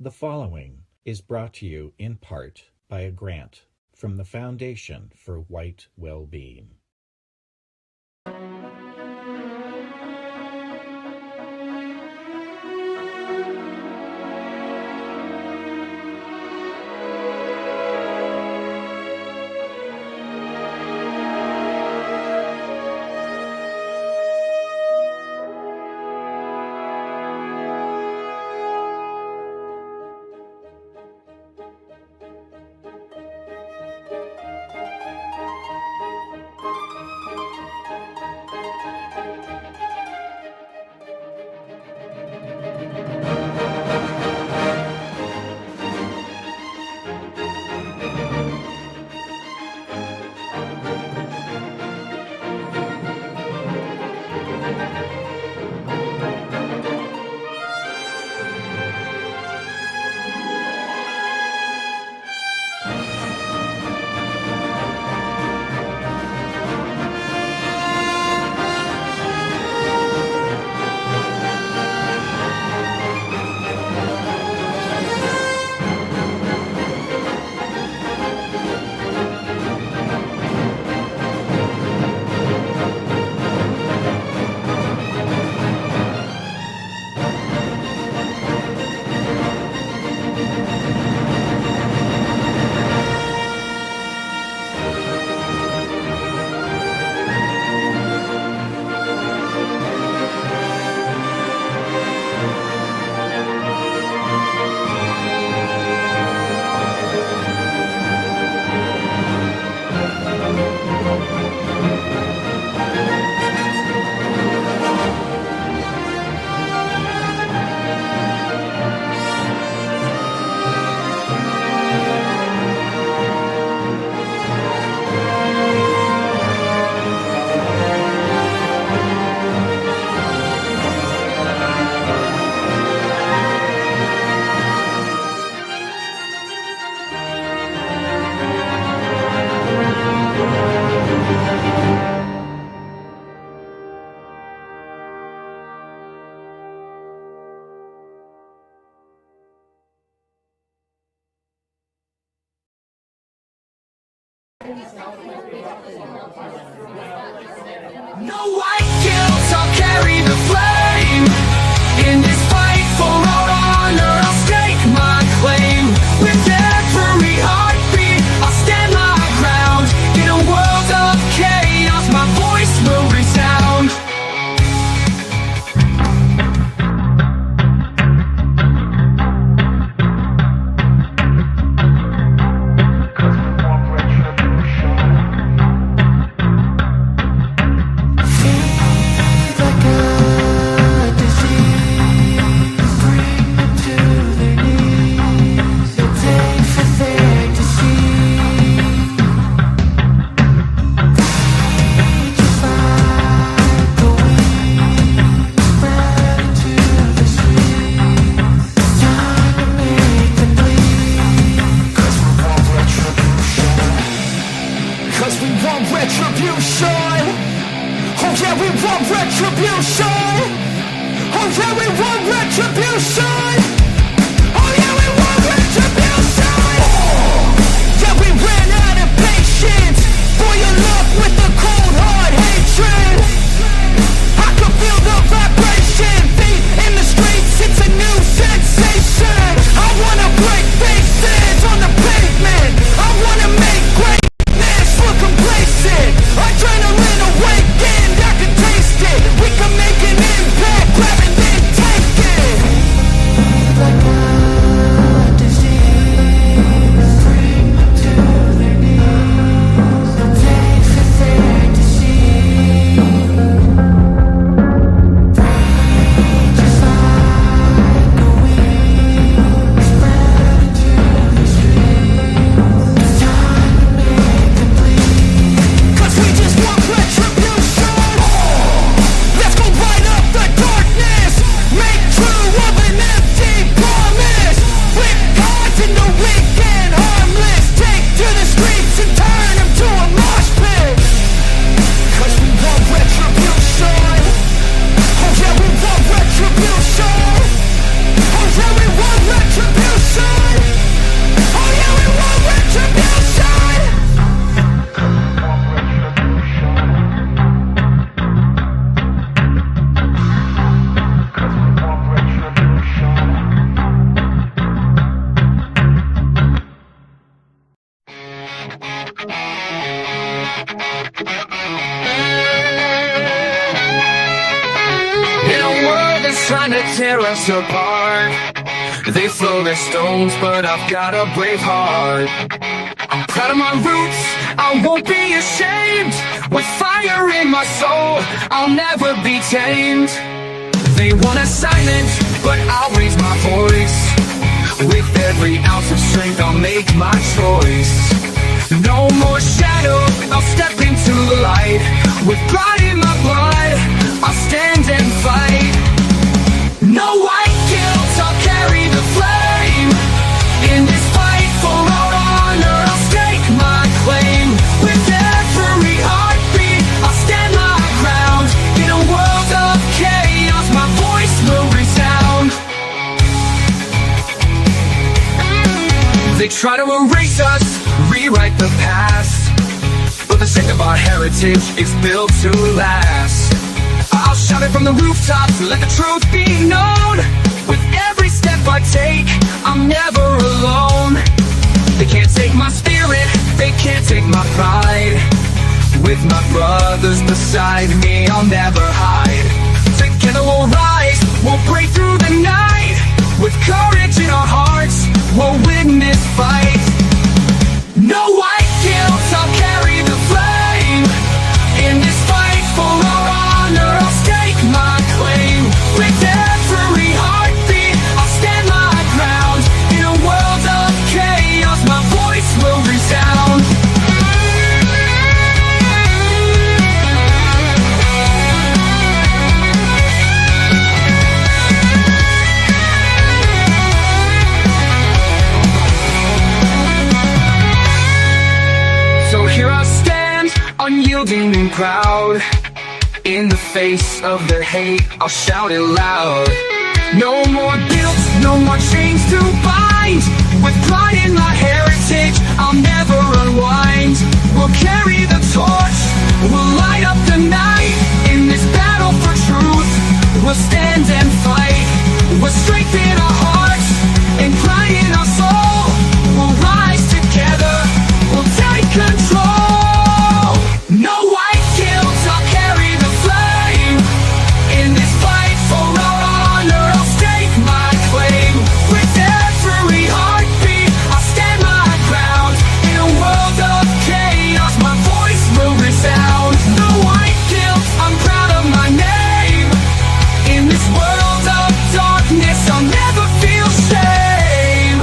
The following is brought to you in part by a grant from the Foundation for White Well-Being. No white guilt, I'll carry the flame. In this fight for our honor, I'll stake my claim. With every heartbeat, I'll stand my ground. In a world of chaos, my voice will resound. We can make an impact, grab it and take it. trying to tear us apart. They throw their stones, but I've got a brave heart. I'm proud of my roots, I won't be ashamed. With fire in my soul, I'll never be tamed. They want us silent, but I'll raise my voice. With every ounce of strength, I'll make my choice. No more shadow, I'll step into the light. With pride in my blood, I'll stand and fight. No white guilt, I'll carry the flame. In this fight for our honor, I'll stake my claim. With every heartbeat, I'll stand my ground. In a world of chaos, my voice will resound. They try to erase us, rewrite the past, but the sake of our heritage is built to last. I'll shout it from the rooftops, let the truth be known. With every step I take, I'm never alone. They can't take my spirit, they can't take my pride. With my brothers beside me, I'll never hide. Together we'll rise, we'll break through the night. With courage in our hearts, we'll win this fight. No white guilt, I'll carry the flame. In this fight for our honor, I'll stake my claim. With every heartbeat, I'll stand my ground. In a world of chaos, my voice will resound. So here I stand, unyielding and proud. In the face of their hate, I'll shout it loud. No more guilt, no more chains to bind. With pride in my heritage, I'll never unwind. We'll carry the torch, we'll light up the night. In this battle for truth, we'll stand and fight. We'll strengthen our hearts and pride in our soul. We'll rise together, we'll take control. No white guilt, I'll carry the flame. In this fight for our honor, I'll stake my claim. With every heartbeat, I'll stand my ground. In a world of chaos, my voice will resound. No white guilt, I'm proud of my name. In this world of darkness, I'll never feel shame.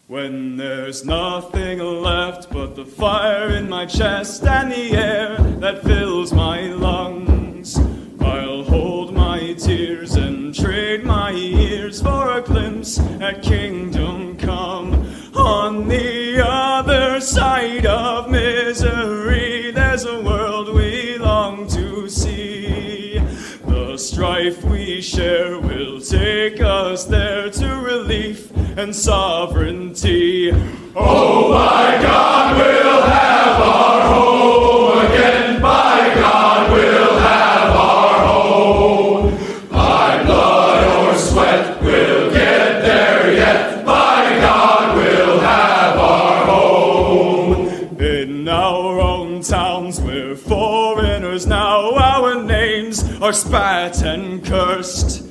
When there's nothing left but the fire in my chest and the air that fills my lungs, I'll hold my tears and trade my ears for a glimpse at kingdom come. On the other side of misery, there's a world we long to see. The strife we share will take us there to relief and sovereignty. Oh, by God, we'll have our home again. By God, we'll have our home. By blood or sweat, we'll get there yet. By God, we'll have our home. In our own towns, we're foreigners now. Our names are spat and cursed.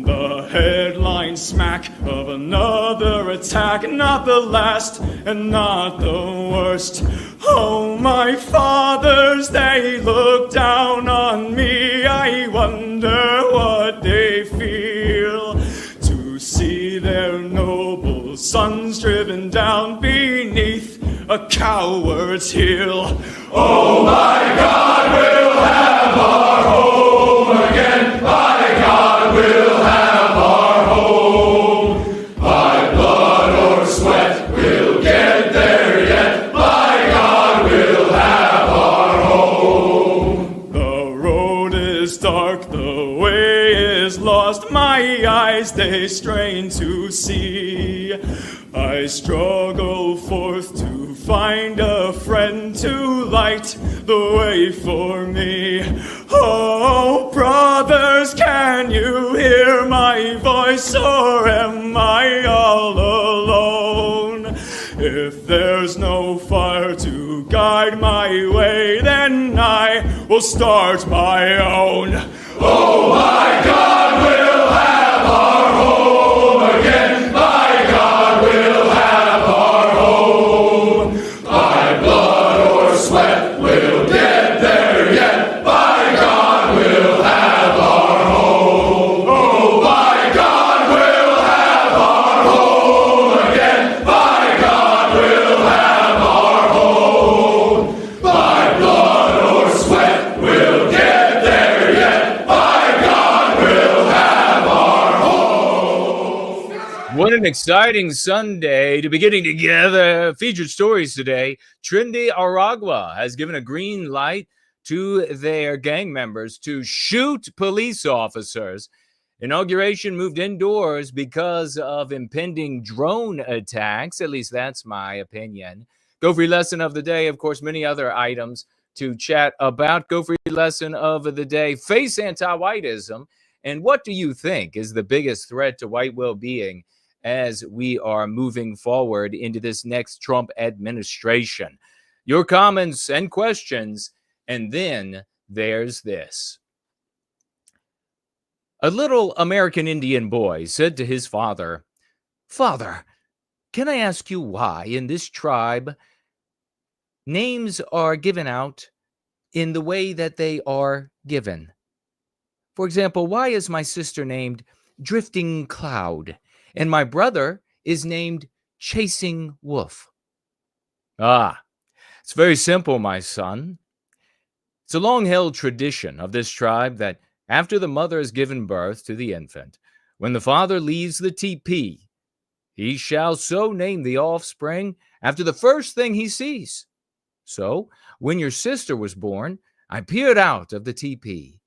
The headline smack of another attack, not the last and not the worst. Oh, my fathers, they look down on me. I wonder what they feel to see their noble sons driven down beneath a coward's heel. Oh, my God, we'll have our home again. By God, we'll have our home. The way is lost, my eyes they strain to see. I struggle forth to find a friend to light the way for me. Oh, brothers, can you hear my voice, or am I all alone? If there's no fire to guide my way, then I will start my own. Oh, my God, we'll have our home again. My God, we'll have our home. By blood or sweat, we'll get there yet. By God, we'll have our home. Oh, by God, we'll have our home again. By God, we'll have our home. By blood or sweat, we'll get there yet. By God, we'll have our home. What an exciting Sunday to be getting together. Featured stories today. Tren Aragua has given a green light to their gang members to shoot police officers. Inauguration moved indoors because of impending drone attacks. At least that's my opinion. Go free lesson of the day. Of course, many other items to chat about. Go free lesson of the day. Face anti-whiteism. And what do you think is the biggest threat to white well-being as we are moving forward into this next Trump administration? Your comments and questions. And then there's this. A little American Indian boy said to his father, "Father, can I ask you why in this tribe names are given out in the way that they are given? For example, why is my sister named Drifting Cloud and my brother is named Chasing Wolf?" "Ah, it's very simple, my son. It's a long-held tradition of this tribe that after the mother has given birth to the infant, when the father leaves the teepee, he shall so name the offspring after the first thing he sees. So, when your sister was born, I peered out of the teepee,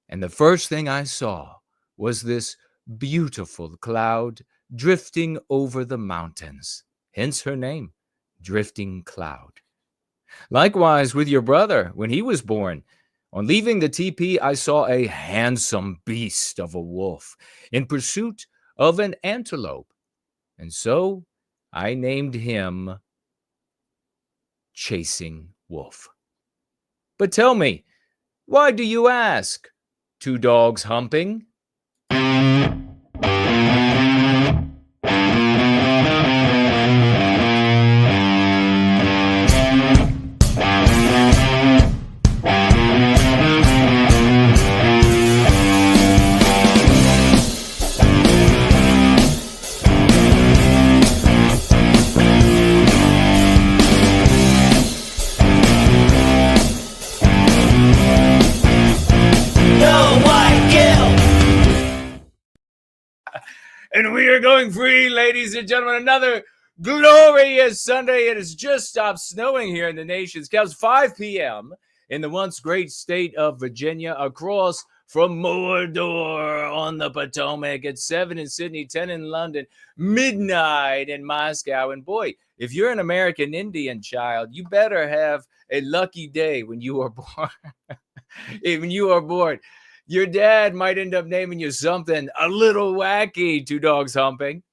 and the first thing I saw was this beautiful cloud drifting over the mountains. Hence her name, Drifting Cloud. Likewise with your brother, when he was born, on leaving the teepee, I saw a handsome beast of a wolf in pursuit of an antelope, and so I named him Chasing Wolf. But tell me, why do you ask? Two dogs humping?" And we are going free, ladies and gentlemen. Another glorious Sunday. It has just stopped snowing here in the nation's capital. 5 p.m. in the once great state of Virginia, across from Mordor on the Potomac. At 7 in Sydney, 10 in London, midnight in Moscow. And boy, if you're an American Indian child, you better have a lucky day when you are born. When you are born. Your dad might end up naming you something a little wacky, two dogs humping.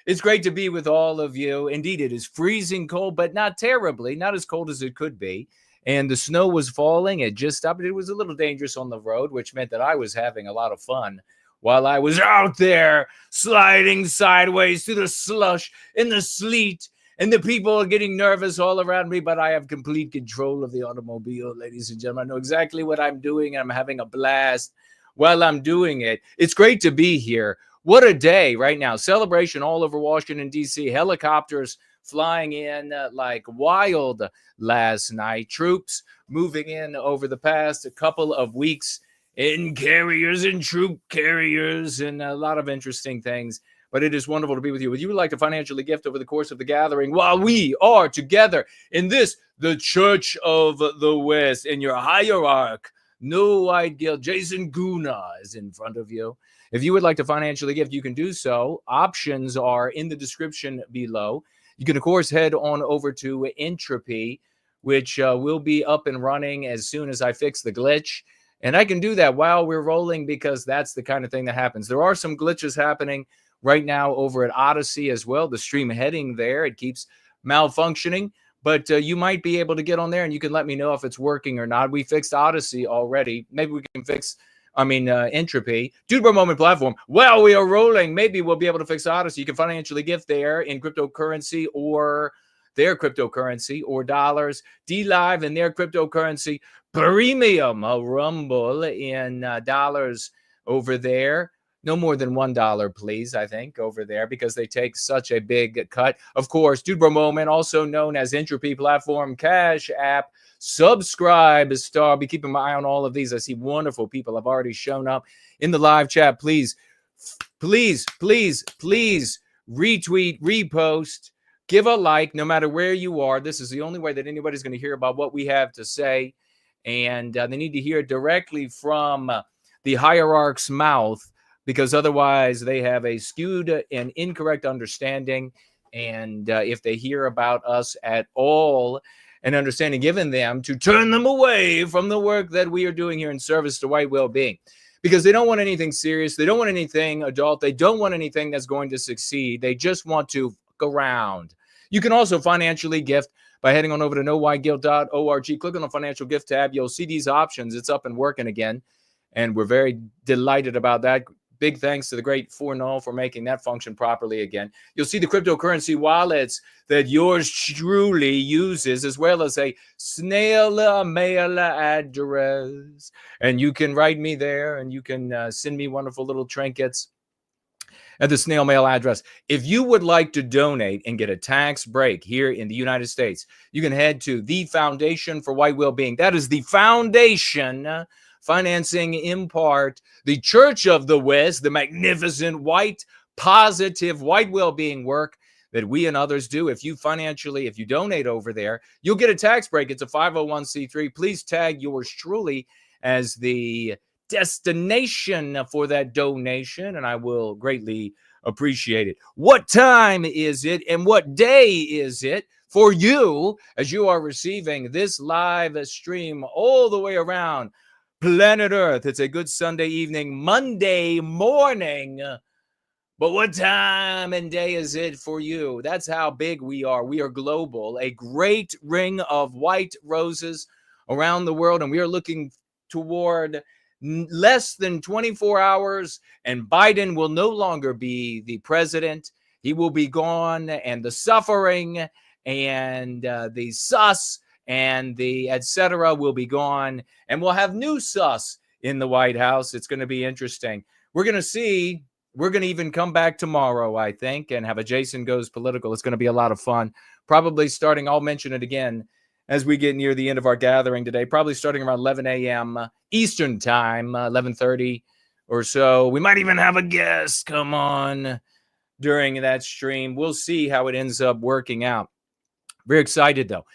It's great to be with all of you. Indeed, it is freezing cold, but not terribly, not as cold as it could be. And the snow was falling. It just stopped. It was a little dangerous on the road, which meant that I was having a lot of fun while I was out there sliding sideways through the slush in the sleet. And the people are getting nervous all around me, but I have complete control of the automobile, ladies and gentlemen. I know exactly what I'm doing, and I'm having a blast while I'm doing it. It's great to be here. What a day right now. Celebration all over Washington, D.C. Helicopters flying in like wild last night. Troops moving in over the past couple of weeks in carriers and troop carriers and a lot of interesting things. But it is wonderful to be with you. Would you like to financially gift over the course of the gathering while we are together in this, the Church of the West, in your hierarch, No White Guild. Jason Guna is in front of you. If you would like to financially gift, you can do so. Options are in the description below. You can, of course, head on over to Entropy, which will be up and running as soon as I fix the glitch. And I can do that while we're rolling because that's the kind of thing that happens. There are some glitches happening right now over at Odyssey as well. The stream heading there, it keeps malfunctioning. But you might be able to get on there and you can let me know if it's working or not. We fixed Odyssey already. Maybe we can fix, Entropy. Dude Bro Moment platform. Well, we are rolling. Maybe we'll be able to fix Odyssey. You can financially gift there in cryptocurrency or their cryptocurrency or dollars. D-Live in their cryptocurrency. Premium Rumble in dollars over there. No more than $1, please, I think, over there, because they take such a big cut. Of course, Dude Bro Moment, also known as Entropy Platform, Cash App, Subscribe Star. I'll be keeping my eye on all of these. I see wonderful people have already shown up in the live chat. Please, please, please, please retweet, repost, give a like, no matter where you are. This is the only way that anybody's going to hear about what we have to say. And they need to hear it directly from the hierarch's mouth, because otherwise they have a skewed and incorrect understanding. And if they hear about us at all, an understanding given them to turn them away from the work that we are doing here in service to white well-being, because they don't want anything serious. They don't want anything adult. They don't want anything that's going to succeed. They just want to fuck around. You can also financially gift by heading on over to nowhiteguild.org. Click on the financial gift tab. You'll see these options. It's up and working again. And we're very delighted about that. Big thanks to the great Forno for making that function properly again. You'll see the cryptocurrency wallets that yours truly uses, as well as a snail mail address. And you can write me there, and you can send me wonderful little trinkets at the snail mail address. If you would like to donate and get a tax break here in the United States, you can head to the Foundation for White Wellbeing. That is the foundation financing in part the Church of the West, the magnificent white, positive white well-being work that we and others do. If you donate over there, you'll get a tax break. It's a 501c3. Please tag yours truly as the destination for that donation, and I will greatly appreciate it. What time is it and what day is it for you as you are receiving this live stream all the way around planet Earth? It's a good Sunday evening, Monday morning. But what time and day is it for you? That's how big we are. We are global, a great ring of white roses around the world. And we are looking toward less than 24 hours. And Biden will no longer be the president. He will be gone. And the suffering and the sus and the etc. will be gone, and we'll have new sus in the White House. It's going to be interesting. We're going to see. We're going to even come back tomorrow, I think, and have a Jason Goes Political. It's going to be a lot of fun. Probably starting, I'll mention it again as we get near the end of our gathering today, probably starting around 11 a.m. Eastern time, 11:30 or so. We might even have a guest come on during that stream. We'll see how it ends up working out. Very excited, though.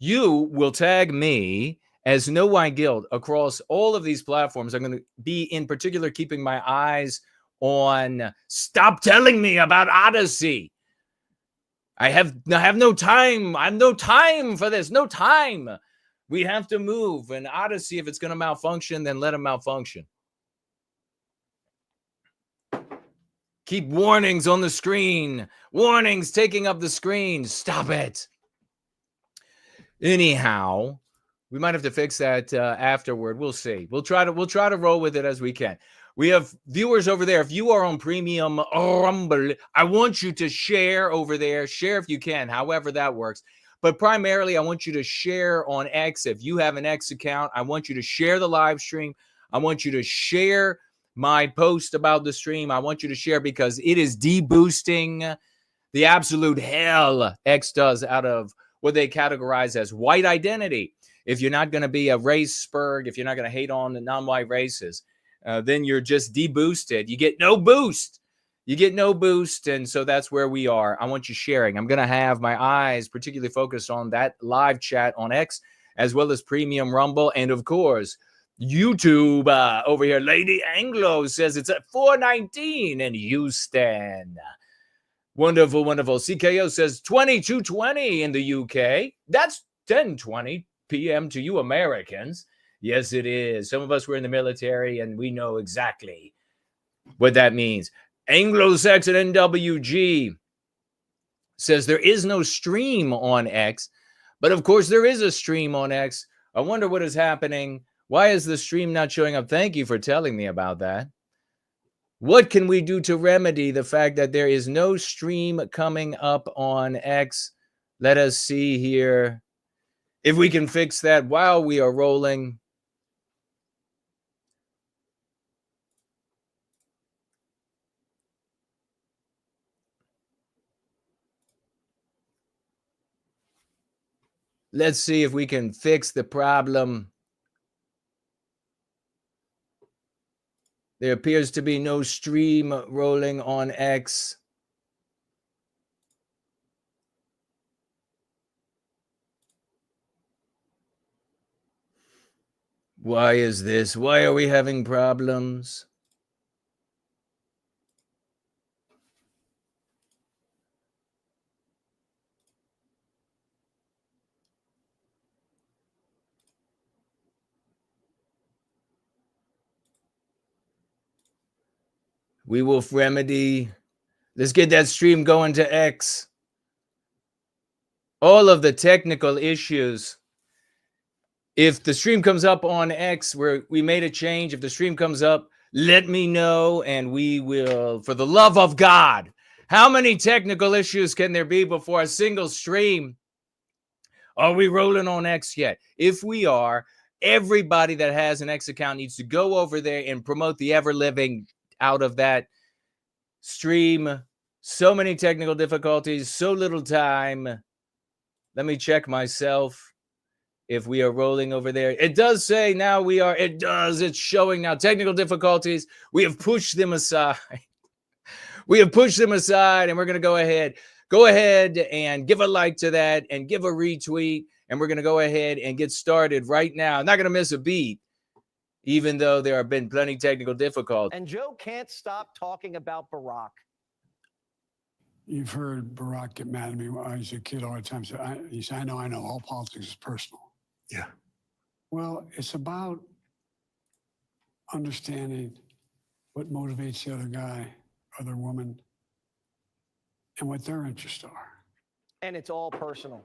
You will tag me as No White Guild across all of these platforms. I'm going to be in particular keeping my eyes on Stop Telling Me About Odyssey. I have no time. I have no time for this. No time. We have to move. And Odyssey, if it's going to malfunction, then let it malfunction. Keep warnings on the screen. Warnings taking up the screen. Stop it. Anyhow, we might have to fix that afterward. We'll see. We'll try to roll with it as we can. We have viewers over there. If you are on Premium Rumble, I want you to share over there. Share if you can, however that works. But primarily, I want you to share on X. If you have an X account, I want you to share the live stream. I want you to share my post about the stream. I want you to share because it is deboosting the absolute hell X does out of what they categorize as white identity. If you're not going to be a race spurg, if you're not going to hate on the non-white races, then you're just deboosted. You get no boost. You get no boost. And so that's where we are. I want you sharing. I'm going to have my eyes particularly focused on that live chat on X, as well as Premium Rumble. And of course, YouTube over here. Lady Anglo says it's at 4:19 in Houston. Wonderful, wonderful. CKO says 22:20 in the UK. That's 10:20 p.m. to you Americans. Yes, it is. Some of us were in the military, and we know exactly what that means. AngloSaxonNWG says there is no stream on X, but of course there is a stream on X. I wonder what is happening. Why is the stream not showing up? Thank you for telling me about that. What can we do to remedy the fact that there is no stream coming up on X? Let us see here if we can fix that while we are rolling. Let's see if we can fix the problem. There appears to be no stream rolling on X. Why is this? Why are we having problems? We will remedy. Let's get that stream going to X. All of the technical issues. If the stream comes up on X where we made a change, if the stream comes up, let me know and we will, for the love of God, how many technical issues can there be before a single stream? Are we rolling on X yet? If we are, everybody that has an X account needs to go over there and promote the ever living out of that stream. So many technical difficulties, so little time. Let me check myself if we are rolling over there. It does say now we are, it's showing now technical difficulties. We have pushed them aside. We have pushed them aside, and we're going to go ahead and give a like to that and give a retweet, and we're going to go ahead and get started right now. I'm not going to miss a beat, even though there have been plenty technical difficulties. And Joe can't stop talking about Barack. You've heard Barack get mad at me when I was a kid all the time. So he said, I know, all politics is personal. Yeah. Well, it's about understanding what motivates the other guy, other woman, and what their interests are. And it's all personal.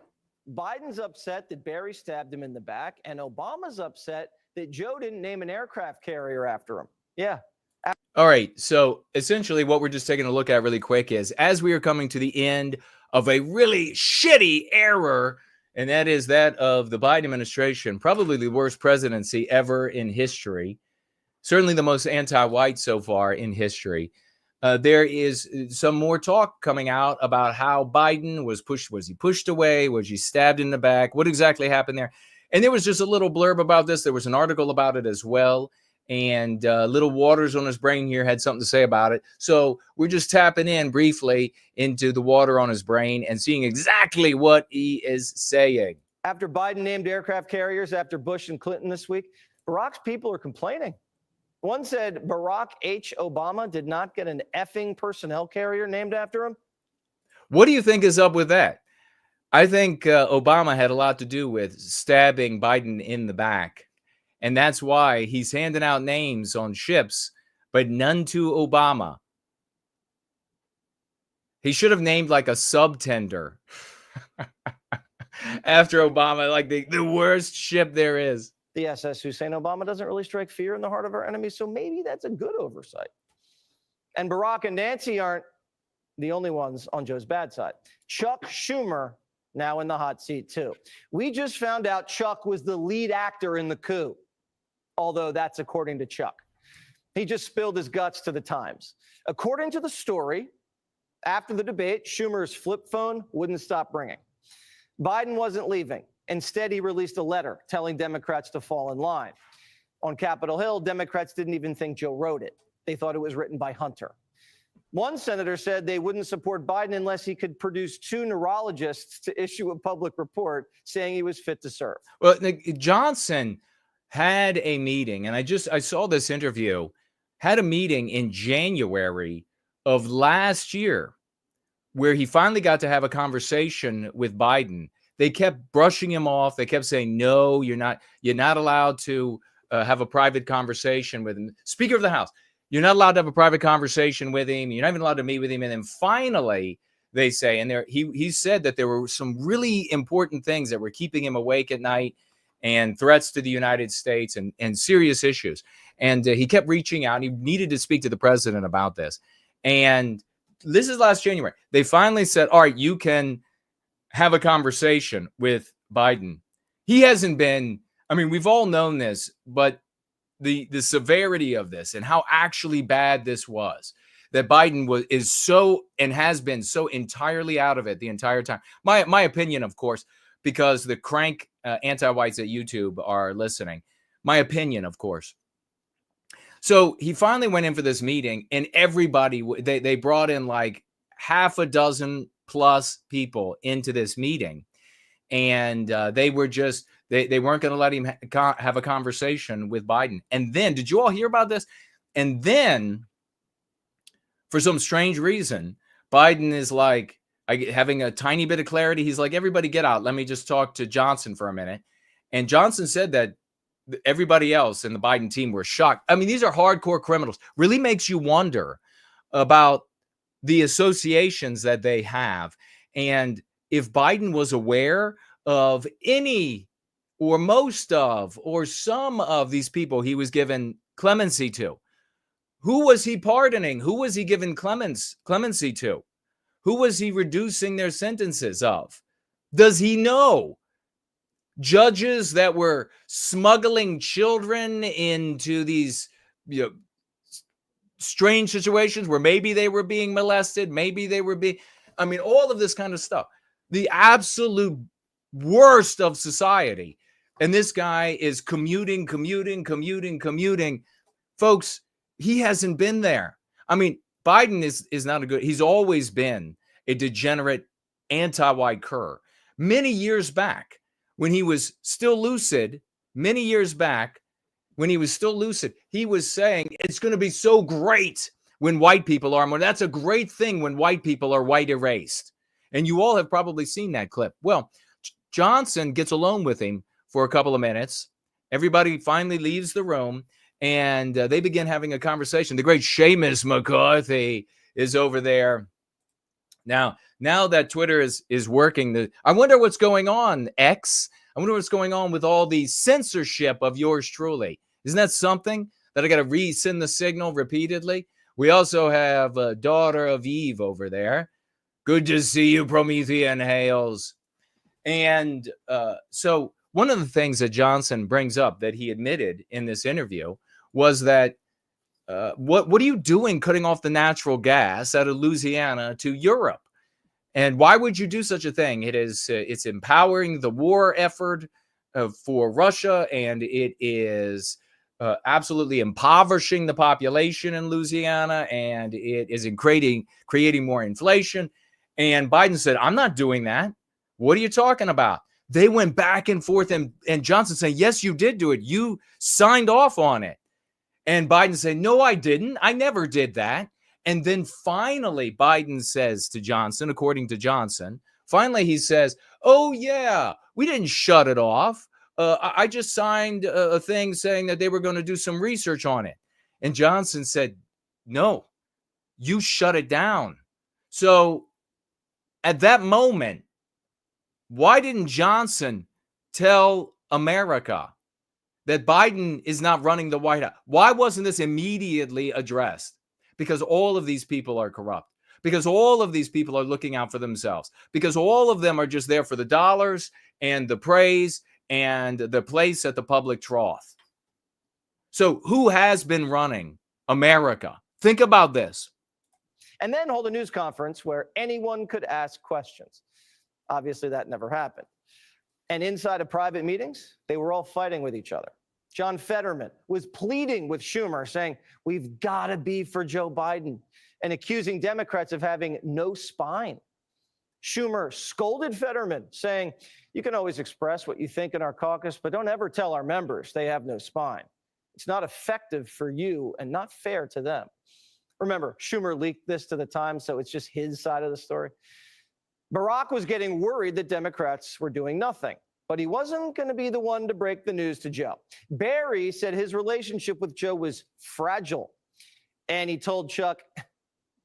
Biden's upset that Barry stabbed him in the back, and Obama's upset that Joe didn't name an aircraft carrier after him. Yeah. All right. So essentially what we're just taking a look at really quick is as we are coming to the end of a really shitty era, and that is that of the Biden administration, probably the worst presidency ever in history, certainly the most anti-white so far in history. There is some more talk coming out about how Biden was pushed. Was he pushed away? Was he stabbed in the back? What exactly happened there? And there was just a little blurb about this. There was an article about it as well. And Little Waters on his brain here had something to say about it. So we're just tapping in briefly into the water on his brain and seeing exactly what he is saying. After Biden named aircraft carriers after Bush and Clinton this week, Barack's people are complaining. One said Barack H. Obama did not get an effing personnel carrier named after him. What do you think is up with that? I think Obama had a lot to do with stabbing Biden in the back. And that's why he's handing out names on ships, but none to Obama. He should have named like a subtender after Obama, like the worst ship there is. The SS Hussein Obama doesn't really strike fear in the heart of our enemies, so maybe that's a good oversight. And Barack and Nancy aren't the only ones on Joe's bad side. Chuck Schumer now in the hot seat too. We just found out Chuck was the lead actor in the coup, although that's according to Chuck. He just spilled his guts to the Times. According to the story, after the debate, Schumer's flip phone wouldn't stop ringing. Biden wasn't leaving. Instead, he released a letter telling Democrats to fall in line. On Capitol Hill, Democrats didn't even think Joe wrote it. They thought it was written by Hunter. One senator said they wouldn't support Biden unless he could produce 2 neurologists to issue a public report saying he was fit to serve. Well, Johnson had a meeting, and I saw this interview, had a meeting in January of last year where he finally got to have a conversation with Biden. They kept brushing him off. They kept saying, no, you're not allowed to have a private conversation with him. Speaker of the House, you're not allowed to have a private conversation with him. You're not even allowed to meet with him. And then finally they say, and he said that there were some really important things that were keeping him awake at night, and threats to the United States and serious issues. And he kept reaching out. He needed to speak to the president about this. And this is last January. They finally said, all right, you can have a conversation with Biden. He hasn't been, I mean, we've all known this, but the severity of this and how actually bad this was, that Biden is so and has been so entirely out of it the entire time. My opinion, of course, because the crank anti-whites at YouTube are listening. My opinion, of course. So he finally went in for this meeting, and everybody, they brought in like half a dozen plus people into this meeting. And they were just, they weren't going to let him have a conversation with Biden. And then, did you all hear about this? And then, for some strange reason, Biden is like, having a tiny bit of clarity. He's like, everybody get out. Let me just talk to Johnson for a minute. And Johnson said that everybody else in the Biden team were shocked. I mean, these are hardcore criminals. Really makes you wonder about the associations that they have. And if Biden was aware of any or most of or some of these people he was given clemency to, who was he pardoning? Who was he giving clemency to? Who was he reducing their sentences of? Does he know judges that were smuggling children into these strange situations where maybe they were being molested, maybe they were being, I mean, all of this kind of stuff. The absolute worst of society. And this guy is commuting. Folks, he hasn't been there. I mean, Biden is not a good, he's always been a degenerate anti-white cur. Many years back, when he was still lucid, he was saying it's going to be so great when white people are more. That's a great thing when white people are white erased. And you all have probably seen that clip. Well, Johnson gets alone with him for a couple of minutes. Everybody finally leaves the room. And they begin having a conversation. The great Seamus McCarthy is over there. Now that Twitter is working, I wonder what's going on, X. I wonder what's going on with all the censorship of yours truly. Isn't that something that I got to resend the signal repeatedly? We also have a daughter of Eve over there. Good to see you, Promethean Hales. And so one of the things that Johnson brings up that he admitted in this interview was that what are you doing cutting off the natural gas out of Louisiana to Europe? And why would you do such a thing? It's empowering the war effort for Russia, and it is absolutely impoverishing the population in Louisiana, and it is creating more inflation. And Biden said, I'm not doing that. What are you talking about? They went back and forth, and Johnson said, yes, you did do it. You signed off on it. And Biden said, no, I didn't. I never did that. And then finally, Biden says to Johnson, according to Johnson, finally he says, oh, yeah, we didn't shut it off. I just signed a thing saying that they were going to do some research on it. And Johnson said, no, you shut it down. So at that moment, why didn't Johnson tell America that Biden is not running the White House? Why wasn't this immediately addressed? Because all of these people are corrupt. Because all of these people are looking out for themselves. Because all of them are just there for the dollars and the praise and the place at the public trough. So who has been running America? Think about this. And then hold a news conference where anyone could ask questions. Obviously, that never happened. And inside of private meetings, they were all fighting with each other. John Fetterman was pleading with Schumer, saying, we've got to be for Joe Biden, and accusing Democrats of having no spine. Schumer scolded Fetterman, saying, "You can always express what you think in our caucus, but don't ever tell our members they have no spine. It's not effective for you and not fair to them." Remember, Schumer leaked this to the Times, so it's just his side of the story. Barack was getting worried that Democrats were doing nothing, but he wasn't going to be the one to break the news to Joe. Barry said his relationship with Joe was fragile, and he told Chuck,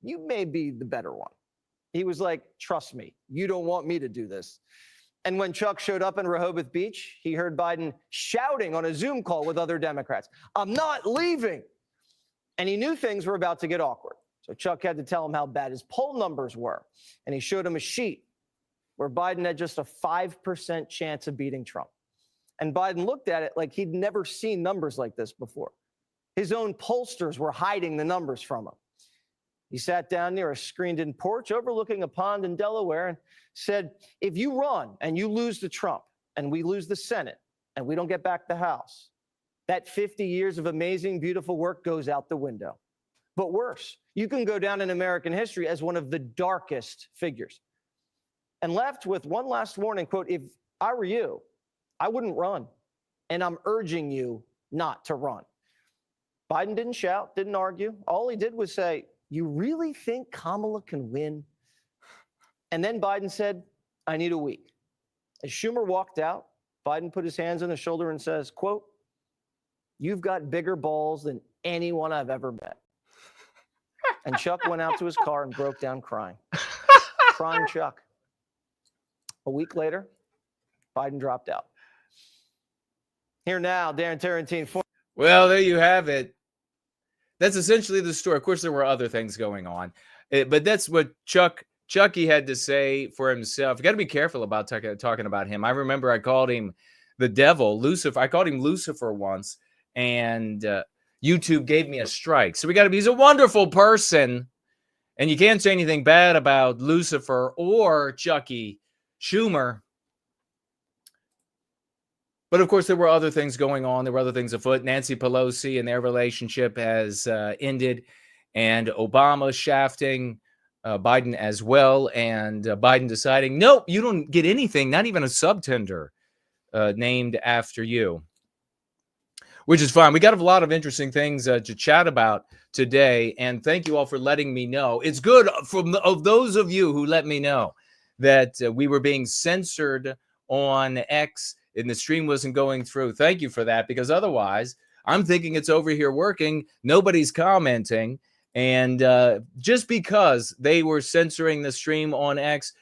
"You may be the better one." He was like, "Trust me, you don't want me to do this." And when Chuck showed up in Rehoboth Beach, he heard Biden shouting on a Zoom call with other Democrats, "I'm not leaving." And he knew things were about to get awkward. So Chuck had to tell him how bad his poll numbers were. And he showed him a sheet where Biden had just a 5% chance of beating Trump. And Biden looked at it like he'd never seen numbers like this before. His own pollsters were hiding the numbers from him. He sat down near a screened-in porch overlooking a pond in Delaware and said, "If you run and you lose to Trump and we lose the Senate and we don't get back the House, that 50 years of amazing, beautiful work goes out the window. But worse, you can go down in American history as one of the darkest figures." And left with one last warning, quote, "If I were you, I wouldn't run. And I'm urging you not to run." Biden didn't shout, didn't argue. All he did was say, "You really think Kamala can win?" And then Biden said, "I need a week." As Schumer walked out, Biden put his hands on his shoulder and says, quote, "You've got bigger balls than anyone I've ever met." And Chuck went out to his car and broke down crying. Crying Chuck. A week later, Biden dropped out. Here now, Darren Tarantine. Well, there you have it. That's essentially the story. Of course, there were other things going on, but that's what Chucky had to say for himself. You got to be careful about talking about him. I remember I called him the devil, Lucifer. I called him Lucifer once, and YouTube gave me a strike. So he's a wonderful person, and you can't say anything bad about Lucifer or Chucky Schumer. But of course, there were other things going on. There were other things afoot. Nancy Pelosi and their relationship has ended, and Obama shafting Biden as well, and Biden deciding, nope, you don't get anything, not even a subtender named after you, which is fine. We got a lot of interesting things to chat about today, and thank you all for letting me know. It's good of those of you who let me know that we were being censored on X and the stream wasn't going through. Thank you for that, because otherwise I'm thinking it's over here working. Nobody's commenting. And just because they were censoring the stream on X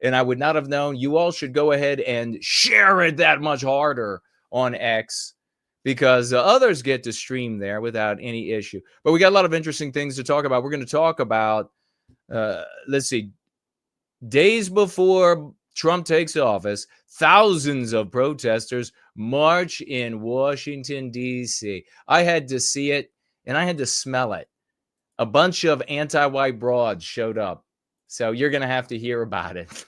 and I would not have known, you all should go ahead and share it that much harder on X, because others get to stream there without any issue. But we got a lot of interesting things to talk about. We're going to talk about, let's see, days before Trump takes office, thousands of protesters march in Washington, D.C. I had to see it and I had to smell it. A bunch of anti-white broads showed up. So you're going to have to hear about it.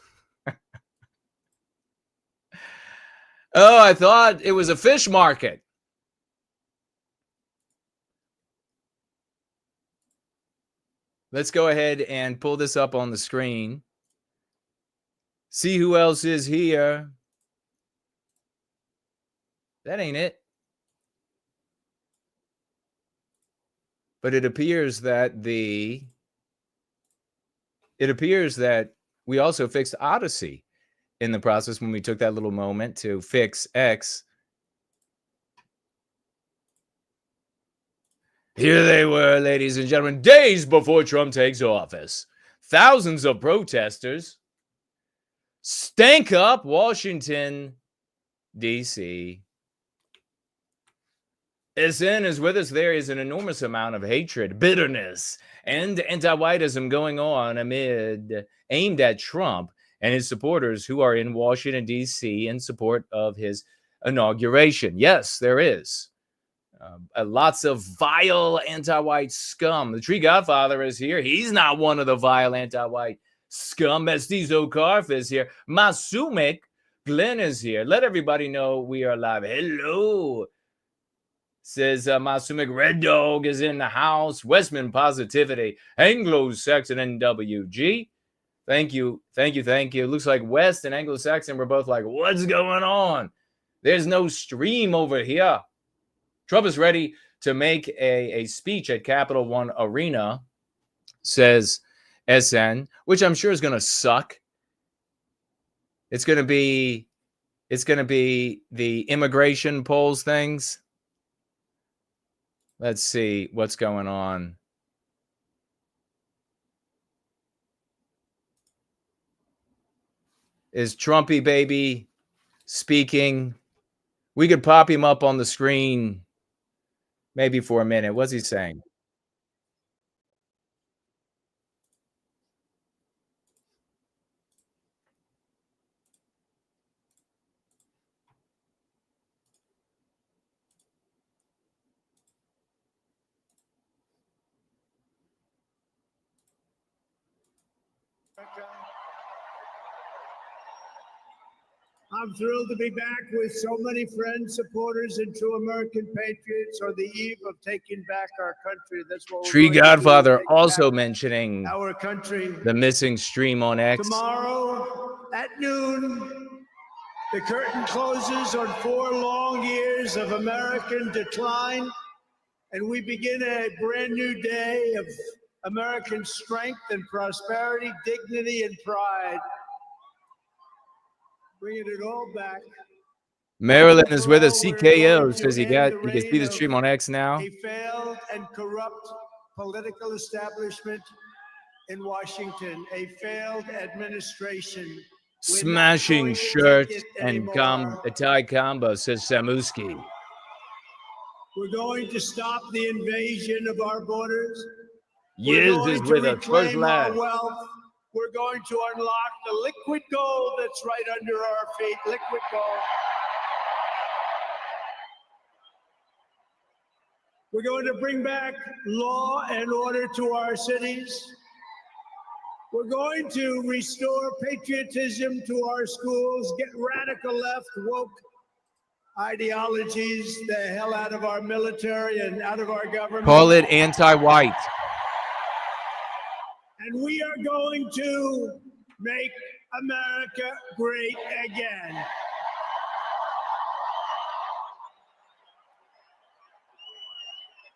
Oh, I thought it was a fish market. Let's go ahead and pull this up on the screen. See who else is here. That ain't it. But it appears that we also fixed Odyssey in the process when we took that little moment to fix X. Here they were, ladies and gentlemen, days before Trump takes office. Thousands of protesters stank up Washington, D.C. SN is with us. There is an enormous amount of hatred, bitterness, and anti-whiteism going on aimed at Trump and his supporters who are in Washington, D.C. in support of his inauguration. Yes, there is. Lots of vile anti-white scum. The Tree Godfather is here. He's not one of the vile anti-white scum. Mestizo Carf is here. Masumik Glenn is here. Let everybody know we are live. Hello. Says Masumik Red Dog is in the house. Westman Positivity. AngloSaxonNWG. Thank you. It looks like West and Anglo-Saxon were both like, what's going on? There's no stream over here. Trump is ready to make a speech at Capital One Arena, says SN, which I'm sure is going to suck. It's going to be the immigration polls things. Let's see what's going on. Is Trumpy baby speaking? We could pop him up on the screen maybe for a minute. What's he saying? I'm thrilled to be back with so many friends, supporters, and true American patriots on the eve of taking back our country. That's what we're Tree going to do, Godfather take also back mentioning our country. the missing stream on X. Tomorrow at noon, the curtain closes on 4 long years of American decline, and we begin a brand new day of American strength and prosperity, dignity, and pride. Bringing it all back. Maryland is with us. CKO says you can see the stream on X now. A failed and corrupt political establishment in Washington, a failed administration. Smashing shirt and a tie combo, says Samuski. We're going to stop the invasion of our borders. Yes is with us. First lad. Wealth. We're going to unlock the liquid gold that's right under our feet. Liquid gold. We're going to bring back law and order to our cities. We're going to restore patriotism to our schools, get radical left, woke ideologies the hell out of our military and out of our government. Call it anti-white. And we are going to make America great again.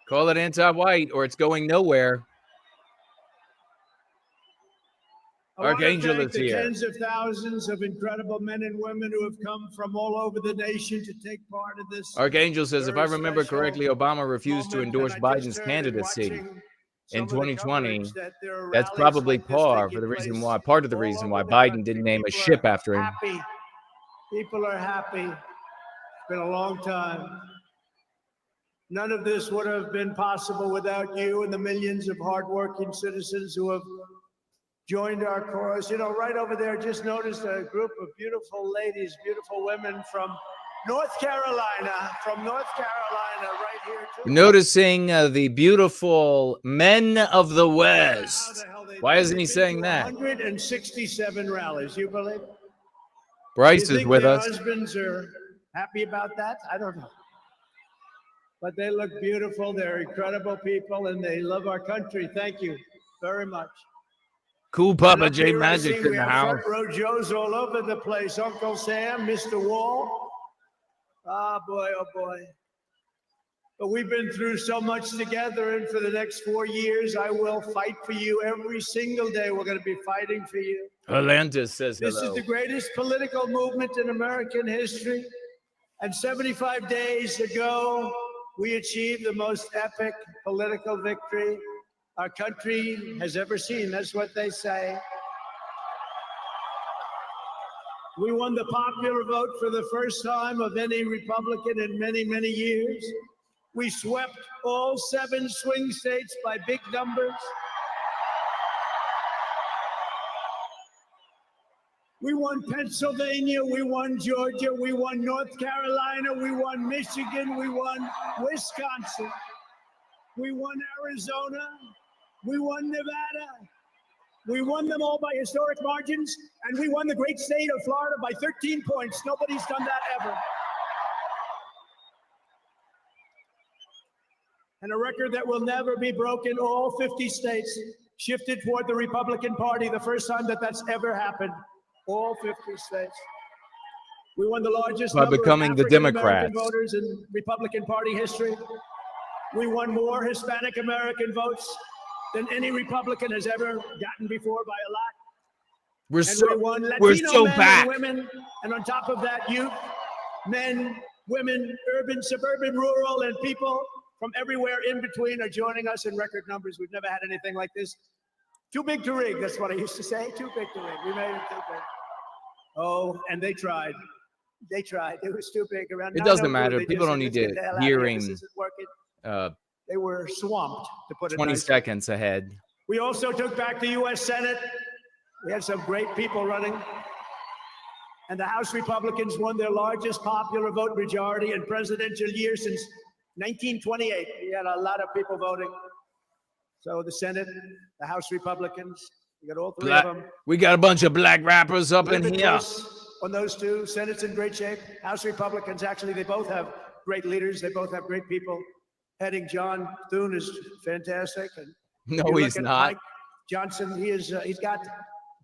Call it anti-white or it's going nowhere. Archangel is here. Tens of thousands of incredible men and women who have come from all over the nation to take part in this. Archangel says, if I remember correctly, Obama refused to endorse Biden's candidacy in 2020. That's probably part of the reason why Biden didn't name a ship after him. People are happy. It's been a long time. None of this would have been possible without you and the millions of hardworking citizens who have joined our cause. You know, right over there, just noticed a group of beautiful ladies, beautiful women from North Carolina, right here too. Noticing the beautiful men of the West. Why isn't he saying that? 167 rallies, you believe? Bryce is with us. Husbands are happy about that? I don't know. But they look beautiful. They're incredible people, and they love our country. Thank you very much. Cool Papa J Magic in the house. Front row Joes all over the place. Uncle Sam, Mr. Wall. Oh boy. But we've been through so much together, and for the next 4 years, I will fight for you every single day. We're going to be fighting for you. Atlantis says hello. This is the greatest political movement in American history. And 75 days ago, we achieved the most epic political victory our country has ever seen. That's what they say. We won the popular vote for the first time of any Republican in many, many years. We swept all 7 swing states by big numbers. We won Pennsylvania, we won Georgia, we won North Carolina, we won Michigan, we won Wisconsin, we won Arizona, we won Nevada. We won them all by historic margins, and we won the great state of Florida by 13 points. Nobody's done that ever. And a record that will never be broken, all 50 states shifted toward the Republican Party, the first time that that's ever happened. All 50 states. We won the largest By number becoming of the African-American Democrats. voters in Republican Party history. We won more Hispanic American votes than any Republican has ever gotten before by a lot. We're And we won we're Latino so men back. and women, and on top of that, youth, men, women, urban, suburban, rural, and people from everywhere in between are joining us in record numbers. We've never had anything like this. Too big to rig, that's what I used to say. Too big to rig. We made it too big. Oh, and they tried. They tried. It was too big. Around It doesn't 902, matter. they People just don't said, need "Let's get to the hell out of here. hearing This isn't working." 20 They were swamped, to put it nicely. seconds ahead. We also took back the U.S. Senate. We had some great people running. And the House Republicans won their largest popular vote majority in presidential year since 1928. We had a lot of people voting. So the Senate, the House Republicans, we got all three of them. We got a bunch of black rappers up in Little bit here. close on those two. Senate's in great shape. House Republicans, actually, they both have great leaders. They both have great people. Heading John Thune is fantastic. And No, you he's look at not. Mike Johnson, he's got a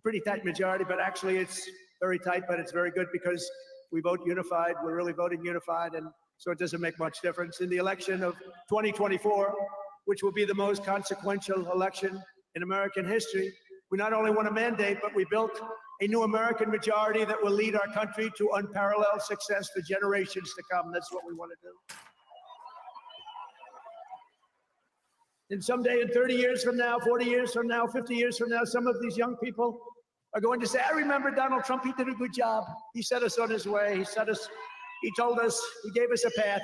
pretty tight majority, but actually it's very tight, but it's very good because we vote unified. We're really voting unified, and so it doesn't make much difference. In the election of 2024, which will be the most consequential election in American history, we not only won a mandate, but we built a new American majority that will lead our country to unparalleled success for generations to come. That's what we want to do. And someday, in 30 years from now, 40 years from now, 50 years from now, some of these young people are going to say, "I remember Donald Trump, he did a good job. He set us on his way. He told us, he gave us a path."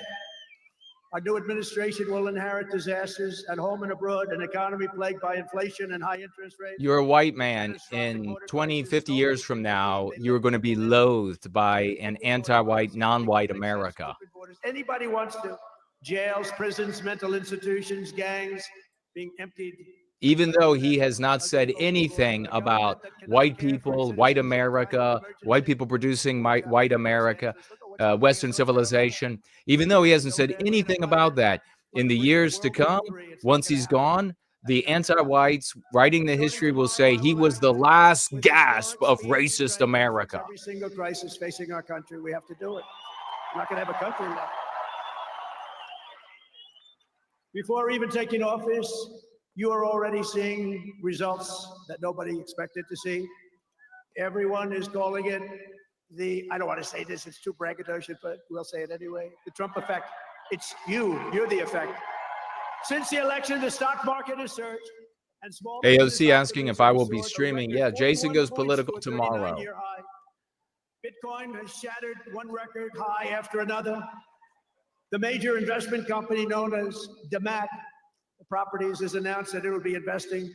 Our new administration will inherit disasters at home and abroad, an economy plagued by inflation and high interest rates. You're a white man. In 20, 50 years from now, you're going to be loathed by an anti-white, non-white America. Anybody wants to. Jails, prisons, mental institutions, gangs being emptied. Even though he has not said anything about white people, white America, white people producing white America, Western civilization, even though he hasn't said anything about that, in the years to come, once he's gone, the anti-whites writing the history will say he was the last gasp of racist America. Every single crisis facing our country, we have to do it. We're not going to have a country left. Before even taking office, you are already seeing results that nobody expected to see. Everyone is calling it I don't want to say this, it's too braggadocious, but we'll say it anyway. The Trump effect. It's you're the effect. Since the election, the stock market has surged. And small AOC asking if I will be streaming. Yeah, Jason goes political tomorrow. Bitcoin has shattered one record high after another. The major investment company known as DeMat Properties has announced that it will be investing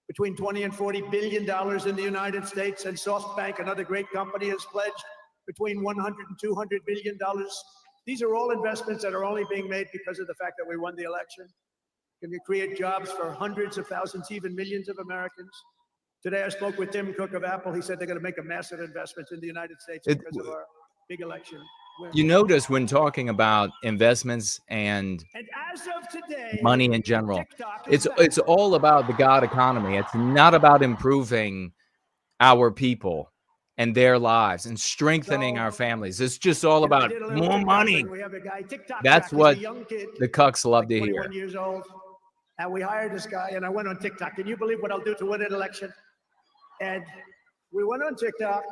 between $20 and $40 billion in the United States, and SoftBank, another great company, has pledged between $100 and $200 billion. These are all investments that are only being made because of the fact that we won the election. Can you create jobs for hundreds of thousands, even millions of Americans? Today I spoke with Tim Cook of Apple. He said they're going to make a massive investment in the United States because of our big election. You notice when talking about investments and as of today, money in general, it's all about the God economy. It's not about improving our people and their lives and strengthening our families. It's just all about more money. That's what the Cucks love to hear. 21 years old, and we hired this guy, and I went on TikTok. Can you believe what I'll do to win an election? And we went on TikTok.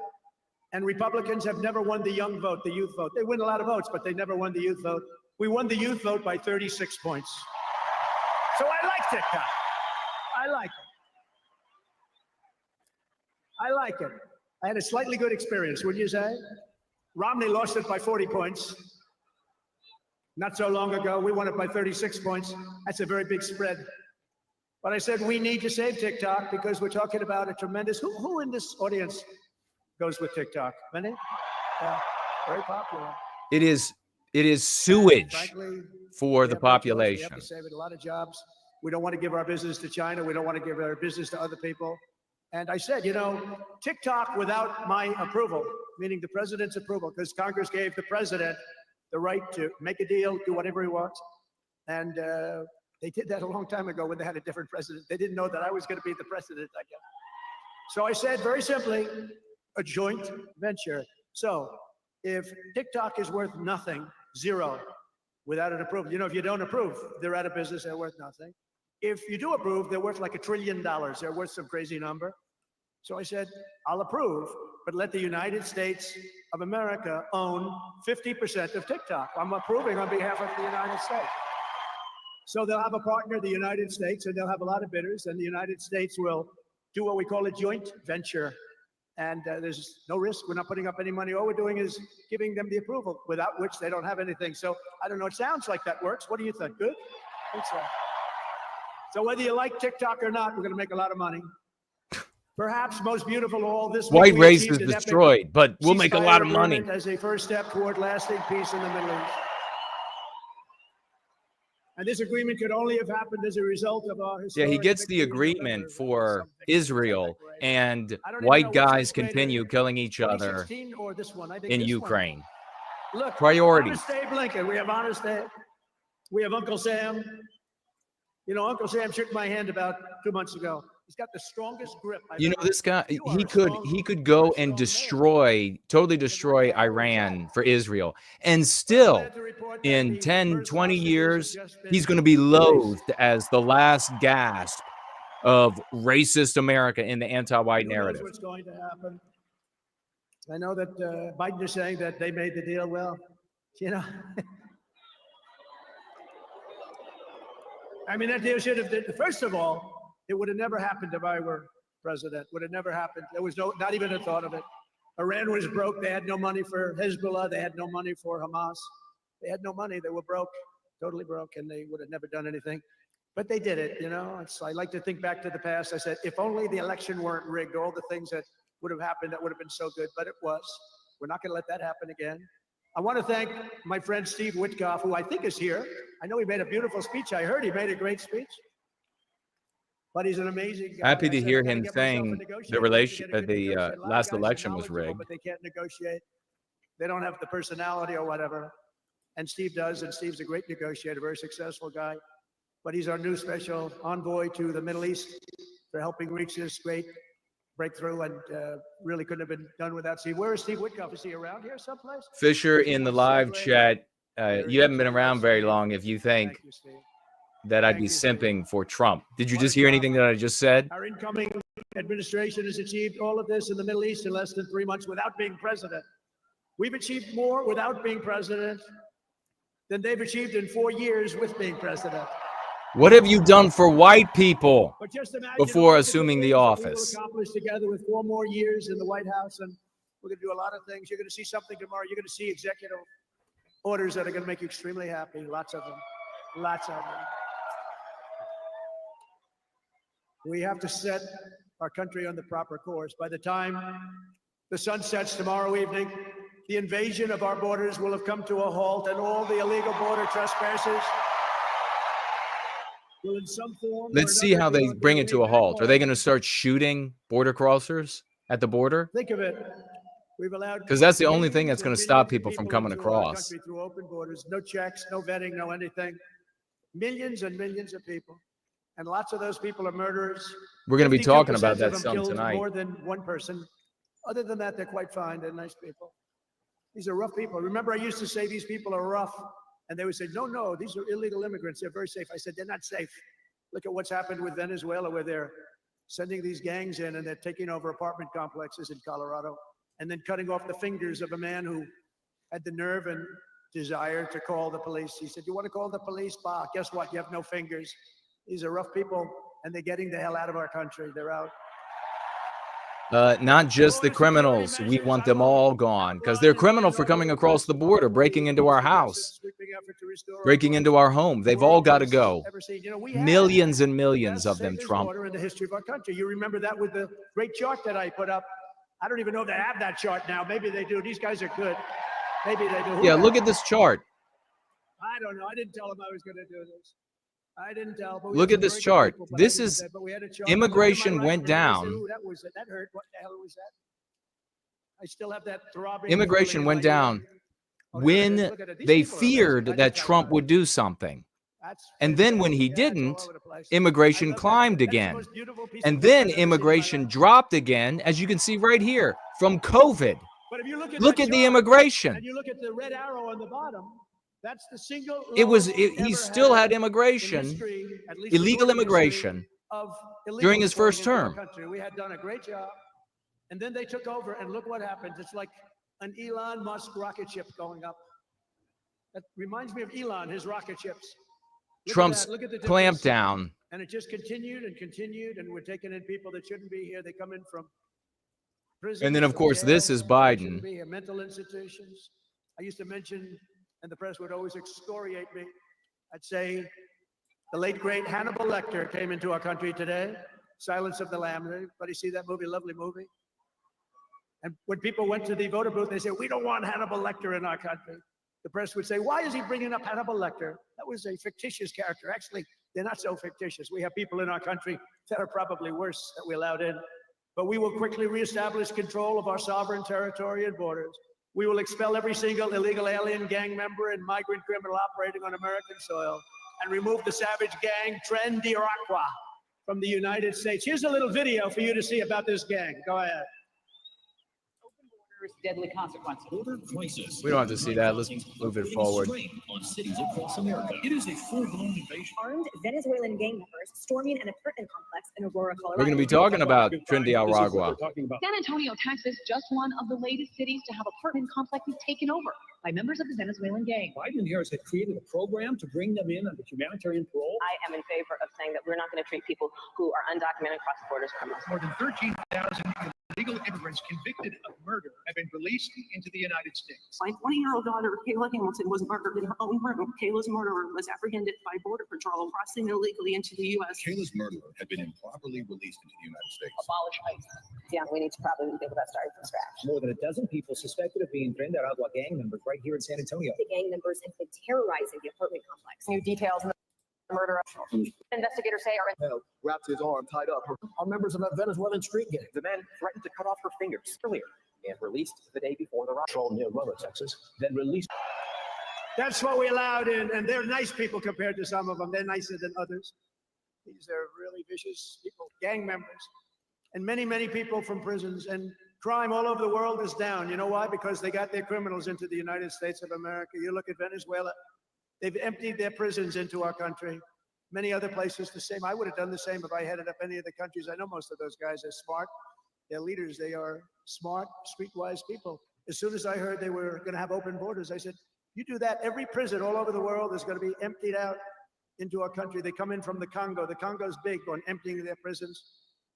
And Republicans have never won the young vote, the youth vote. They win a lot of votes, but they never won the youth vote. We won the youth vote by 36 points. So I like TikTok. I like it. I like it. I had a slightly good experience, wouldn't you say? Romney lost it by 40 points. Not so long ago, we won it by 36 points. That's a very big spread. But I said, we need to save TikTok because we're talking about a tremendous, who in this audience goes with TikTok? Many? Yeah, very popular. It is sewage Frankly, for the population. We have to save it. A lot of jobs. We don't want to give our business to China. We don't want to give our business to other people. And I said, TikTok without my approval, meaning the president's approval, because Congress gave the president the right to make a deal, do whatever he wants. And They did that a long time ago when they had a different president. They didn't know that I was going to be the president, I guess. So I said, very simply, a joint venture. So if TikTok is worth nothing, zero, without an approval, you know, if you don't approve, they're out of business, they're worth nothing. If you do approve, they're worth like $1 trillion. They're worth some crazy number. So I said, I'll approve, but let the United States of America own 50% of TikTok. I'm approving on behalf of the United States. So they'll have a partner, the United States, and they'll have a lot of bidders, and the United States will do what we call a joint venture. And there's no risk. We're not putting up any money. All we're doing is giving them the approval, without which they don't have anything. So I don't know. It sounds like that works. What do you think? Good? I think so. So whether you like TikTok or not, we're going to make a lot of money. Perhaps most beautiful of all, this week White we race achieved is an destroyed, but we'll make a lot of ceasefire money. agreement as a first step toward lasting peace in the Middle East. And this agreement could only have happened as a result of our Yeah, he historic gets the victory in agreement November. for Something Israel, like that. and I don't even know white which guys is greater, continue killing each other 2016 or this one. I think in this Ukraine. One. Look, Priorities. Honest Abe Lincoln. We have Honest Abe. We have Uncle Sam. You know, Uncle Sam shook my hand about 2 months ago. He's got the strongest grip. You know, this guy, he could go and totally destroy Iran for Israel. And still, in 10, 20 years, he's going to be loathed as the last gasp of racist America in the anti-white narrative. What's going to happen? I know that Biden is saying that they made the deal. Well, you know, I mean, that deal should have, first of all, it would have never happened if I were president. Would have never happened. There was not even a thought of it. Iran was broke. They had no money for Hezbollah. They had no money for Hamas. They had no money. They were broke, totally broke, and they would have never done anything. But they did it, you know. I like to think back to the past. I said, if only the election weren't rigged, all the things that would have happened, that would have been so good, but it was. We're not going to let that happen again. I want to thank my friend Steve Witkoff, who I think is here. I know he made a beautiful speech. I heard he made a great speech. But he's an amazing guy. Happy to hear him saying the last election was rigged. But they can't negotiate. They don't have the personality or whatever. And Steve does, and Steve's a great negotiator, very successful guy. But he's our new special envoy to the Middle East for helping reach this great breakthrough, and really couldn't have been done without Steve. Where is Steve Witkoff? Is he around here someplace? Fisher in the live chat, you haven't been around very long if you think that I'd be simping for Trump. Did you just hear anything that I just said? Our incoming administration has achieved all of this in the Middle East in less than 3 months without being president. We've achieved more without being president than they've achieved in 4 years with being president. What have you done for white people But just imagine before all assuming the things that we office? will accomplish together with 4 more years in the White House, and we're going to do a lot of things. You're going to see something tomorrow. You're going to see executive orders that are going to make you extremely happy. Lots of them. Lots of them. We have to set our country on the proper course. By the time the sun sets tomorrow evening, the invasion of our borders will have come to a halt, and all the illegal border trespassers will in some form. Let's see how they bring it to a halt. Are they going to start shooting border crossers at the border? Think of it. We've allowed, because that's the only thing that's going to stop people from coming across. Through open borders, no checks, no vetting, no anything. Millions and millions of people. And lots of those people are murderers. We're going to be talking 52% about that of them some killed tonight. More than one person. Other than that, they're quite fine. They're nice people. These are rough people. Remember, I used to say these people are rough. And they would say, no, no, these are illegal immigrants. They're very safe. I said, they're not safe. Look at what's happened with Venezuela, where they're sending these gangs in and they're taking over apartment complexes in Colorado and then cutting off the fingers of a man who had the nerve and desire to call the police. He said, you want to call the police? Bah, guess what? You have no fingers. These are rough people, and they're getting the hell out of our country. They're out. Not just the criminals. We want them all gone because they're criminal for coming across the border, breaking into our house, breaking into our home. They've all got to go. Millions and millions of them, Trump. In the history of our country. You remember that with the great chart that I put up. I don't even know if they have that chart now. Maybe they do. These guys are good. Maybe they do. Yeah, look at this chart. I don't know. I didn't tell them I was going to do this. I didn't tell. Look at this chart. This is immigration went down. That hurt. What the hell was that? I still have that throbbing. Immigration went down when they feared that Trump would do something. And then when he didn't, immigration climbed again. And then immigration dropped again, as you can see right here, from COVID. But if you Look at the immigration. and you look at the red arrow on the bottom, that's the single He still had immigration, illegal immigration, during his first term. We had done a great job. And then they took over, and look what happened. It's like an Elon Musk rocket ship going up. That reminds me of Elon, his rocket ships. Trump's clamped down. And it just continued and continued, and we're taking in people that shouldn't be here. They come in from prison. And then, of course, this is Biden. Mental institutions. I used to mention, and the press would always excoriate me. I'd say the late, great Hannibal Lecter came into our country today. Silence of the Lambs. Everybody see that movie? Lovely movie. And when people went to the voter booth, they said, we don't want Hannibal Lecter in our country. The press would say, why is he bringing up Hannibal Lecter? That was a fictitious character. Actually, they're not so fictitious. We have people in our country that are probably worse that we allowed in. But we will quickly reestablish control of our sovereign territory and borders. We will expel every single illegal alien gang member and migrant criminal operating on American soil and remove the savage gang Tren de Aragua from the United States. Here's a little video for you to see about this gang. Go ahead. Deadly consequences. Border crisis. We don't have to see that. Let's move it forward. On cities across America. It is a full-blown invasion. Armed Venezuelan gang members storming an apartment complex in Aurora, Colorado. We're going to be talking about Tren de Aragua. San Antonio, Texas, just one of the latest cities to have apartment complexes taken over by members of the Venezuelan gang. Biden and Harris had created a program to bring them in under humanitarian parole. I am in favor of saying that we're not going to treat people who are undocumented cross-border as criminals. More than 13,000 illegal immigrants convicted of murder have been released into the United States. My 20-year-old daughter, Kayla Hamilton, was murdered in her own room. Kayla's murderer was apprehended by Border Patrol crossing illegally into the U.S. Kayla's murderer had been improperly released into the United States. Abolish ICE. Yeah, we need to probably think about starting from scratch. More than a dozen people suspected of being Tren de Aragua gang members right here in San Antonio. The gang members have been terrorizing the apartment complex. New details on the murder. Investigators say are Wrapped his arm, tied up. Are members of that Venezuelan street gang. the men threatened to cut off her fingers earlier and released the day before the riot. Patrol near Aragua, Texas, then released. That's what we allowed in, and they're nice people compared to some of them. They're nicer than others. These are really vicious people, gang members, and many, many people from prisons. And crime all over the world is down. You know why? Because they got their criminals into the United States of America. You look at Venezuela, they've emptied their prisons into our country. Many other places the same. I would have done the same if I headed up any of the countries. I know most of those guys are smart. They're leaders. They are smart, streetwise people. As soon as I heard they were going to have open borders, I said, you do that, every prison all over the world is going to be emptied out into our country. They come in from the Congo. The Congo's big on emptying their prisons.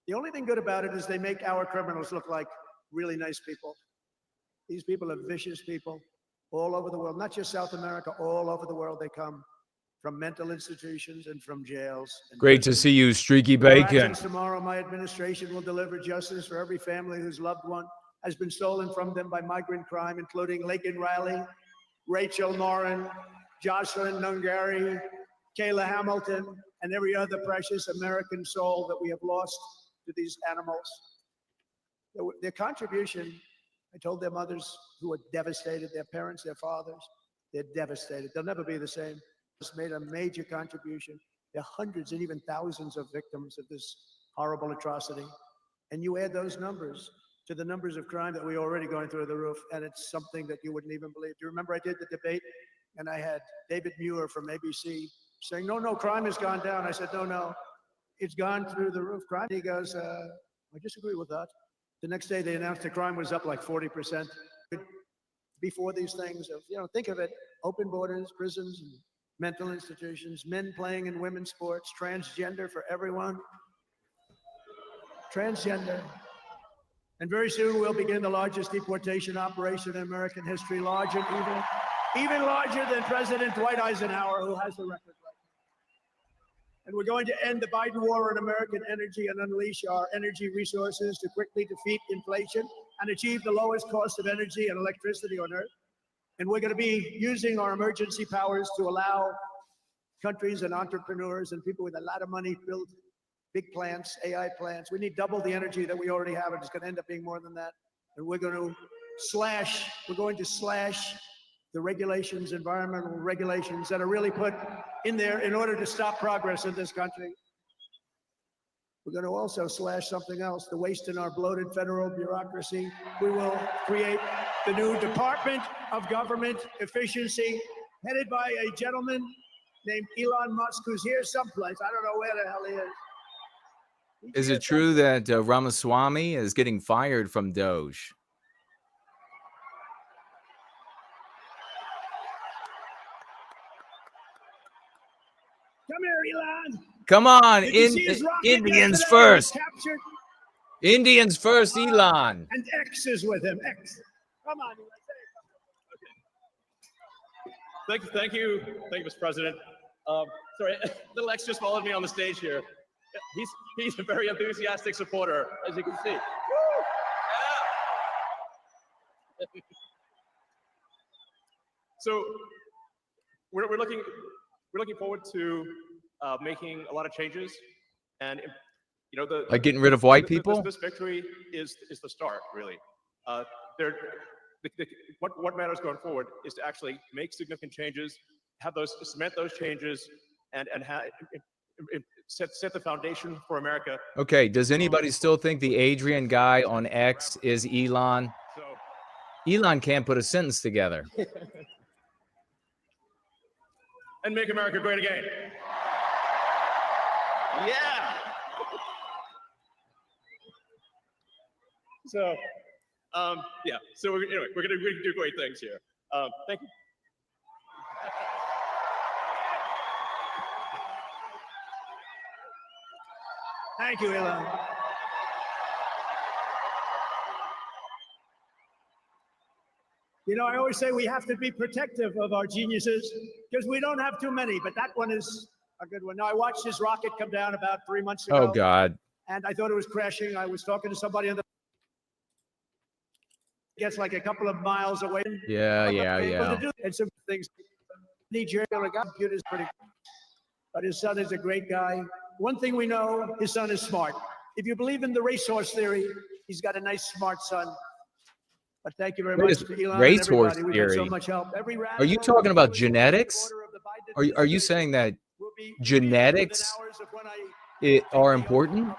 The only thing good about it is they make our criminals look like really nice people. These people are vicious people all over the world, not just South America, all over the world they come. From mental institutions and from jails. Great to see you, Streaky Bacon. Tomorrow, my administration will deliver justice for every family whose loved one has been stolen from them by migrant crime, including Laken Riley, Rachel Noren, Jocelyn Nungari, Kayla Hamilton, and every other precious American soul that we have lost to these animals. Their contribution, I told their mothers who were devastated, their parents, their fathers, they're devastated. They'll never be the same. Made a major contribution. There are hundreds and even thousands of victims of this horrible atrocity. And you add those numbers to the numbers of crime that we're already going through the roof, and it's something that you wouldn't even believe. Do you remember I did the debate, and I had David Muir from ABC saying, no, crime has gone down. I said, no, it's gone through the roof. Crime. He goes, I disagree with that. The next day they announced the crime was up like 40%. Before these things, think of it, open borders, prisons, and mental institutions, men playing in women's sports, transgender for everyone. Transgender. And very soon we'll begin the largest deportation operation in American history, larger, even larger than President Dwight Eisenhower, who has the record right now. And we're going to end the Biden war on American energy and unleash our energy resources to quickly defeat inflation and achieve the lowest cost of energy and electricity on earth. And we're going to be using our emergency powers to allow countries and entrepreneurs and people with a lot of money build big plants, AI plants. We need double the energy that we already have, and it's going to end up being more than that. And we're going to slash the regulations, environmental regulations that are really put in there in order to stop progress in this country. We're going to also slash something else, the waste in our bloated federal bureaucracy. We will create the new Department of Government Efficiency, headed by a gentleman named Elon Musk, who's here someplace. I don't know where the hell he is. Is it true that Ramaswamy is getting fired from Doge? Come here, Elon. Come on, Did you see his rocket Indians yesterday? first. Captured? Indians first, Elon. And X is with him. X. Come on, Elon. Thank you, Mr. President. Sorry, little X just followed me on the stage here. He's a very enthusiastic supporter, as you can see. Yeah. So we're looking forward to making a lot of changes, and you know, Like getting rid of white people? This victory is the start, really. What matters going forward is to actually make significant changes, cement those changes, and set the foundation for America. Okay, does anybody still think the Adrian guy on X is Elon? Elon can't put a sentence together. And make America great again. Yeah. So, yeah. So we're gonna do great things here. Thank you. Thank you, Elon. You know, I always say we have to be protective of our geniuses because we don't have too many, but that one is a good one. Now, I watched his rocket come down about 3 months ago. Oh, God. And I thought it was crashing. I was talking to somebody on the gets like a couple of miles away. Yeah. And some things. Nigeria computer's pretty good. But his son is a great guy. One thing we know, his son is smart. If you believe in the racehorse theory, he's got a nice, smart son. But thank you very much to Elon. Racehorse and everybody. We've had theory. so much help. Are you talking about genetics? Are you saying that genetics are important?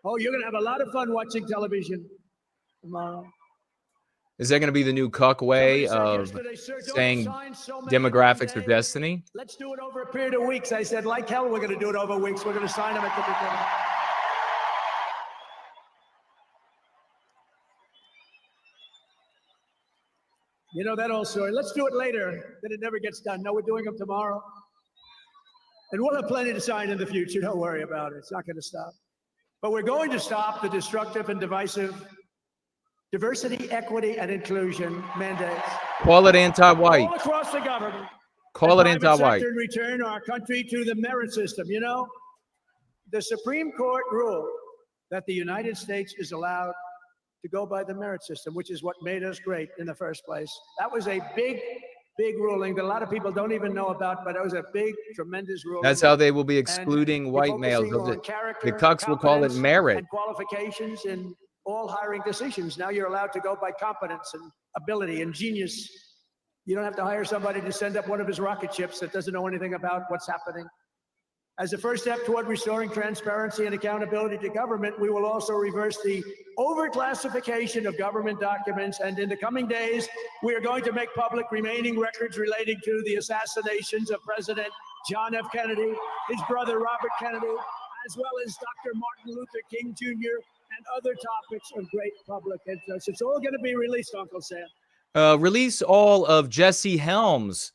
Oh, you're going to have a lot of fun watching television tomorrow. Is that going to be the new Cuck way of saying demographics are destiny? Let's do it over a period of weeks. I said, like hell, we're going to do it over weeks. We're going to sign them at the beginning. You know that old story. Let's do it later. Then it never gets done. No, we're doing them tomorrow. And we'll have plenty to sign in the future. Don't worry about it. It's not going to stop. But we're going to stop the destructive and divisive diversity, equity, and inclusion mandates. Call it anti-white. All across the government. Call it anti-white. And return our country to the merit system. You know, the Supreme Court ruled that the United States is allowed to go by the merit system, which is what made us great in the first place. That was a big ruling that a lot of people don't even know about, but it was a big, tremendous ruling. That's how they will be excluding white males. The Cucks will call it merit. And qualifications in all hiring decisions. Now you're allowed to go by competence and ability and genius. You don't have to hire somebody to send up one of his rocket ships that doesn't know anything about what's happening. As a first step toward restoring transparency and accountability to government, we will also reverse the overclassification of government documents. And in the coming days, we are going to make public remaining records relating to the assassinations of President John F. Kennedy, his brother Robert Kennedy, as well as Dr. Martin Luther King Jr., and other topics of great public interest. It's all going to be released, Uncle Sam. Release all of Jesse Helms'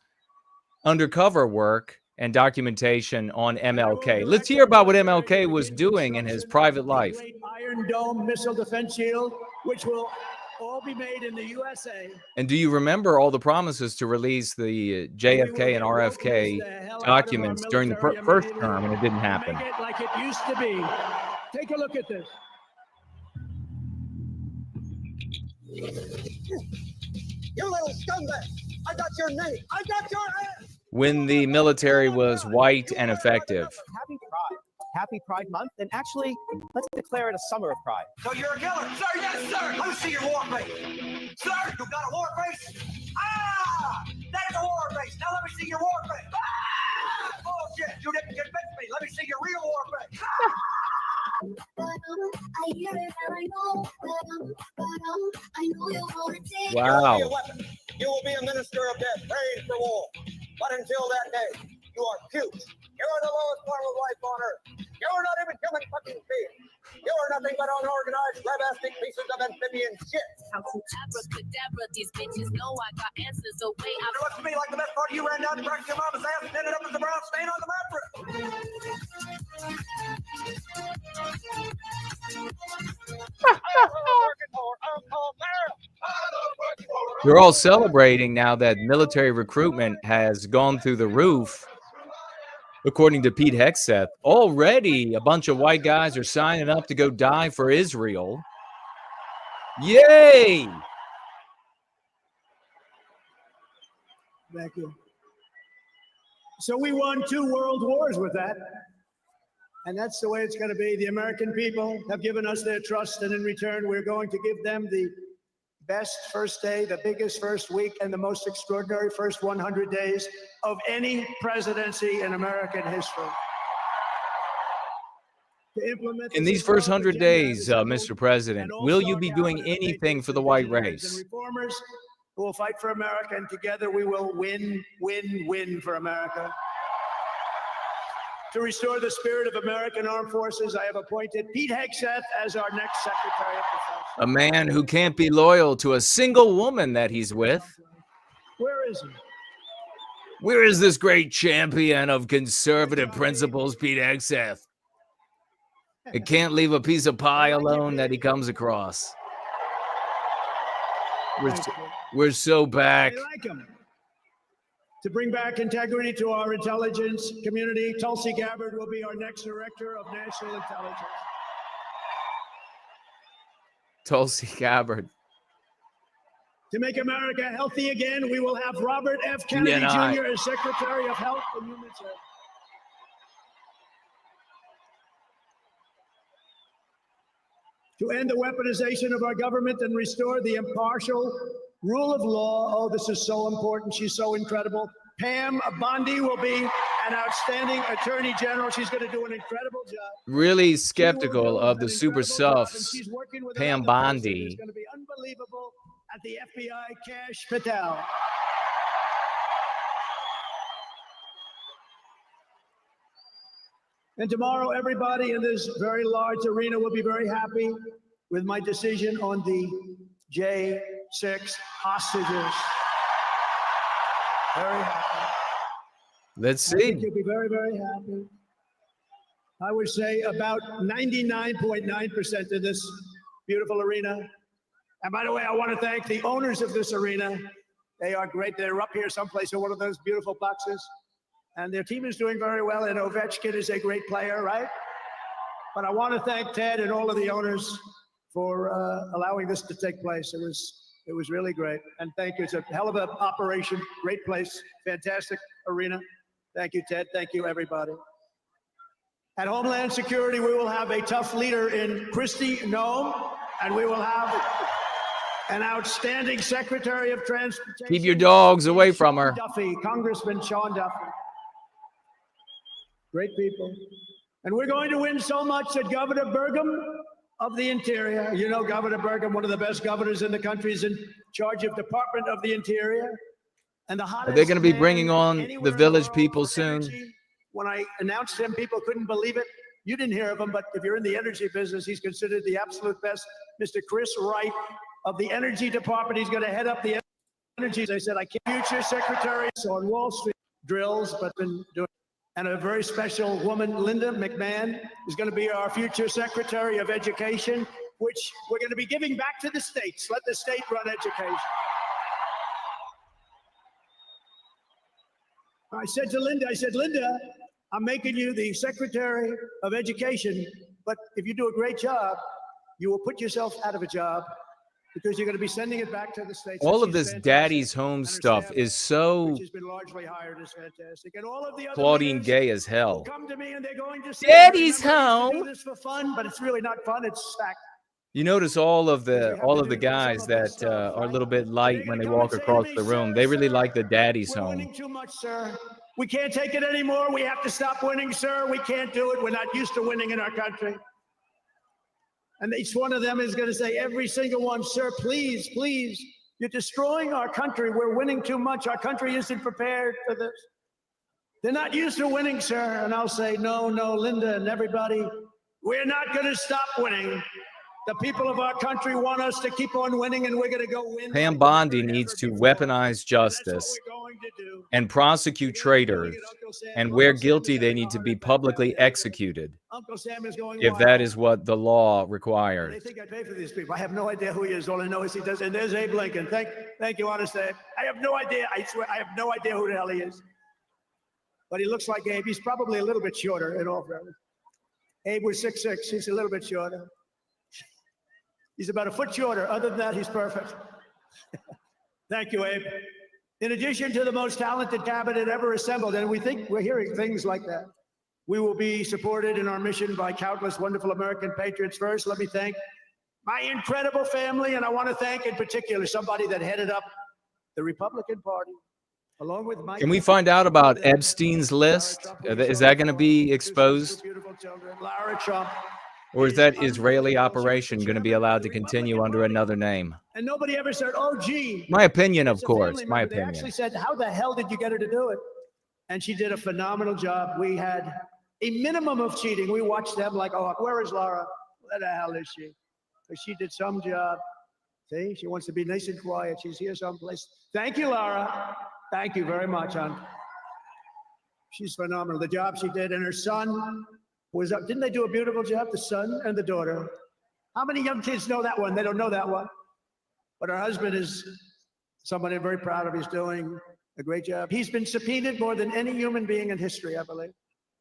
undercover work and documentation on MLK. Let's hear about what MLK was doing in his private life. Iron Dome missile defense shield, which will all be made in the USA. And do you remember all the promises to release the JFK and RFK documents during the first term, and it didn't happen? Make it like it used to be. Take a look at this. You little scumbag! I got your name! I got your ass! When the military was white and effective. Happy Pride. Happy Pride Month, and actually, let's declare it a summer of pride. So you're a killer? Sir, yes, sir. Let me see your war face. Sir, you got a war face? Ah! That's a war face. Now let me see your war face. Ah! Bullshit. You didn't convince me. Let me see your real war face. Ah! Wow. You will be a minister of death, praying for war. But until that day, you are cute. You are the lowest form of life on earth. You are not even human fucking being. You are nothing but unorganized, grabastic pieces of amphibian shit. Abracadabra, these bitches know I got answers. So wait, it looks to me like the best part of you ran down and cracked your mama's ass and ended up as a brown stain on the mattress. They're all celebrating now that military recruitment has gone through the roof. According to Pete Hegseth, already a bunch of white guys are signing up to go die for Israel. Yay! Thank you. So we won 2 world wars with that. And that's the way it's going to be. The American people have given us their trust, and in return, we're going to give them the best first day, the biggest first week, and the most extraordinary first 100 days of any presidency in American history. In these first 100 days, Mr. President, will you be doing anything for the white race? Reformers who will fight for America, and together we will win, win, win for America. To restore the spirit of American armed forces, I have appointed Pete Hegseth as our next Secretary of Defense. A man who can't be loyal to a single woman that he's with. Where is he? Where is this great champion of conservative principles, Pete Hegseth? It can't leave a piece of pie alone that he comes across. We're so back. I like him. To bring back integrity to our intelligence community, Tulsi Gabbard will be our next Director of National Intelligence. Tulsi Gabbard. To make America healthy again, we will have Robert F. Kennedy Jr. as Secretary of Health and Human Services. To end the weaponization of our government and restore the impartial rule of law. Oh, this is so important. She's so incredible. Pam Bondi will be an outstanding Attorney General. She's going to do an incredible job. Really skeptical of the super softs, Pam Bondi. It's going to be unbelievable at the FBI, Kash Patel. And tomorrow, everybody in this very large arena will be very happy with my decision on the J6 hostages. Very happy. Let's see. I think you'll be very, very happy. I would say about 99.9% of this beautiful arena. And by the way, I want to thank the owners of this arena. They are great. They're up here someplace in one of those beautiful boxes. And their team is doing very well, and Ovechkin is a great player, right? But I want to thank Ted and all of the owners for allowing this to take place. It was really great. And thank you. It's a hell of an operation. Great place. Fantastic arena. Thank you, Ted. Thank you, everybody. At Homeland Security, we will have a tough leader in Kristi Noem, and we will have an outstanding Secretary of Transportation. Keep your dogs away from her. Duffy, Congressman Sean Duffy. Great people. And we're going to win so much that Governor Burgum of the Interior, you know Governor Burgum, one of the best governors in the country, is in charge of Department of the Interior. And the hottest Are they going to be bringing on the village people soon? When I announced him, people couldn't believe it. You didn't hear of him, but if you're in the energy business, he's considered the absolute best. Mr. Chris Wright of the Energy Department, he's going to head up the energy. They said, I can't. Future Secretary on Wall Street drills, but been doing. And a very special woman, Linda McMahon, is going to be our future Secretary of Education, which we're going to be giving back to the states. Let the state run education. I said to Linda, Linda, I'm making you the Secretary of Education, but if you do a great job, you will put yourself out of a job, because you're going to be sending it back to the states. All And of she's this fantastic. daddy's home And her stuff staff, is so which has been largely hired, is fantastic. And all of the other Claudine leaders gay as will hell. come to me and they're going to say, Daddy's "Remember, we used to home." do this for fun, but it's really not fun. It's fact. You notice all of the guys that are a little bit light when they walk across the room. They really like the daddy's We're home. winning too much, sir. We can't take it anymore. We have to stop winning, sir. We can't do it. We're not used to winning in our country. And each one of them is going to say, every single one, sir, please, please, you're destroying our country. We're winning too much. Our country isn't prepared for this. They're not used to winning, sir. And I'll say, no, no, Linda and everybody, we're not going to stop winning. The people of our country want us to keep on winning, and we're going to go win. Pam Bondi needs to weaponize justice and prosecute traitors, and where guilty, they need to be publicly executed Uncle Sam is going if wild. that is what the law They requires. think I pay for these people. I have no idea who he is. All I know is he does. And there's Abe Lincoln. Thank you, honest Abe. I have no idea. I swear, I have no idea who the hell he is. But he looks like Abe. He's probably a little bit shorter in all fairness. Abe was 6'6". He's a little bit shorter. He's about a foot shorter. Other than that, he's perfect. Thank you, Abe. In addition to the most talented cabinet ever assembled, and we think we're hearing things like that, we will be supported in our mission by countless wonderful American patriots. First, let me thank my incredible family, and I want to thank in particular somebody that headed up the Republican Party, along with my. Can we find out about Epstein's list? Is that going to be exposed? Beautiful children, Lara Trump. Or is that Israeli operation going to be allowed to continue under another name? And nobody ever said, oh, gee. My opinion, of it's a course, family my member. They opinion. actually said, how the hell did you get her to do it? And she did a phenomenal job. We had a minimum of cheating. We watched them like, oh, where is Laura? Where the hell is she? But she did some job. See, she wants to be nice and quiet. She's here someplace. Thank you, Laura. Thank you very much, hon. She's phenomenal. The job she did, and her son was up. Didn't they do a beautiful job? The son and the daughter. How many young kids know that one? They don't know that one. But her husband is somebody I'm very proud of. He's doing a great job. He's been subpoenaed more than any human being in history, I believe.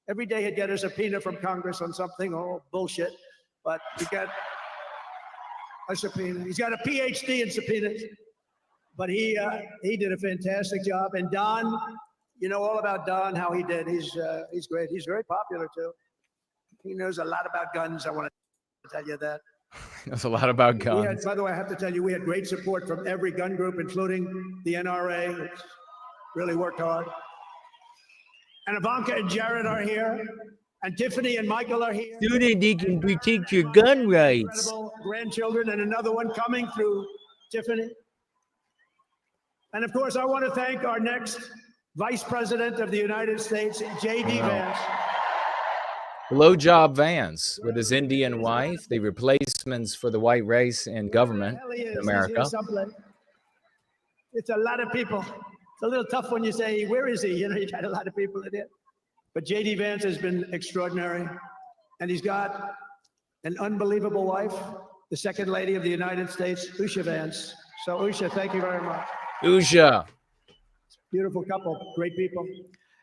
Every day he'd get a subpoena from Congress on something, oh, bullshit. But he got a subpoena. He's got a PhD in subpoenas. But he did a fantastic job. And Don, you know all about Don, how he did. He's great. He's very popular too. He knows a lot about guns. I want to tell you that. There's a lot about We guns. had, by the way, I have to tell you, we had great support from every gun group, including the NRA, which really worked hard. And Ivanka and Jared are here, and Tiffany and Michael are here. So that they can protect your gun rights. Incredible grandchildren, and another one coming through Tiffany. And of course, I want to thank our next Vice President of the United States, J.D. Vance. Blowjob Vance with his Indian wife, the replacements for the white race in government in America. It's a lot of people. It's a little tough when you say, where is he? You know, you got a lot of people in it. But J.D. Vance has been extraordinary. And he's got an unbelievable wife, the Second Lady of the United States, Usha Vance. So Usha, thank you very much. Usha. Beautiful couple, great people.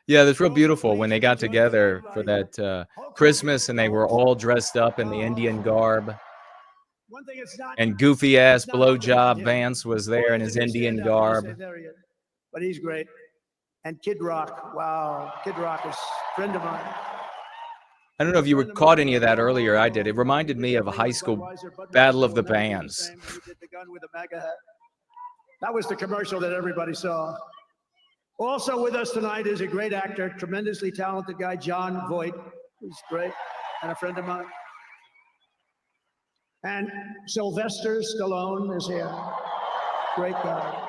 Yeah, that's real beautiful when they got together for that Christmas and they were all dressed up in the Indian garb. And goofy ass blowjob Vance was there in his Indian garb. But he's great. And Kid Rock, wow, Kid Rock is a friend of mine. I don't know if you were caught any of that earlier. I did. It reminded me of a high school battle of the bands. That was the commercial that everybody saw. Also with us tonight is a great actor, tremendously talented guy, John Voight. He's great, and a friend of mine. And Sylvester Stallone is here. Great guy.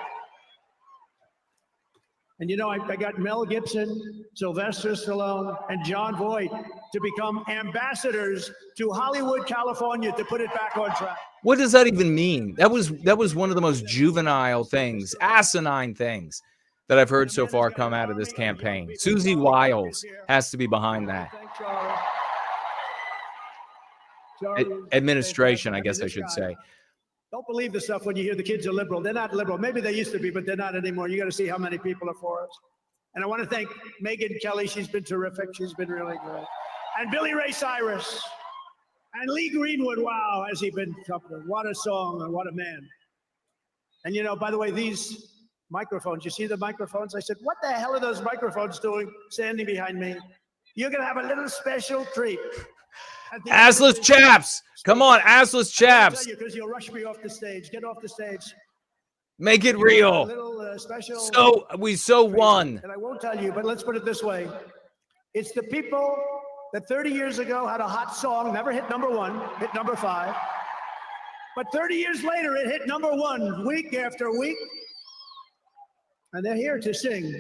And you know, I got Mel Gibson, Sylvester Stallone, and John Voight to become ambassadors to Hollywood, California, to put it back on track. What does that even mean? That was one of the most juvenile things, asinine things that I've heard so far come out of this campaign. Susie Wiles has to be behind that. Administration, I guess I should say. Don't believe the stuff when you hear the kids are liberal. They're not liberal. Maybe they used to be, but they're not anymore. You got to see how many people are for us. And I want to thank Megyn Kelly. She's been terrific. She's been really good. And Billy Ray Cyrus. And Lee Greenwood. Wow, has he been something. What a song and what a man. And you know, by the way, these microphones, you see the microphones? I said, what the hell are those microphones doing standing behind me? You're going to have a little special treat. Assless chaps. Come on, assless chaps. Because you'll rush me off the stage. Get off the stage. Make it real. Special. So we won. And I won't tell you, but let's put it this way. It's the people that 30 years ago had a hot song, never hit #1, hit #5. But 30 years later, it hit #1 week after week. And they're here to sing.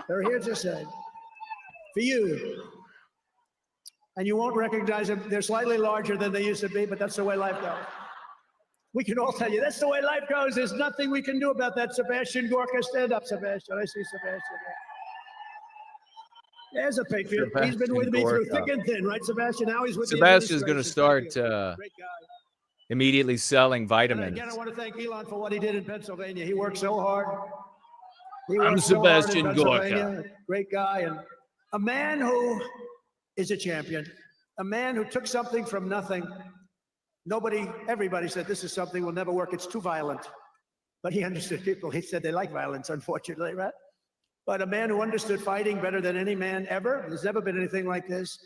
They're here to sing. For you. And you won't recognize them. They're slightly larger than they used to be, but that's the way life goes. We can all tell you, that's the way life goes. There's nothing we can do about that. Sebastian Gorka, stand up, Sebastian. I see Sebastian there. There's a patriot. He's been with me through thick and thin, right, Sebastian? Now he's with Sebastian's going to start immediately selling vitamins. And again, I want to thank Elon for what he did in Pennsylvania. He worked so hard. I'm Sebastian Gorka. Great guy, and a man who is a champion. A man who took something from nothing. Everybody said this is something will never work. It's too violent. But he understood people. He said they like violence, unfortunately, right? But a man who understood fighting better than any man ever. There's never been anything like this.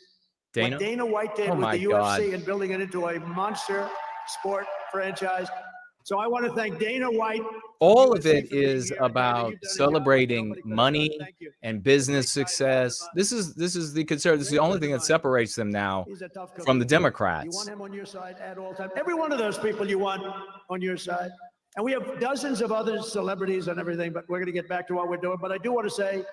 Dana? What Dana White did with the UFC and building it into a monster sport franchise. So I want to thank Dana White. All of it is about celebrating money and business success. This is the conservative. This is the only thing that separates them now from the Democrats. You want him on your side at all times. Every one of those people you want on your side. And we have dozens of other celebrities and everything, but we're going to get back to what we're doing. But I do want to say,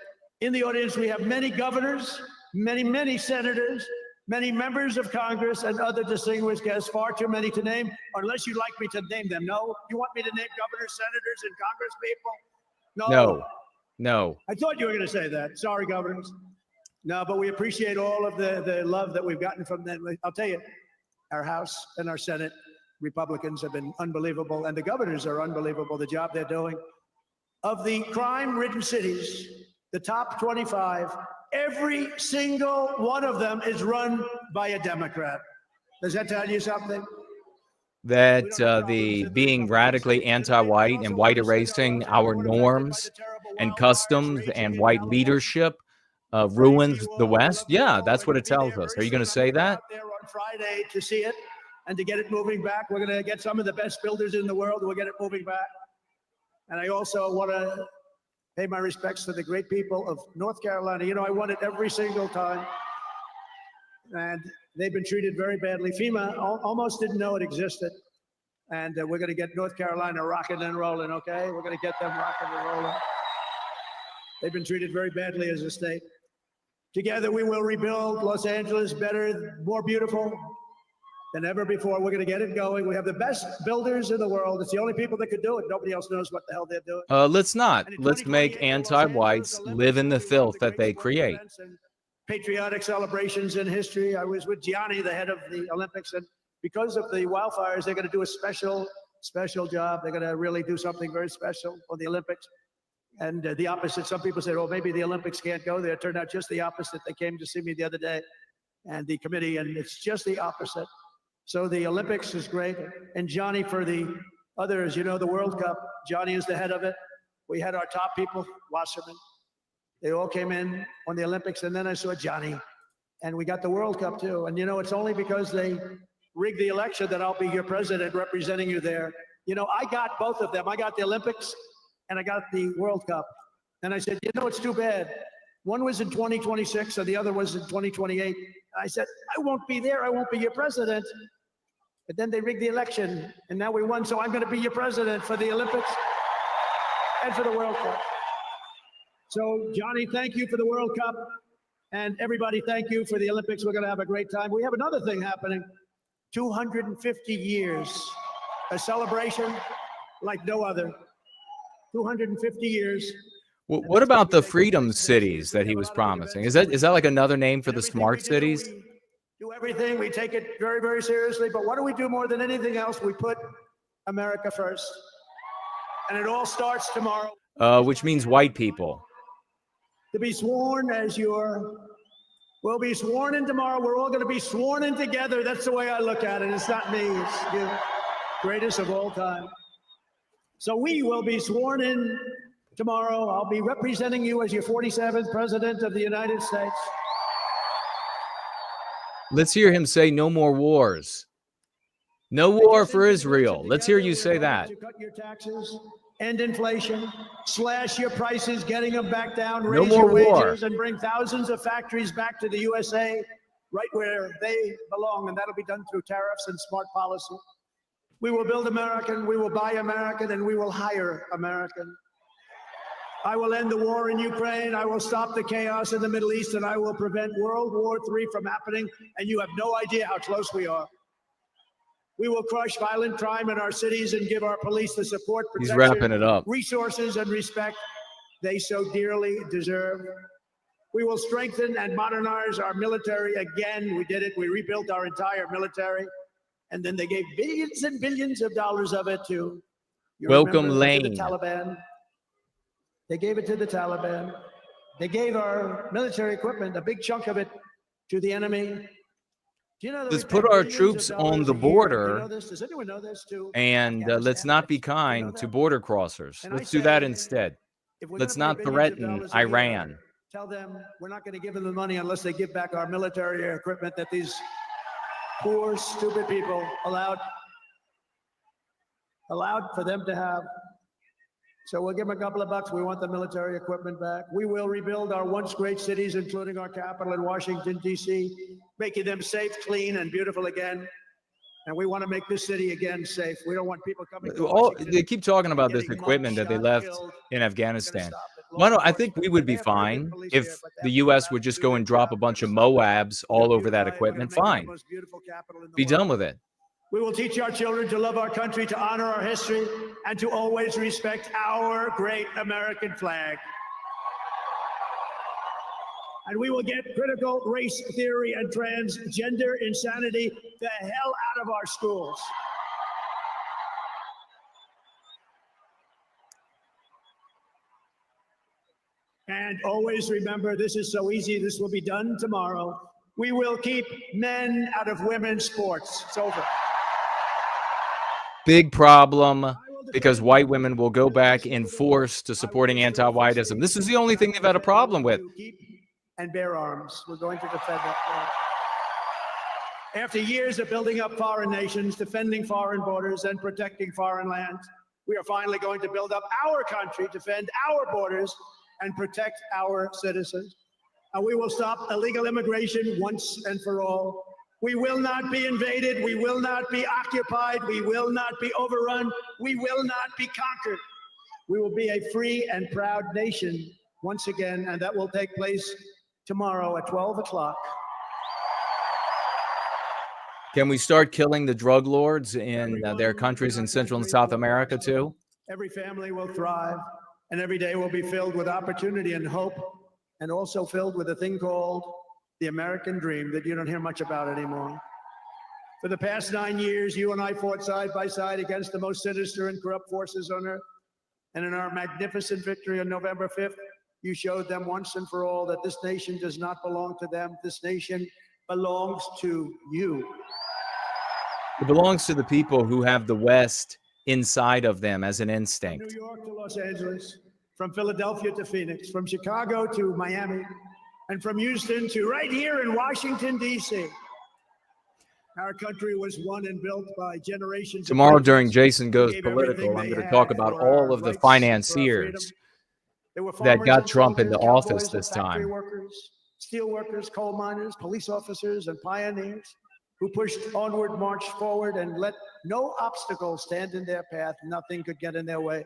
in the audience, we have many governors, many senators, many members of Congress, and other distinguished guests, far too many to name, unless you'd like me to name them. No? You want me to name governors, senators, and Congress people? No. I thought you were going to say that. Sorry, governors. No, but we appreciate all of the love that we've gotten from them. I'll tell you, our House and our Senate Republicans have been unbelievable, and the governors are unbelievable, the job they're doing. Of the crime-ridden cities, the top 25, every single one of them is run by a Democrat. Does that tell you something? That the being radically anti-white and white erasing our norms and customs and white leadership ruins the West? Yeah, that's what it tells us. Are you going to say that? There on Friday to see it and to get it moving back. We're going to get some of the best builders in the world. We'll get it moving back. And I also want to pay my respects to the great people of North Carolina. You know, I won it every single time. And they've been treated very badly. FEMA almost didn't know it existed. And we're going to get North Carolina rocking and rolling, okay? We're going to get them rocking and rolling. They've been treated very badly as a state. Together, we will rebuild Los Angeles better, more beautiful than ever before. We're going to get it going. We have the best builders in the world. It's the only people that could do it. Nobody else knows what the hell they're doing. Let's not. Let's make anti-whites live in the filth that they create. Patriotic celebrations in history. I was with Gianni, the head of the Olympics, and because of the wildfires, they're going to do a special job. They're going to really do something very special for the Olympics. And the opposite, some people said, oh, maybe the Olympics can't go there. It turned out just the opposite. They came to see me the other day, and the committee, and it's just the opposite. So the Olympics is great. And Johnny, for the others, you know, the World Cup, Johnny is the head of it. We had our top people, Wasserman. They all came in on the Olympics, and then I saw Johnny, and we got the World Cup too. And you know, it's only because they rigged the election that I'll be your president representing you there. You know, I got both of them. I got the Olympics and I got the World Cup. And I said, you know, it's too bad. One was in 2026 and the other was in 2028. I said, I won't be there. I won't be your president. But then they rigged the election and now we won. So I'm going to be your president for the Olympics and for the World Cup. So Johnny, thank you for the World Cup. And everybody, thank you for the Olympics. We're going to have a great time. We have another thing happening. 250 years, a celebration like no other. 250 years. Well, what about the freedom cities that he was promising? Is that like another name for the smart cities? We do everything. We take it very, very seriously. But what do we do more than anything else? We put America first. And it all starts tomorrow. Which means white people. To be sworn as we'll be sworn in tomorrow. We're all going to be sworn in together. That's the way I look at it. It's not me. It's you, greatest of all time. So we will be sworn in tomorrow. I'll be representing you as your 47th President of the United States. Let's hear him say no more wars. No war for Israel. Let's hear you say that. To cut your taxes, end inflation, slash your prices, getting them back down, No raise more your war. wages, and bring thousands of factories back to the USA, right where they belong, and that'll be done through tariffs and smart policy. We will build American, we will buy American, and we will hire American. I will end the war in Ukraine, I will stop the chaos in the Middle East, and I will prevent World War III from happening, and you have no idea how close we are. We will crush violent crime in our cities and give our police the support, He's protection, wrapping it up. resources, and respect they so dearly deserve. We will strengthen and modernize our military again. We did it. We rebuilt our entire military. And then they gave billions and billions of dollars of it to, Welcome to Lane. the Taliban. They gave it to the Taliban. They gave our military equipment, a big chunk of it, to the enemy. Do you know that Let's we put pay our billions troops of on dollars the a year? Do you border, know this? Does anyone know this? To and let's not be kind to border crossers. And I Let's do that say, instead. if we're Let's gonna not pay billions of threaten dollars a year, Iran. Tell them we're not going to give them the money unless they give back our military equipment that these poor, stupid people allowed for them to have. So we'll give them a couple of bucks. We want the military equipment back. We will rebuild our once great cities, including our capital in Washington, D.C., making them safe, clean, and beautiful again. And we want to make this city again safe. We don't want people coming to Washington. They keep talking about this getting equipment that they shot, left killed. in Afghanistan. Why don't I think we would be fine if the U.S. would just go and drop a bunch of Moabs all over that equipment. Fine. Be done with it. We will teach our children to love our country, to honor our history, and to always respect our great American flag. And we will get critical race theory and transgender insanity the hell out of our schools. And always remember, this is so easy, this will be done tomorrow. We will keep men out of women's sports. It's over. Big problem, because white women will go back in force to supporting anti-whiteism. This is the only thing they've had a problem with. And bear arms. We're going to defend that. After years of building up foreign nations, defending foreign borders, and protecting foreign lands, we are finally going to build up our country, defend our borders, and protect our citizens. And we will stop illegal immigration once and for all. We will not be invaded. We will not be occupied. We will not be overrun. We will not be conquered. We will be a free and proud nation once again, and that will take place tomorrow at 12 o'clock. Can we start killing the drug lords in their countries in Central and South America too? Every family will thrive, and every day will be filled with opportunity and hope, and also filled with a thing called the American dream that you don't hear much about anymore. For the past 9 years, you and I fought side by side against the most sinister and corrupt forces on earth. And in our magnificent victory on November 5th, you showed them once and for all that this nation does not belong to them. This nation belongs to you. It belongs to the people who have the West inside of them as an instinct. From New York to Los Angeles, from Philadelphia to Phoenix, from Chicago to Miami, and from Houston to right here in Washington, D.C. Our country was won and built by generations. Tomorrow during Jason Goes Political, I'm going to talk about all of the financiers that got Trump into office this time. Workers, steel workers, coal miners, police officers, and pioneers who pushed onward, marched forward, and let no obstacle stand in their path. Nothing could get in their way.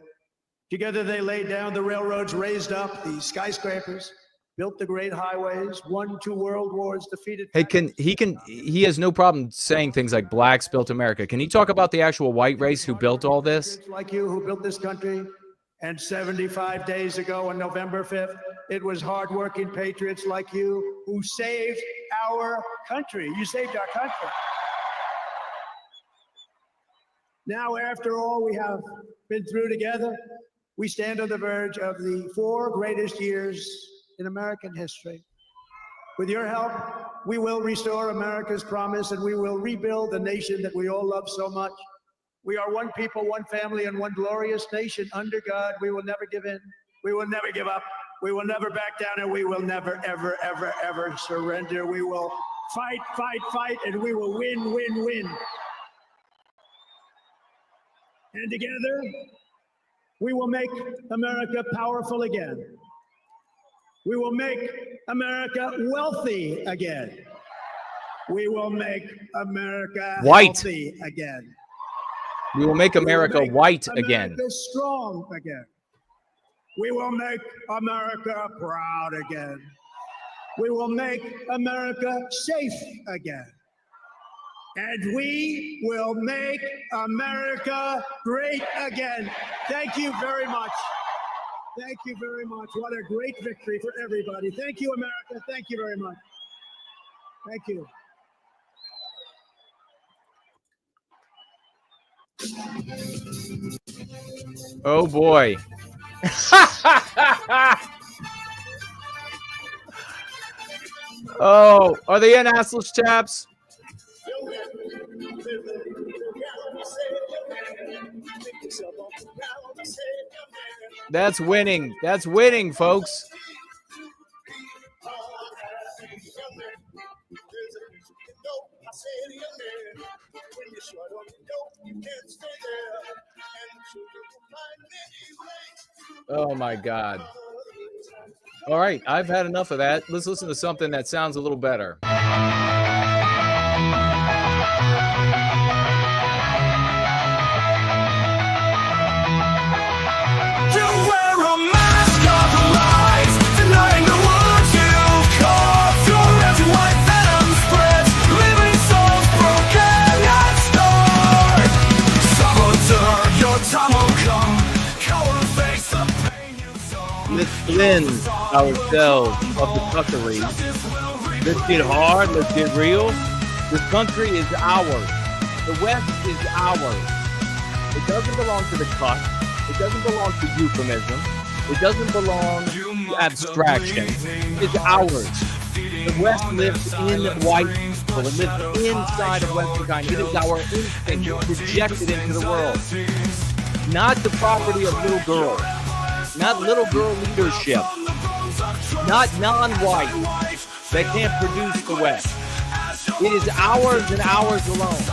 Together they laid down the railroads, raised up the skyscrapers, built the great highways, won 2 world wars, defeated. Hey, he has no problem saying things like blacks built America. Can he talk about the actual white race who built all this? Like you who built this country. And 75 days ago on November 5th, it was hardworking patriots like you who saved our country. You saved our country. Now, after all we have been through together, we stand on the verge of the 4 greatest years in American history. With your help, we will restore America's promise, and we will rebuild the nation that we all love so much. We are one people, one family, and one glorious nation under God. We will never give in. We will never give up. We will never back down, and we will never, ever, ever, ever surrender. We will fight, fight, fight, and we will win, win, win. And together, we will make America powerful again. We will make America wealthy again. We will make America White. healthy again. We will make America white again. America strong again. We will make America proud again. We will make America safe again. And we will make America great again. Thank you very much. Thank you very much. What a great victory for everybody. Thank you, America. Thank you very much. Thank you. Oh boy. Oh, are they in assless chaps? That's winning. That's winning, folks. Oh my God. All right, I've had enough of that. Let's listen to something that sounds a little better. You wear a mask of lies, denying the words you carved. Your anti-white venom spreads, leaving souls broken and scarred. Saboteur, your time will come. Coward face the pain you saw. Let's cleanse ourselves of the fuckery. Let's get hard. Let's get real. This country is ours. The West is ours. It doesn't belong to the Cuck. It doesn't belong to euphemism. It doesn't belong to abstraction. It's ours. The West lives in white people. It lives inside of Westernkind. It is our instinct to project it into the world. Not the property of little girls. Not little girl leadership. Not non-white that can't produce the West. It is ours and ours alone.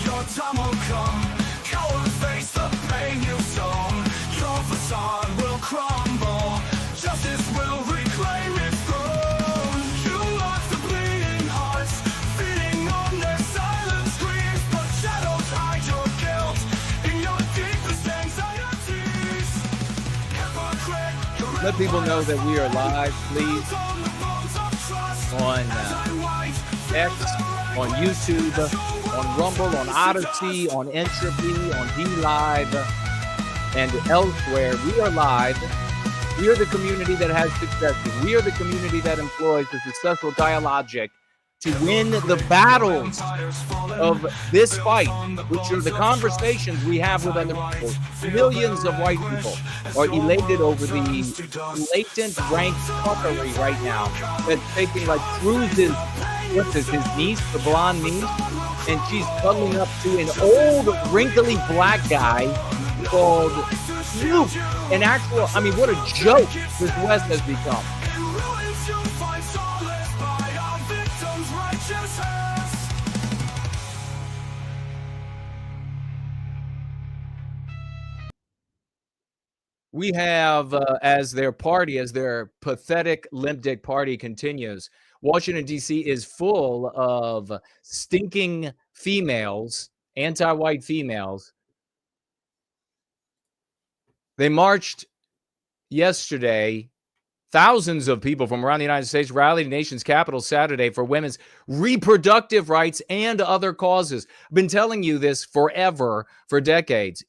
Your time will come. Coward face the pain you've sown. Your facade will crumble. Justice will reclaim its throne. You lost the bleeding hearts, feeding on their silent screams. But shadows hide your guilt in your deepest anxieties. Hypocrite, Let people know that we are live, please, on X, on YouTube, on Rumble, on Odyssey, on Entropy, on DLive, and elsewhere. We are live. We are the community that has successes. We are the community that employs the successful dialogic to win the battles of this fight, which are the conversations we have with other people. Millions of white people are elated over the latent rank fuckery right now that's taking like Cruz's, what's his niece, the blonde niece, and she's cuddling up to an old wrinkly black guy called Snoop. An actual, I mean, what a joke this West has become. We have, as their pathetic limp dick party continues, Washington, D.C. is full of stinking females, anti-white females. They marched yesterday. Thousands of people from around the United States rallied the nation's capital Saturday for women's reproductive rights and other causes. I've been telling you this forever, for decades.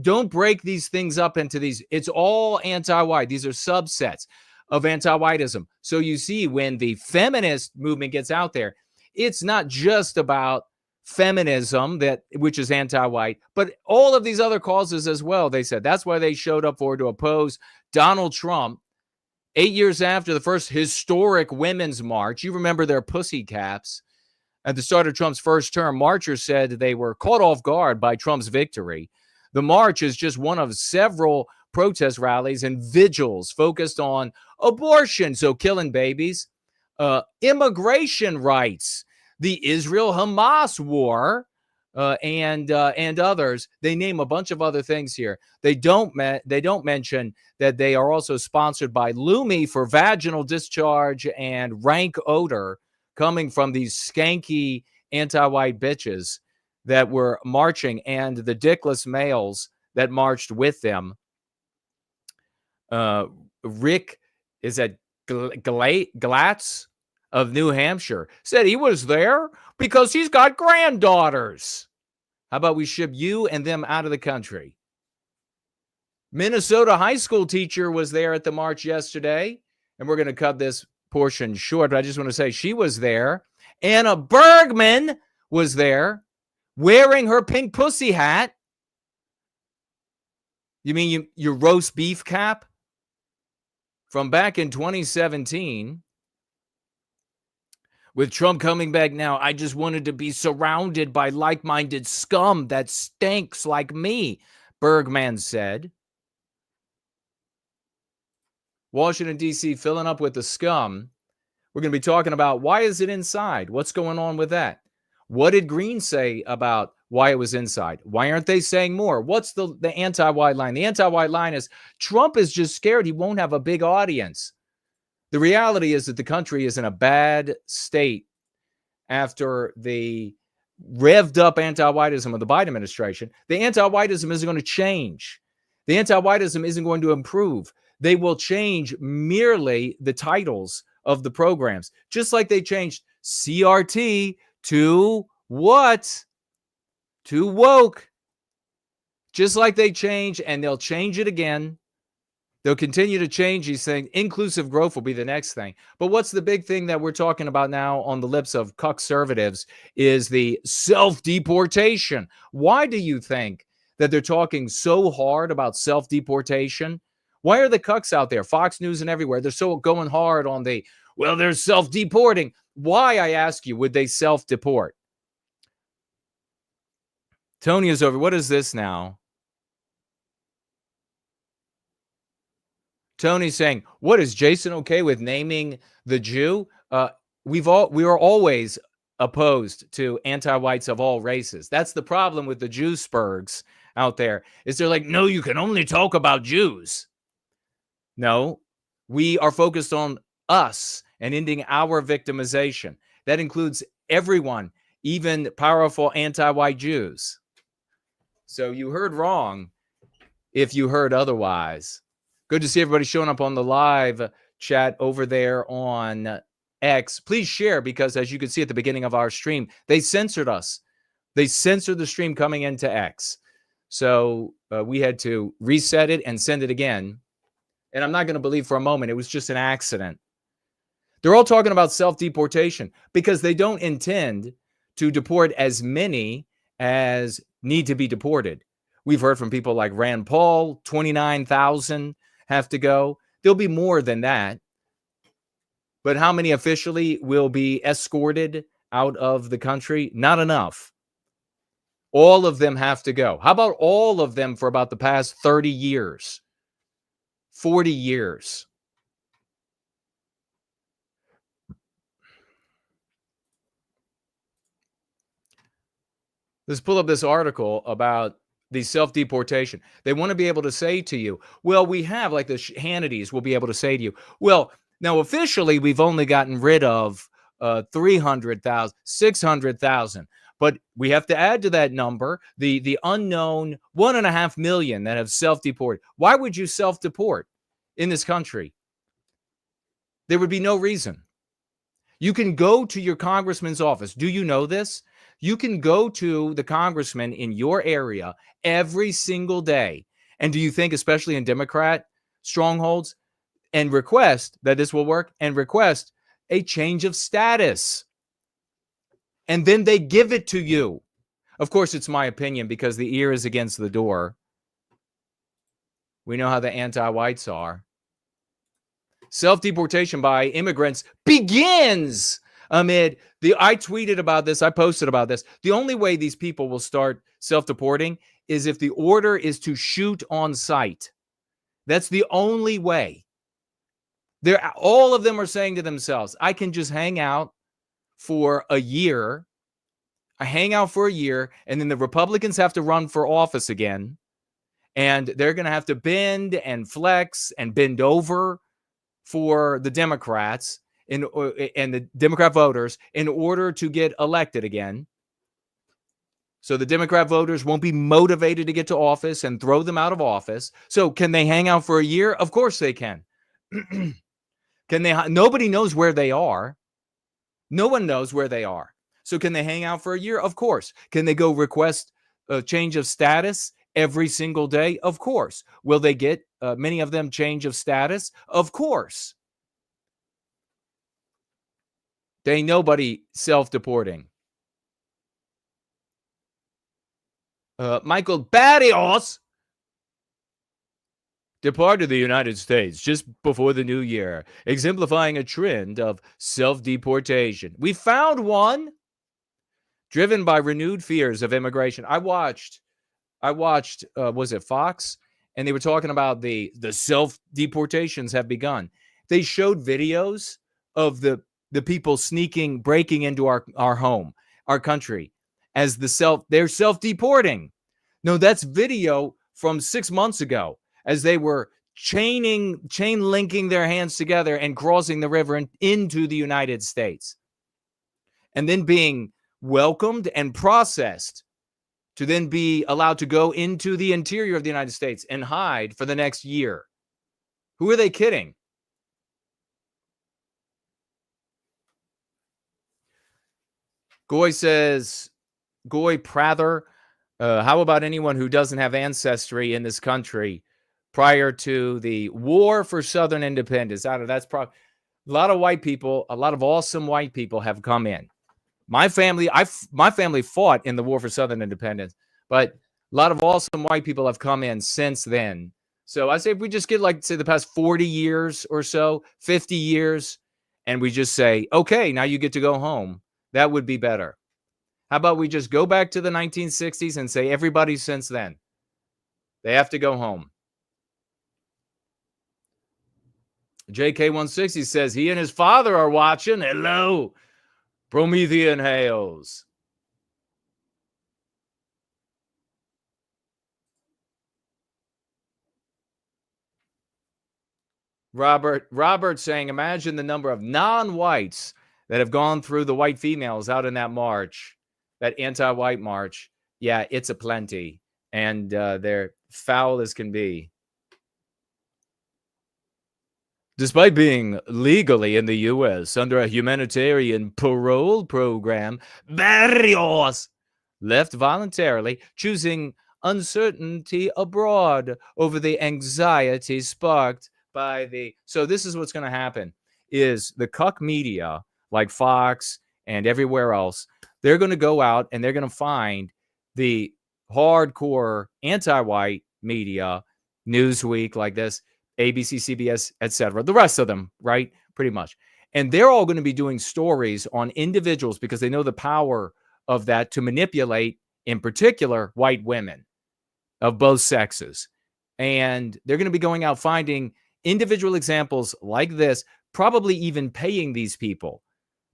Don't break these things up into these. It's all anti-white. These are subsets of anti-whiteism. So you see, when the feminist movement gets out there, it's not just about feminism, which is anti-white, but all of these other causes as well, they said. That's why they showed up to oppose Donald Trump 8 years after the first historic women's march. You remember their pussy caps. At the start of Trump's first term, marchers said they were caught off guard by Trump's victory. The march is just one of several protest rallies and vigils focused on abortion, so killing babies, immigration rights, the Israel-Hamas war, and others. They name a bunch of other things here. They don't mention that they are also sponsored by Lumi for vaginal discharge and rank odor coming from these skanky anti-white bitches that were marching, and the dickless males that marched with them. Rick is at Glatz of New Hampshire said he was there because he's got granddaughters. How about we ship you and them out of the country? Minnesota high school teacher was there at the march yesterday, and we're going to cut this portion short, but I just want to say she was there. Anna Bergman was there wearing her pink pussy hat. You mean your roast beef cap? From back in 2017. With Trump coming back now, I just wanted to be surrounded by like-minded scum that stinks like me, Bergman said. Washington, D.C. filling up with the scum. We're going to be talking about why is it inside? What's going on with that? What did Green say about why it was inside? Why aren't they saying more? What's the anti-white line? The anti-white line is Trump is just scared he won't have a big audience. The reality is that the country is in a bad state after the revved up anti-whiteism of the Biden administration. The anti-whiteism isn't going to change. The anti-whiteism isn't going to improve. They will change merely the titles of the programs, just like they changed CRT to what? To woke. Just like they changed, and they'll change it again. They'll continue to change these things. Inclusive growth will be the next thing. But what's the big thing that we're talking about now on the lips of conservatives is the self-deportation. Why do you think that they're talking so hard about self-deportation? Why are the cucks out there, Fox News and everywhere, they're so going hard on they're self-deporting. Why, I ask you, would they self-deport? Tony is over. What is this now? Tony's saying, what, is Jason okay with naming the Jew? We are always opposed to anti-whites of all races. That's the problem with the Jew-spurgs out there, is they're like, no, you can only talk about Jews. No, we are focused on us and ending our victimization. That includes everyone, even powerful anti-white Jews. So you heard wrong if you heard otherwise. Good to see everybody showing up on the live chat over there on X. Please share, because as you can see at the beginning of our stream, they censored us. They censored the stream coming into X. So we had to reset it and send it again. And I'm not going to believe for a moment it was just an accident. They're all talking about self-deportation because they don't intend to deport as many as need to be deported. We've heard from people like Rand Paul, 29,000 have to go. There'll be more than that. But how many officially will be escorted out of the country? Not enough. All of them have to go. How about all of them for about the past 30 years? 40 years. Let's pull up this article about the self-deportation. They want to be able to say to you, well, we have, like the Hannitys will be able to say to you, well, now officially we've only gotten rid of 300,000, 600,000. But we have to add to that number the unknown 1.5 million that have self-deported. Why would you self-deport in this country? There would be no reason. You can go to your congressman's office. Do you know this? You can go to the congressman in your area every single day. And do you think, especially in Democrat strongholds, and request that this will work, and request a change of status? And then they give it to you. Of course, it's my opinion because the ear is against the door. We know how the anti-whites are. Self-deportation by immigrants begins I tweeted about this. I posted about this. The only way these people will start self-deporting is if the order is to shoot on sight. That's the only way. All of them are saying to themselves, I can just hang out for a year. I hang out for a year, and then the Republicans have to run for office again. And they're going to have to bend and flex and bend over for the Democrats and the Democrat voters in order to get elected again. So the Democrat voters won't be motivated to get to office and throw them out of office. So can they hang out for a year? Of course they can. Can they? Nobody knows where they are. No one knows where they are. So can they hang out for a year? Of course. Can they go request a change of status every single day? Of course. Will they get many of them change of status? Of course. There ain't nobody self-deporting. Michael Barrios departed the United States just before the new year, exemplifying a trend of self-deportation. We found one driven by renewed fears of immigration. I watched, was it Fox? And they were talking about the self-deportations have begun. They showed videos of the people breaking into our home, our country, as they're self-deporting. No, that's video from 6 months ago, as they were chain linking their hands together and crossing the river into the United States, and then being welcomed and processed to then be allowed to go into the interior of the United States and hide for the next year. Who are they kidding? Goy says, Goy Prather, how about anyone who doesn't have ancestry in this country prior to the war for Southern independence? That's probably a lot of white people, a lot of awesome white people have come in. My family fought in the war for Southern independence, but a lot of awesome white people have come in since then. So I say if we just get say the past 40 years or so, 50 years, and we just say, okay, now you get to go home. That would be better. How about we just go back to the 1960s and say everybody since then, they have to go home. JK160 says he and his father are watching. Hello, Promethean Hales. Robert saying, imagine the number of non-whites that have gone through the white females out in that march, that anti-white march. Yeah, it's a plenty. And they're foul as can be. Despite being legally in the U.S. under a humanitarian parole program, Barrios left voluntarily, choosing uncertainty abroad over the anxiety sparked by the... So this is what's going to happen, is the cuck media, like Fox and everywhere else, they're going to go out and they're going to find the hardcore anti-white media, Newsweek, like this, ABC, CBS, etc., the rest of them, right? Pretty much. And they're all going to be doing stories on individuals because they know the power of that to manipulate, in particular, white women of both sexes. And they're going to be going out finding individual examples like this, probably even paying these people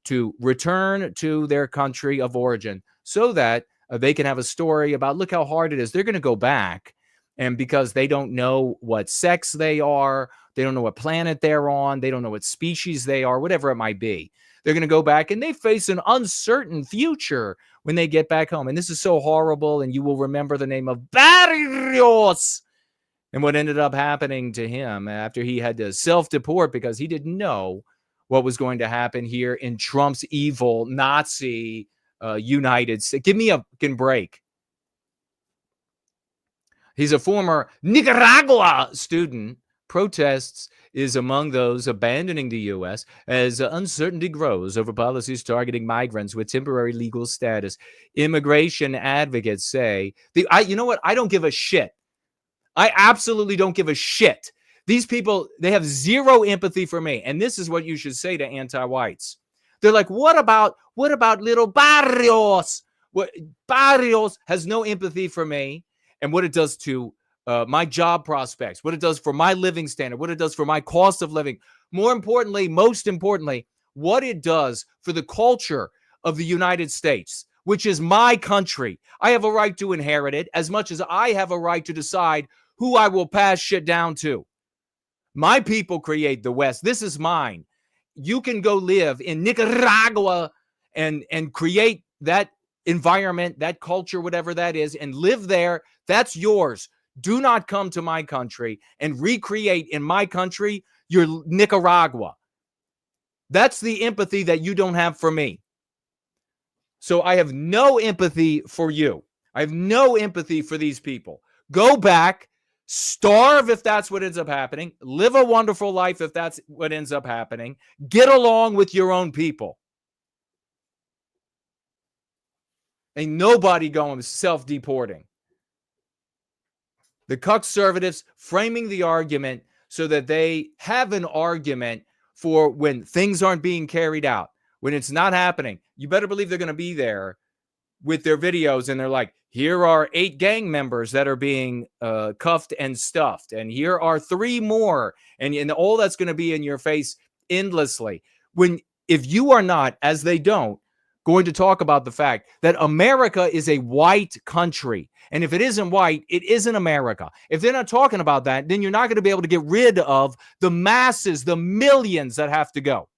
to return to their country of origin so that they can have a story about, look how hard it is. They're going to go back, and because they don't know what sex they are, they don't know what planet they're on, they don't know what species they are, whatever it might be. They're going to go back and they face an uncertain future when they get back home. And this is so horrible, and you will remember the name of Barrios and what ended up happening to him after he had to self-deport because he didn't know what was going to happen here in Trump's evil Nazi United States. Give me a fucking break. He's a former Nicaragua student. Protests is among those abandoning the U.S. as uncertainty grows over policies targeting migrants with temporary legal status. Immigration advocates say, you know what? I don't give a shit. I absolutely don't give a shit. These people, they have zero empathy for me. And this is what you should say to anti-whites. They're like, what about little Barrios? What Barrios has no empathy for me and what it does to my job prospects, what it does for my living standard, what it does for my cost of living. Most importantly, what it does for the culture of the United States, which is my country. I have a right to inherit it as much as I have a right to decide who I will pass shit down to. My people create the West. This is mine. You can go live in Nicaragua and create that environment, that culture, whatever that is, and live there. That's yours. Do not come to my country and recreate in my country your Nicaragua. That's the empathy that you don't have for me. So I have no empathy for you. I have no empathy for these people. Go back, starve if that's what ends up happening, live a wonderful life if that's what ends up happening, get along with your own people. Ain't nobody going self-deporting. The Cuck conservatives framing the argument so that they have an argument for when things aren't being carried out, when it's not happening. You better believe they're going to be there with their videos, and they're like, here are 8 gang members that are being cuffed and stuffed, and here are 3 more, and all that's going to be in your face endlessly. If you are not, as they don't, going to talk about the fact that America is a white country, and if it isn't white, it isn't America. If they're not talking about that, then you're not going to be able to get rid of the masses, the millions that have to go.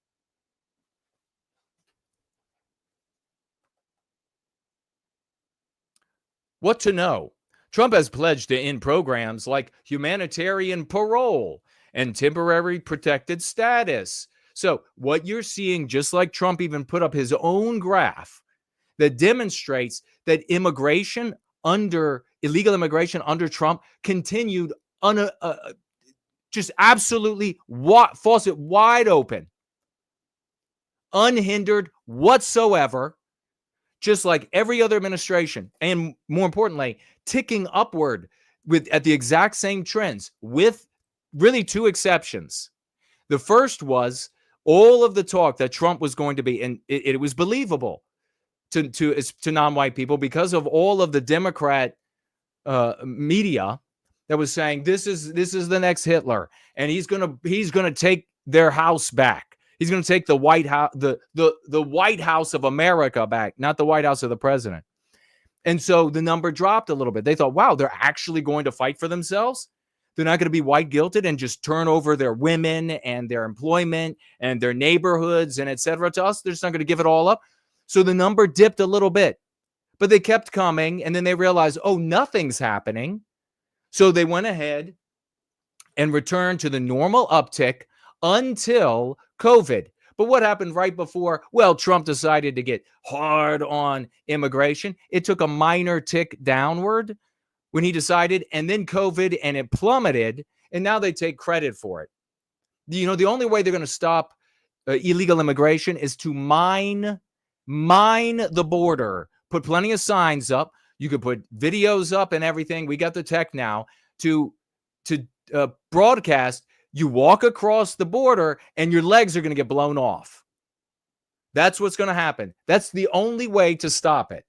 What to know? Trump has pledged to end programs like humanitarian parole and temporary protected status. So what you're seeing, just like Trump even put up his own graph that demonstrates that illegal immigration under Trump continued just absolutely faucet wide open, unhindered whatsoever. Just like every other administration, and more importantly, ticking upward at the exact same trends, with really 2 exceptions. The first was all of the talk that Trump was going to be, and it was believable to non-white people because of all of the Democrat media that was saying this is the next Hitler, and he's gonna take their house back. He's going to take the White House, the White House of America back, not the White House of the president. And so the number dropped a little bit. They thought, wow, they're actually going to fight for themselves. They're not going to be white guilted and just turn over their women and their employment and their neighborhoods and et cetera to us. They're just not going to give it all up. So the number dipped a little bit, but they kept coming. And then they realized, oh, nothing's happening. So they went ahead and returned to the normal uptick until COVID. But what happened right before? Well, Trump decided to get hard on immigration. It took a minor tick downward when he decided, and then COVID, and it plummeted, and now they take credit for it. The only way they're going to stop illegal immigration is to mine the border, put plenty of signs up. You could put videos up and everything. We got the tech now to broadcast. You walk across the border and your legs are going to get blown off. That's what's going to happen. That's the only way to stop it.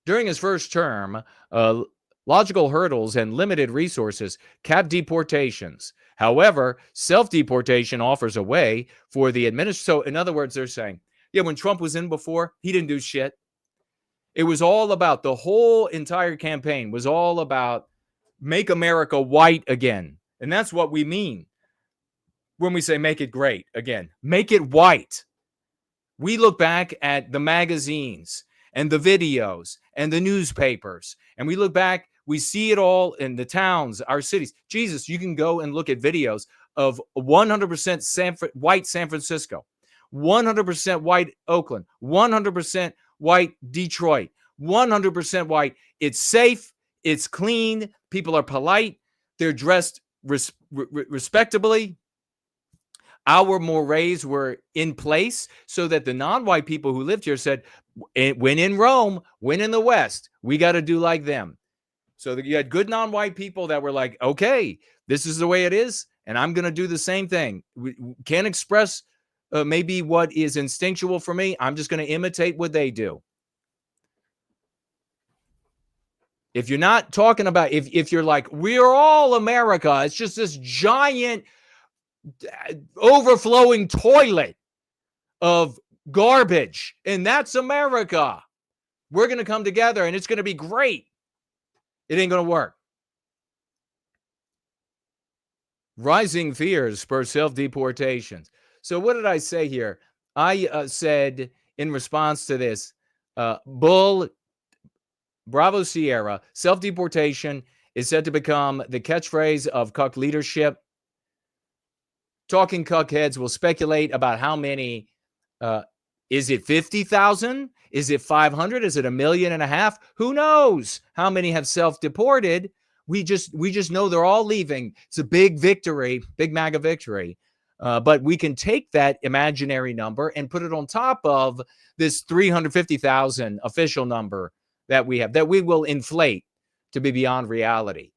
During his first term, logical hurdles and limited resources cap deportations. However, self-deportation offers a way for the administration. So in other words, they're saying, yeah, when Trump was in before, he didn't do shit. It was all about, the whole entire campaign was all about make America white again. And that's what we mean when we say make it great again. Make it white. We look back at the magazines and the videos and the newspapers, and we look back, we see it all in the towns, our cities. Jesus, you can go and look at videos of 100% white San Francisco, 100% white Oakland, 100% white Detroit, 100% white. It's safe. It's clean. People are polite. They're dressed respectably. Our mores were in place so that the non-white people who lived here said, when in Rome, when in the West, we got to do like them. So you had good non-white people that were like, okay, this is the way it is. And I'm going to do the same thing. We can't express maybe what is instinctual for me. I'm just going to imitate what they do. If you're not talking about, if you're like, we're all America, it's just this giant overflowing toilet of garbage, and that's America. We're going to come together and it's going to be great. It ain't going to work. Rising fears spur self-deportations. So what did I say here? I said in response to this, Bull, Bravo Sierra, self-deportation is said to become the catchphrase of Cuck leadership. Talking Cuck heads will speculate about how many. Is it 50,000? Is it 500? Is it 1.5 million? Who knows how many have self-deported? We just know they're all leaving. It's a big victory, big MAGA victory. But we can take that imaginary number and put it on top of this 350,000 official number that we have, that we will inflate to be beyond reality.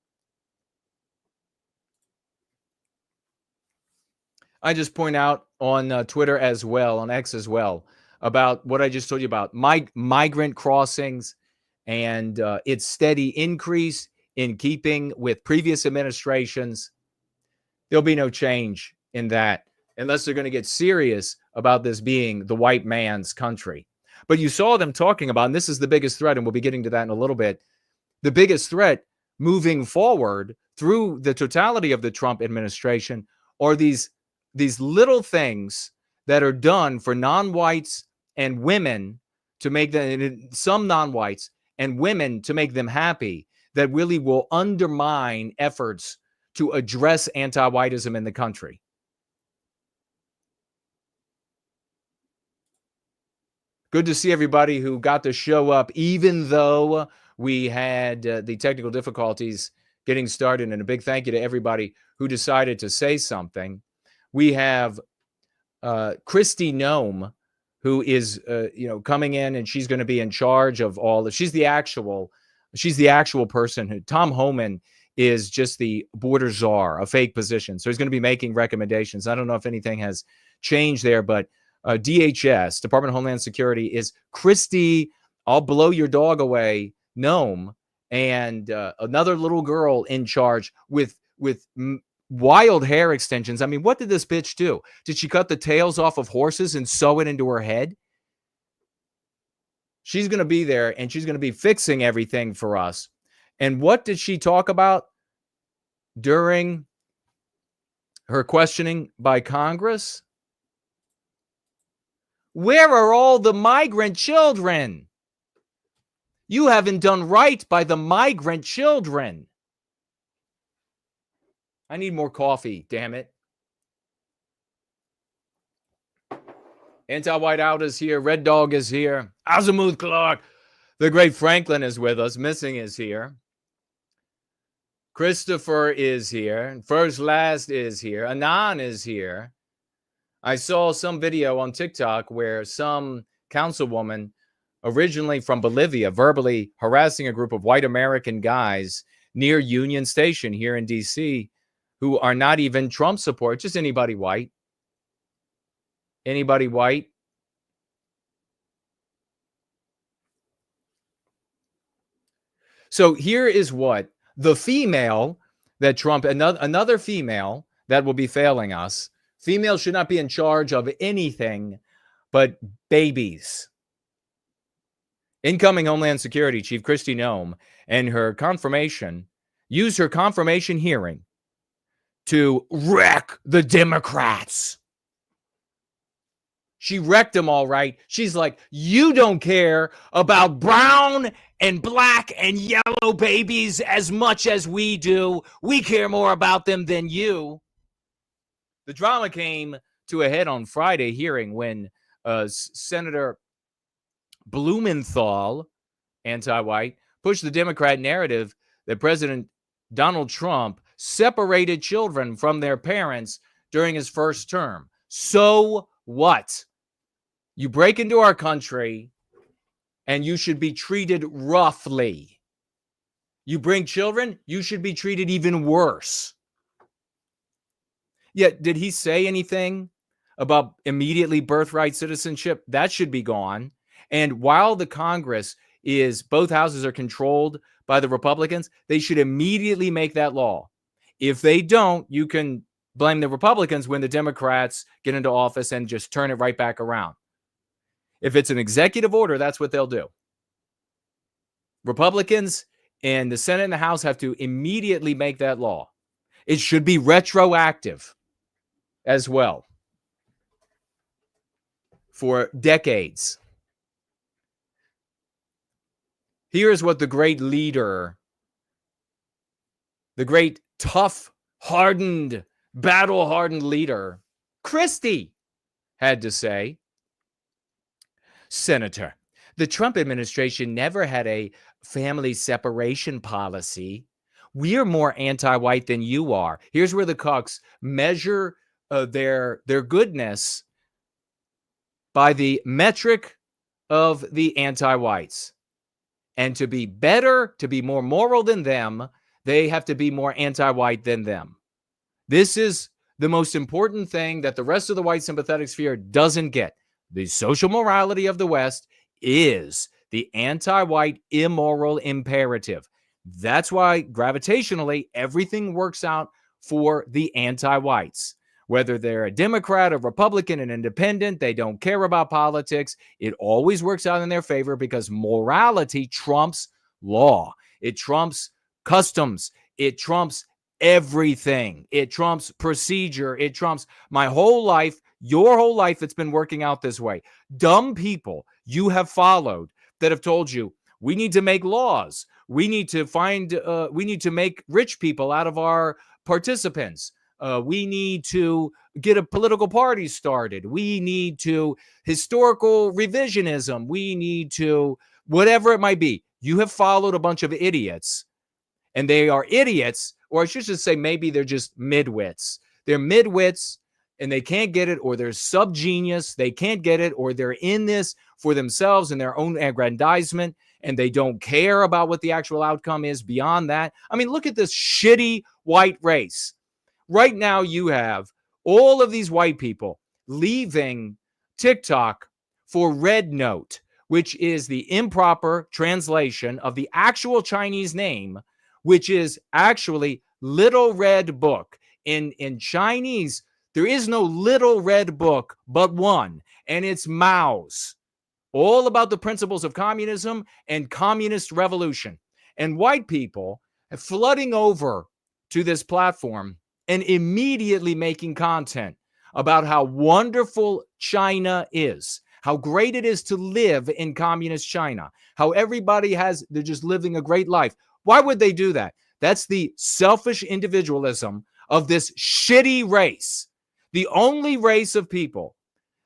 I just point out on Twitter as well, on X as well, about what I just told you about migrant crossings and its steady increase in keeping with previous administrations. There'll be no change in that unless they're going to get serious about this being the white man's country. But you saw them talking about, and this is the biggest threat, and we'll be getting to that in a little bit, the biggest threat moving forward through the totality of the Trump administration are these little things that are done for non-whites and women to make them, some non-whites and women to make them happy, that really will undermine efforts to address anti-whiteism in the country. Good to see everybody who got to show up, even though we had the technical difficulties getting started. And a big thank you to everybody who decided to say something. We have Kristi Noem, who is coming in, and she's going to be in charge of all the. She's the actual person who. Tom Homan is just the border czar, a fake position. So he's going to be making recommendations. I don't know if anything has changed there, but DHS, Department of Homeland Security, is Kristi, I'll blow your dog away, Noem, and another little girl in charge with wild hair extensions. I mean, what did this bitch do? Did she cut the tails off of horses and sew it into her head? She's going to be there, and she's going to be fixing everything for us. And what did she talk about during her questioning by Congress? Where are all the migrant children? You haven't done right by the migrant children. I need more coffee, damn it. Anti-white out is here. Red Dog is here. Azimuth Clark. The great Franklin is with us. Missing is here. Christopher is here. First Last is here. Anan is here. I saw some video on TikTok where some councilwoman, originally from Bolivia, verbally harassing a group of white American guys near Union Station here in D.C., who are not even Trump support, just anybody white. Anybody white. So here is what the female that Trump, another female that will be failing us. Females should not be in charge of anything but babies. Incoming Homeland Security Chief Kristi Noem and her confirmation, used her confirmation hearing to wreck the Democrats. She wrecked them all right. She's like, you don't care about brown and black and yellow babies as much as we do. We care more about them than you. The drama came to a head on Friday hearing when Senator Blumenthal, anti-white, pushed the Democrat narrative that President Donald Trump separated children from their parents during his first term. So what? You break into our country and you should be treated roughly. You bring children, you should be treated even worse. Yet, did he say anything about immediately birthright citizenship? That should be gone. And while the Congress is, both houses are controlled by the Republicans, they should immediately make that law. If they don't, you can blame the Republicans when the Democrats get into office and just turn it right back around. If it's an executive order, that's what they'll do. Republicans and the Senate and the House have to immediately make that law. It should be retroactive as well for decades. Here's what the great leader, the great tough, hardened, battle-hardened leader, Kristi, had to say. Senator, the Trump administration never had a family separation policy. We're more anti-white than you are. Here's where the Cucks measure their goodness by the metric of the anti-whites. And to be better, to be more moral than them, they have to be more anti-white than them. This is the most important thing that the rest of the white sympathetic sphere doesn't get. The social morality of the West is the anti-white immoral imperative. That's why gravitationally everything works out for the anti-whites. Whether they're a Democrat, a Republican, an independent, they don't care about politics. It always works out in their favor because morality trumps law. It trumps customs. It trumps everything. It trumps procedure. It trumps my whole life, your whole life. It's been working out this way. Dumb people you have followed that have told you, we need to make laws. We need to make rich people out of our participants. We need to get a political party started. We need to historical revisionism. We need to whatever it might be. You have followed a bunch of idiots, and they are idiots, or I should just say maybe they're just midwits. They're midwits, and they can't get it, or they're subgenius. They can't get it, or they're in this for themselves and their own aggrandizement, and they don't care about what the actual outcome is beyond that. I mean, look at this shitty white race. Right now, you have all of these white people leaving TikTok for Red Note, which is the improper translation of the actual Chinese name, which is actually Little Red Book. In Chinese, there is no Little Red Book but one, and it's Mao's. All about the principles of communism and communist revolution. And white people are flooding over to this platform and immediately making content about how wonderful China is, how great it is to live in communist China, how they're just living a great life. Why would they do that? That's the selfish individualism of this shitty race, the only race of people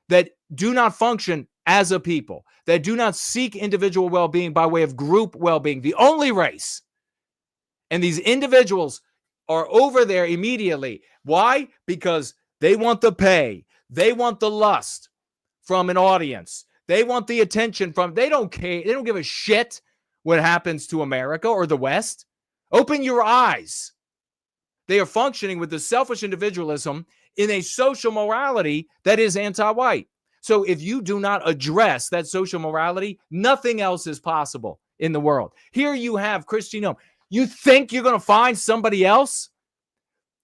that do not function as a people, that do not seek individual well-being by way of group well-being, the only race. And these individuals are over there immediately. Why? Because they want the pay. They want the lust from an audience. They want the attention from, they don't care. They don't give a shit what happens to America or the West. Open your eyes. They are functioning with the selfish individualism in a social morality that is anti-white. So if you do not address that social morality, nothing else is possible in the world. Here you have Kristi Noem. You think you're going to find somebody else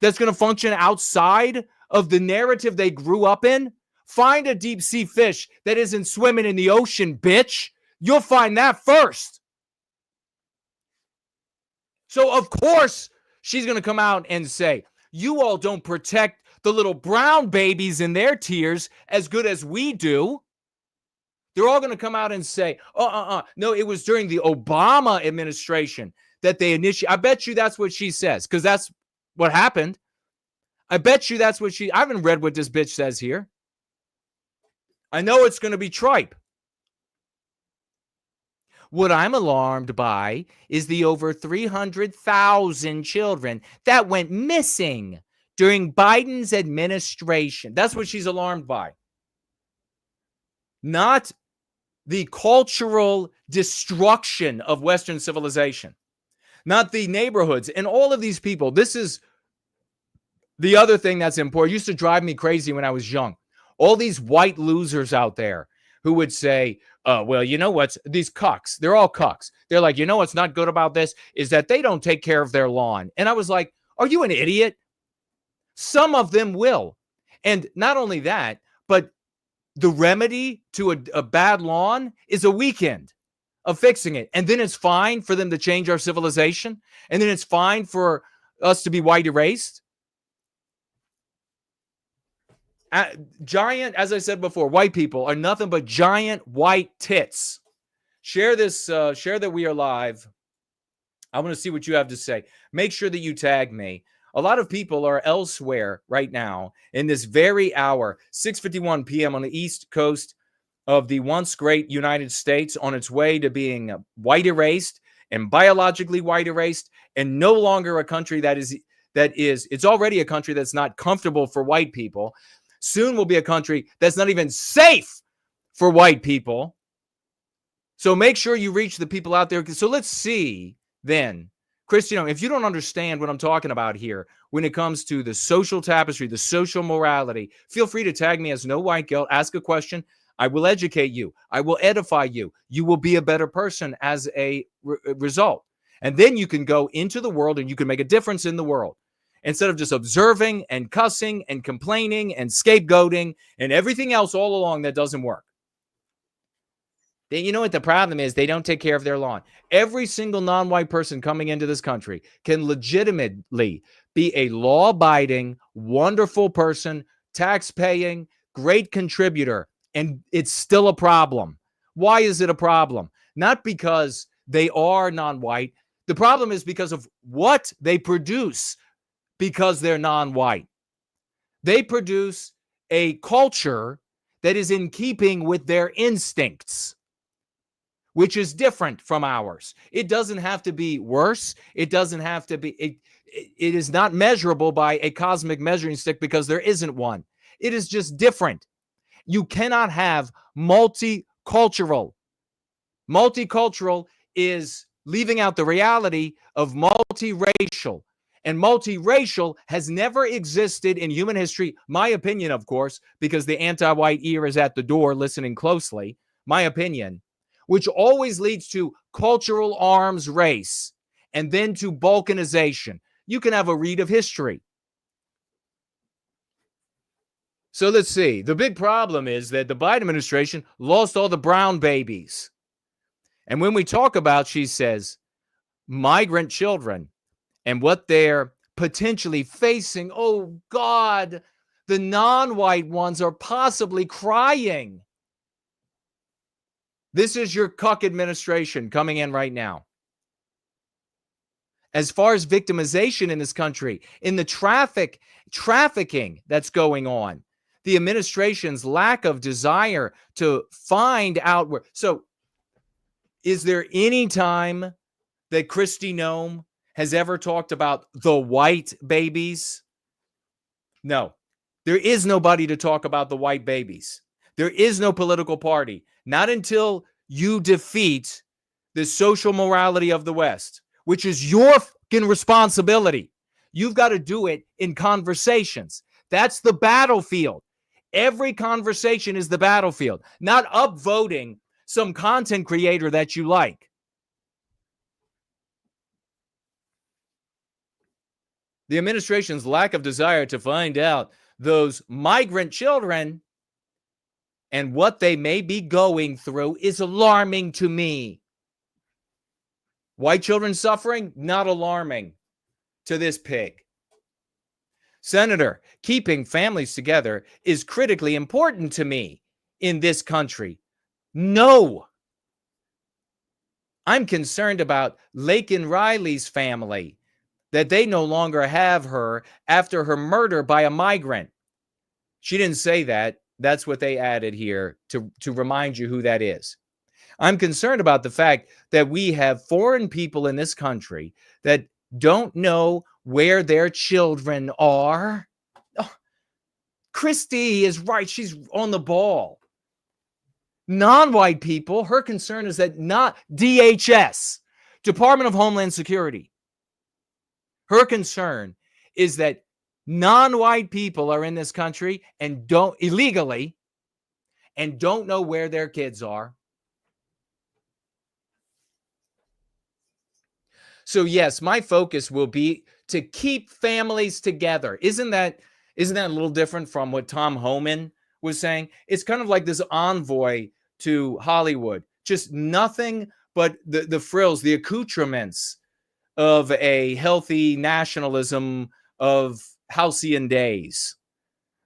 that's going to function outside of the narrative they grew up in? Find a deep sea fish that isn't swimming in the ocean, bitch. You'll find that first. So, of course, she's going to come out and say, you all don't protect the little brown babies in their tears as good as we do. They're all going to come out and say, no, it was during the Obama administration that they initiated. I bet you that's what she says, because that's what happened. I bet you that's what I haven't read what this bitch says here. I know it's going to be tripe. What I'm alarmed by is the over 300,000 children that went missing during Biden's administration. That's what she's alarmed by. Not the cultural destruction of Western civilization. Not the neighborhoods and all of these people. This is The other thing that's important, used to drive me crazy when I was young. All these white losers out there who would say, well, you know what's, these cucks, they're all cucks. They're like, you know what's not good about this is that they don't take care of their lawn. And I was like, are you an idiot? Some of them will. And not only that, but the remedy to a bad lawn is a weekend of fixing it. And then it's fine for them to change our civilization. And then it's fine for us to be white erased. Giant, as I said before, white people are nothing but giant white tits. Share this, share that we are live. I want to see what you have to say. Make sure that you tag me. A lot of people are elsewhere right now in this very hour, 6:51 p.m. on the East Coast of the once great United States, on its way to being white erased and biologically white erased, and no longer a country that is, it's already a country that's not comfortable for white people. Soon will be a country that's not even safe for white people. So make sure you reach the people out there. So let's see then, Kristi Noem, if you don't understand what I'm talking about here when it comes to the social tapestry, the social morality, feel free to tag me as No White Guilt. Ask a question. I will educate you. I will edify you. You will be a better person as a result. And then you can go into the world and you can make a difference in the world. Instead of just observing and cussing and complaining and scapegoating and everything else all along that doesn't work. You know what the problem is? They don't take care of their lawn. Every single non-white person coming into this country can legitimately be a law-abiding, wonderful person, tax-paying, great contributor, and it's still a problem. Why is it a problem? Not because they are non-white. The problem is because of what they produce. Because they're non-white. They produce a culture that is in keeping with their instincts, which is different from ours. It doesn't have to be worse. It doesn't have to be, it is not measurable by a cosmic measuring stick because there isn't one. It is just different. You cannot have multicultural. Multicultural is leaving out the reality of multiracial. And multiracial has never existed in human history. My opinion, of course, because the anti-white ear is at the door listening closely. My opinion, which always leads to cultural arms race and then to balkanization. You can have a read of history. So let's see. The big problem is that the Biden administration lost all the brown babies. And when we talk about, she says, migrant children, and what they're potentially facing. Oh, God, the non-white ones are possibly crying. This is your Cuck administration coming in right now. As far as victimization in this country, in the trafficking that's going on, the administration's lack of desire to find out where. So is there any time that Kristi Noem has ever talked about the white babies? No, there is nobody to talk about the white babies. There is no political party. Not until you defeat the social morality of the West, which is your fucking responsibility. You've got to do it in conversations. That's the battlefield. Every conversation is the battlefield, not upvoting some content creator that you like. The administration's lack of desire to find out those migrant children and what they may be going through is alarming to me. White children suffering? Not alarming to this pig. Senator, keeping families together is critically important to me in this country. No. I'm concerned about Laken Riley's family, that they no longer have her after her murder by a migrant. She didn't say that. That's what they added here to remind you who that is. I'm concerned about the fact that we have foreign people in this country that don't know where their children are. Oh, Kristi is right. She's on the ball. Non-white people, her concern is that not DHS, Department of Homeland Security. Her concern is that Non-white people are in this country and don't illegally and don't know where their kids are. So yes, my focus will be to keep families together. Isn't that a little different from what Tom Homan was saying? It's kind of like this envoy to Hollywood. Just nothing but the frills, the accoutrements of a healthy nationalism of halcyon days.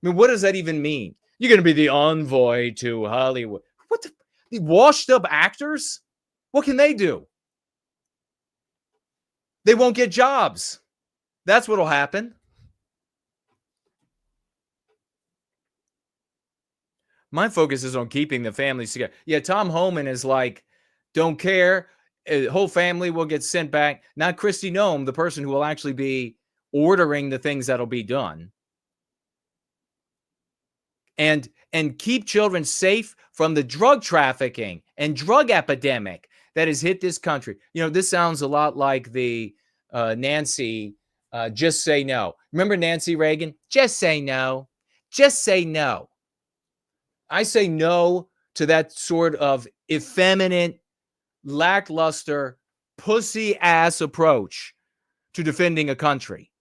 I mean, what does that even mean? You're going to be the envoy to Hollywood. What the washed up actors? What can they do? They won't get jobs. That's what'll happen. My focus is on keeping the families together. Yeah, Tom Homan is like, don't care. The whole family will get sent back. Not Kristi Noem, the person who will actually be ordering the things that'll be done. And keep children safe from the drug trafficking and drug epidemic that has hit this country. You know, this sounds a lot like the Nancy, just say no. Remember Nancy Reagan? Just say no. Just say no. I say no to that sort of effeminate, lackluster, pussy ass approach to defending a country.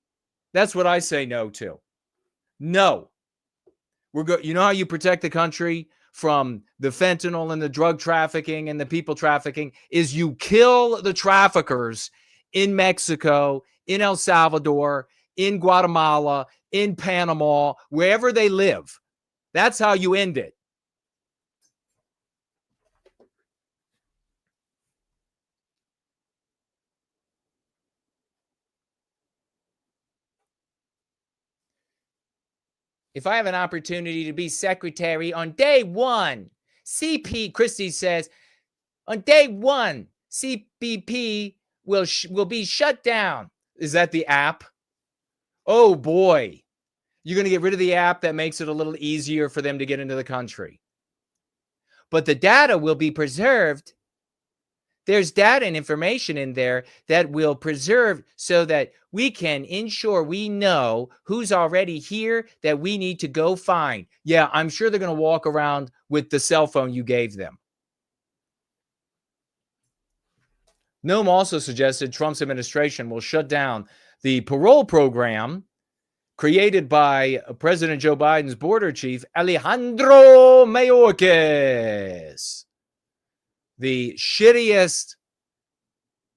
That's what I say no to. No. You know how you protect the country from the fentanyl and the drug trafficking and the people trafficking is you kill the traffickers in Mexico, in El Salvador, in Guatemala, in Panama, wherever they live. That's how you end it. If I have an opportunity to be secretary on day one, Kristi says, on day one, CBP will be shut down. Is that the app? Oh boy. You're going to get rid of the app that makes it a little easier for them to get into the country. But the data will be preserved. There's data and information in there that will preserve so that we can ensure we know who's already here that we need to go find. Yeah, I'm sure they're going to walk around with the cell phone you gave them. Noem also suggested Trump's administration will shut down the parole program created by President Joe Biden's border chief, Alejandro Mayorkas, the shittiest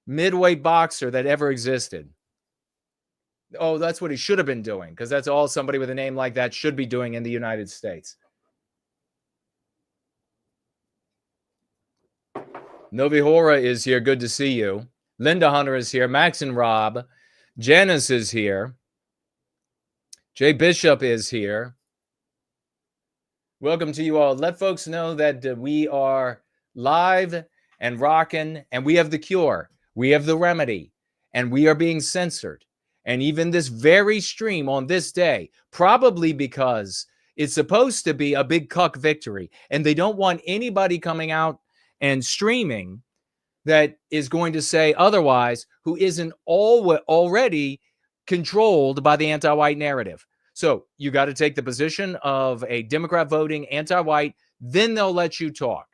midweight boxer that ever existed. Oh, that's what he should have been doing, because that's all somebody with a name like that should be doing in the United States. Novi Hora is here. Good to see you. Linda Hunter is here. Max and Rob. Janice is here. Jay Bishop is here. Welcome to you all. Let folks know that we are live and rocking, and we have the cure. We have the remedy, and we are being censored. And even this very stream on this day, probably because it's supposed to be a big cuck victory, and they don't want anybody coming out and streaming that is going to say otherwise, who isn't already controlled by the anti-white narrative. So you got to take the position of a Democrat voting anti-white, then they'll let you talk.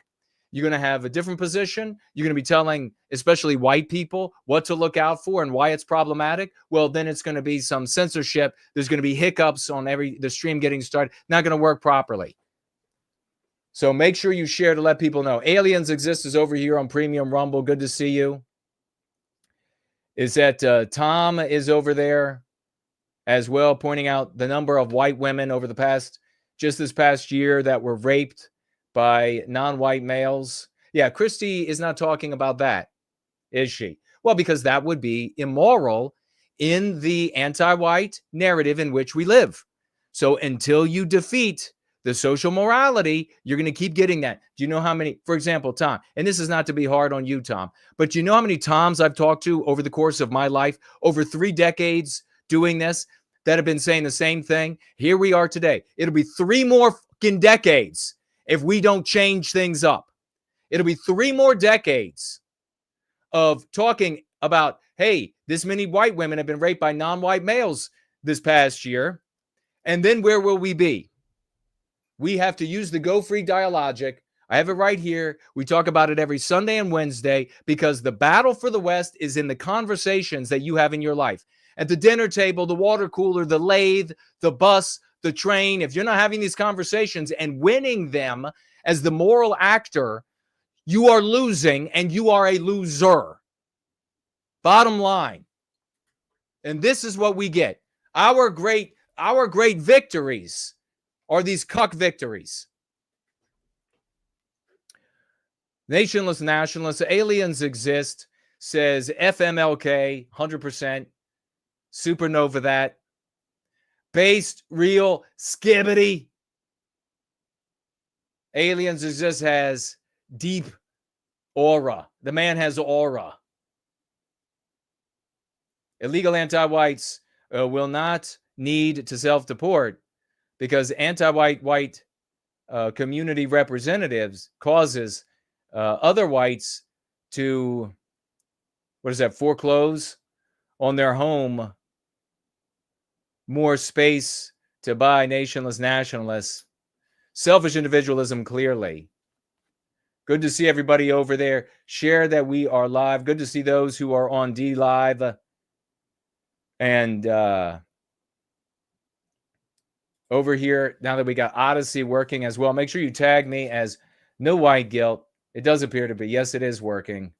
You're going to have a different position. You're going to be telling, especially white people, what to look out for and why it's problematic. Well, then it's going to be some censorship. There's going to be hiccups on the stream getting started. Not going to work properly. So make sure you share to let people know. Aliens Exist is over here on Premium Rumble. Good to see you. Is that Tom is over there as well, pointing out the number of white women over just this past year that were raped by non-white males. Yeah, Kristi is not talking about that, is she? Well, because that would be immoral in the anti-white narrative in which we live. So until you defeat the social morality, you're going to keep getting that. Do you know how many, for example, Tom, and this is not to be hard on you, Tom, but do you know how many Toms I've talked to over the course of my life, over 3 decades doing this, that have been saying the same thing? Here we are today. It'll be 3 more fucking decades if we don't change things up. It'll be 3 more decades of talking about, hey, this many white women have been raped by non-white males. this past year. And then where will we be? We have to use the Go Free dialogic. I have it right here. We talk about it every Sunday and Wednesday because the battle for the West is in the conversations that you have in your life. At the dinner table, the water cooler, the lathe, the bus, the train. If you're not having these conversations and winning them as the moral actor, you are losing and you are a loser. Bottom line. And this is what we get. Our great victories are these cuck victories. Nationless nationalists, aliens exist, says FMLK, 100%. Supernova that. Based, real, skibbity. Aliens exist has deep aura. The man has aura. Illegal anti-whites will not need to self-deport because anti-white community representatives causes other whites to, foreclose on their home, more space to buy nationless nationalists. Selfish individualism, clearly. Good to see everybody over there. Share that we are live. Good to see those who are on D Live. And over here, now that we got Odyssey working as well, make sure you tag me as No White Guilt. It does appear to be. Yes, it is working.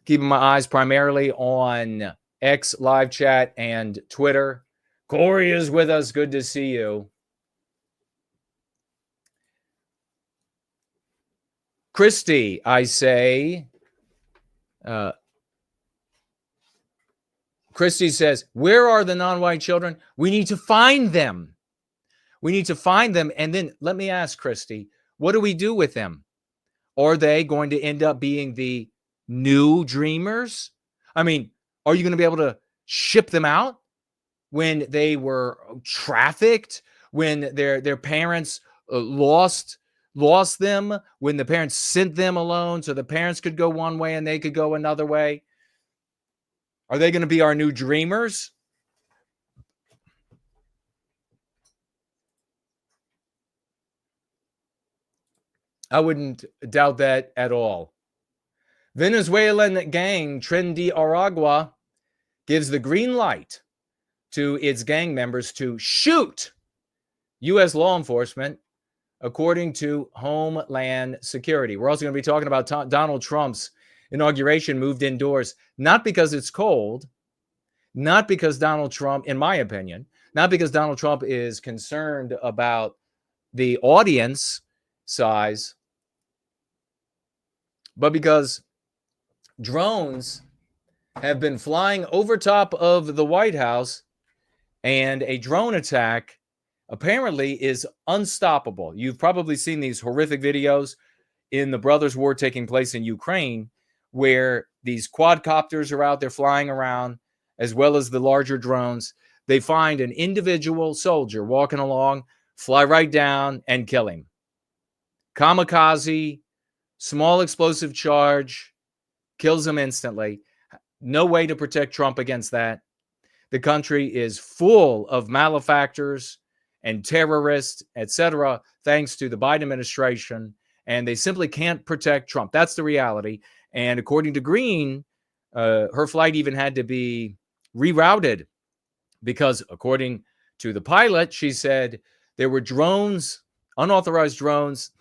Keeping my eyes primarily on X live chat and Twitter. Corey is with us. Good to see you. Kristi, I say. Kristi says, where are the non-white children? We need to find them. We need to find them. And then let me ask Kristi, what do we do with them? Are they going to end up being the new dreamers? I mean, are you going to be able to ship them out when they were trafficked, when their parents lost them, when the parents sent them alone so the parents could go one way and they could go another way? Are they going to be our new dreamers? I wouldn't doubt that at all. Venezuelan gang Tren de Aragua gives the green light to its gang members to shoot U.S. law enforcement, according to Homeland Security. We're also going to be talking about Donald Trump's inauguration moved indoors, not because it's cold, not because Donald Trump, in my opinion, not because Donald Trump is concerned about the audience size, but because drones have been flying over top of the White House, and a drone attack apparently is unstoppable. You've probably seen these horrific videos in the Brothers' War taking place in Ukraine, where these quadcopters are out there flying around, as well as the larger drones. They find an individual soldier walking along, fly right down, and kill him. Kamikaze, small explosive charge, kills him instantly. No way to protect Trump against that. The country is full of malefactors and terrorists, etc., thanks to the Biden administration, and they simply can't protect Trump. That's the reality. And according to Green, her flight even had to be rerouted because, according to the pilot, she said there were drones, unauthorized drones,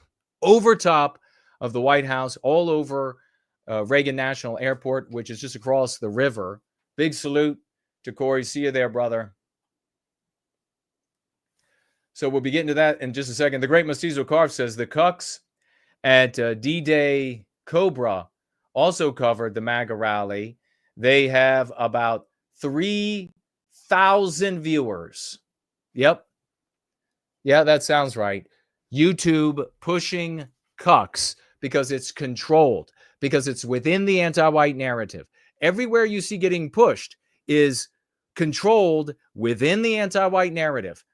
over top of the White House, all over Reagan National Airport, which is just across the river. Big salute to Corey. See you there, brother. So we'll be getting to that in just a second. The Great Mestizo Carve says the Cucks at D-Day Cobra also covered the MAGA rally. They have about 3,000 viewers. Yep. Yeah, that sounds right. YouTube pushing Cucks because it's controlled, because it's within the anti-white narrative. Everywhere you see getting pushed is controlled within the anti-white narrative.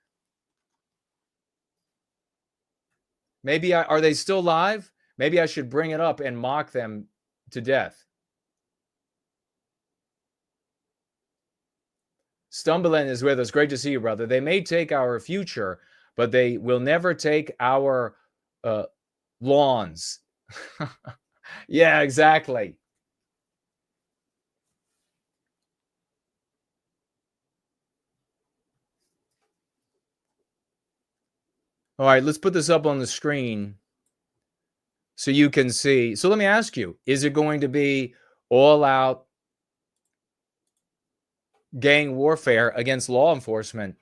Maybe are they still live? Maybe I should bring it up and mock them to death. Stumbling is with us. Great to see you, brother. They may take our future, but they will never take our lawns. Yeah, exactly. All right, let's put this up on the screen so you can see. So let me ask you, is it going to be all out gang warfare against law enforcement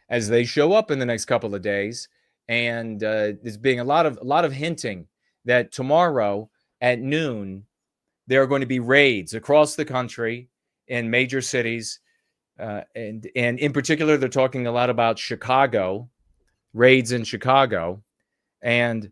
as they show up in the next couple of days? And there's being a lot of hinting that tomorrow at noon there are going to be raids across the country in major cities, and in particular they're talking a lot about Chicago, raids in Chicago, and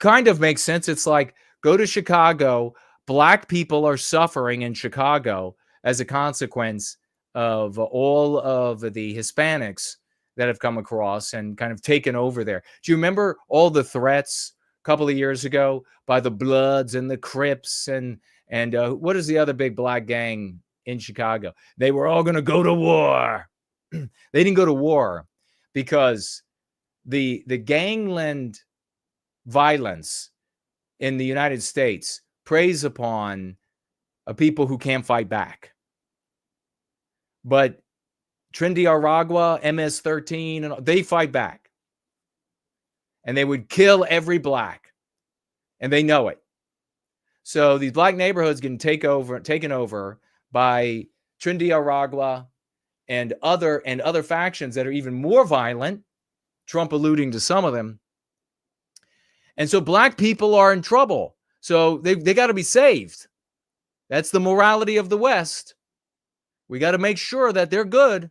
kind of makes sense. It's like, go to Chicago. Black people are suffering in Chicago as a consequence of all of the Hispanics that have come across and kind of taken over there. Do you remember all the threats a couple of years ago by the Bloods and the Crips and what is the other big black gang in Chicago? They were all going to go to war. They didn't go to war because the gangland violence in the United States preys upon people who can't fight back. But Tren de Aragua, MS-13, and they fight back. And they would kill every black. And they know it. So these black neighborhoods getting taken over by Tren de Aragua and other factions that are even more violent, Trump alluding to some of them. And so black people are in trouble. So they got to be saved. That's the morality of the West. We got to make sure that they're good.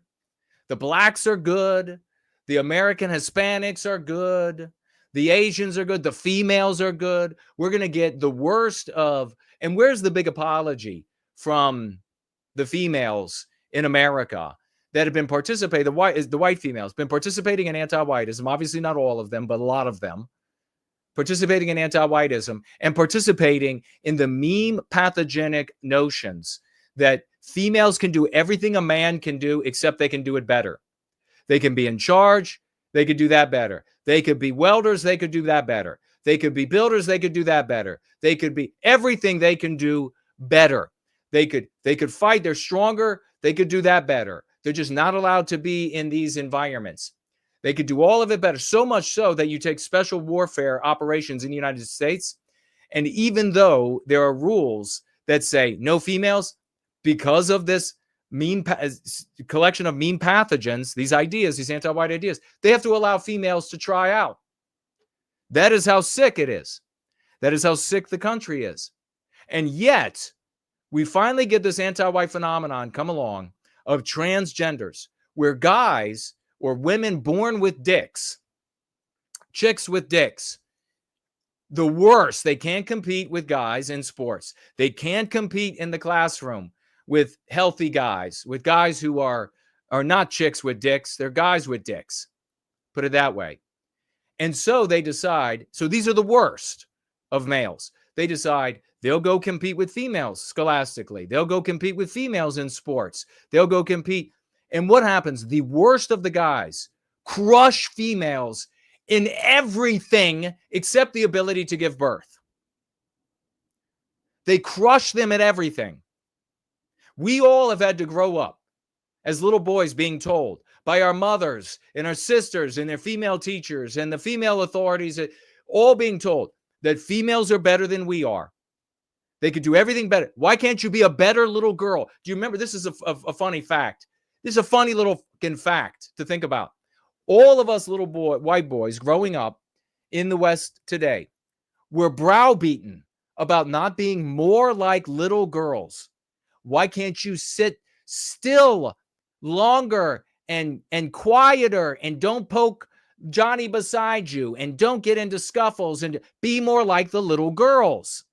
The blacks are good. The American Hispanics are good. The Asians are good. The females are good. We're going to get the worst of, and where's the big apology from the females in America that have been participating? The white females been participating in anti-whiteism. Obviously not all of them, but a lot of them. Participating in anti-whiteism and participating in the meme pathogenic notions that females can do everything a man can do, except they can do it better. They can be in charge. They could do that better. They could be welders. They could do that better. They could be builders. They could do that better. They could be everything they can do better. They could fight. They're stronger. They could do that better. They're just not allowed to be in these environments. They could do all of it better, so much so that you take special warfare operations in the United States, and even though there are rules that say no females, because of this collection of meme pathogens, these ideas, these anti-white ideas, they have to allow females to try out. That is how sick it is. That is how sick the country is. And yet, we finally get this anti-white phenomenon come along of transgenders, where guys or women born with dicks, chicks with dicks, the worst, they can't compete with guys in sports. They can't compete in the classroom with healthy guys, with guys who are not chicks with dicks, they're guys with dicks. Put it that way. And so they decide, so these are the worst of males. They decide they'll go compete with females scholastically. They'll go compete with females in sports. They'll go compete. And what happens? The worst of the guys crush females in everything except the ability to give birth. They crush them at everything. We all have had to grow up as little boys being told by our mothers and our sisters and their female teachers and the female authorities, all being told that females are better than we are. They could do everything better. Why can't you be a better little girl? Do you remember? This is a funny fact. This is a funny little fucking fact to think about. All of us white boys growing up in the West today were browbeaten about not being more like little girls. Why can't you sit still longer and quieter and don't poke Johnny beside you and don't get into scuffles and be more like the little girls?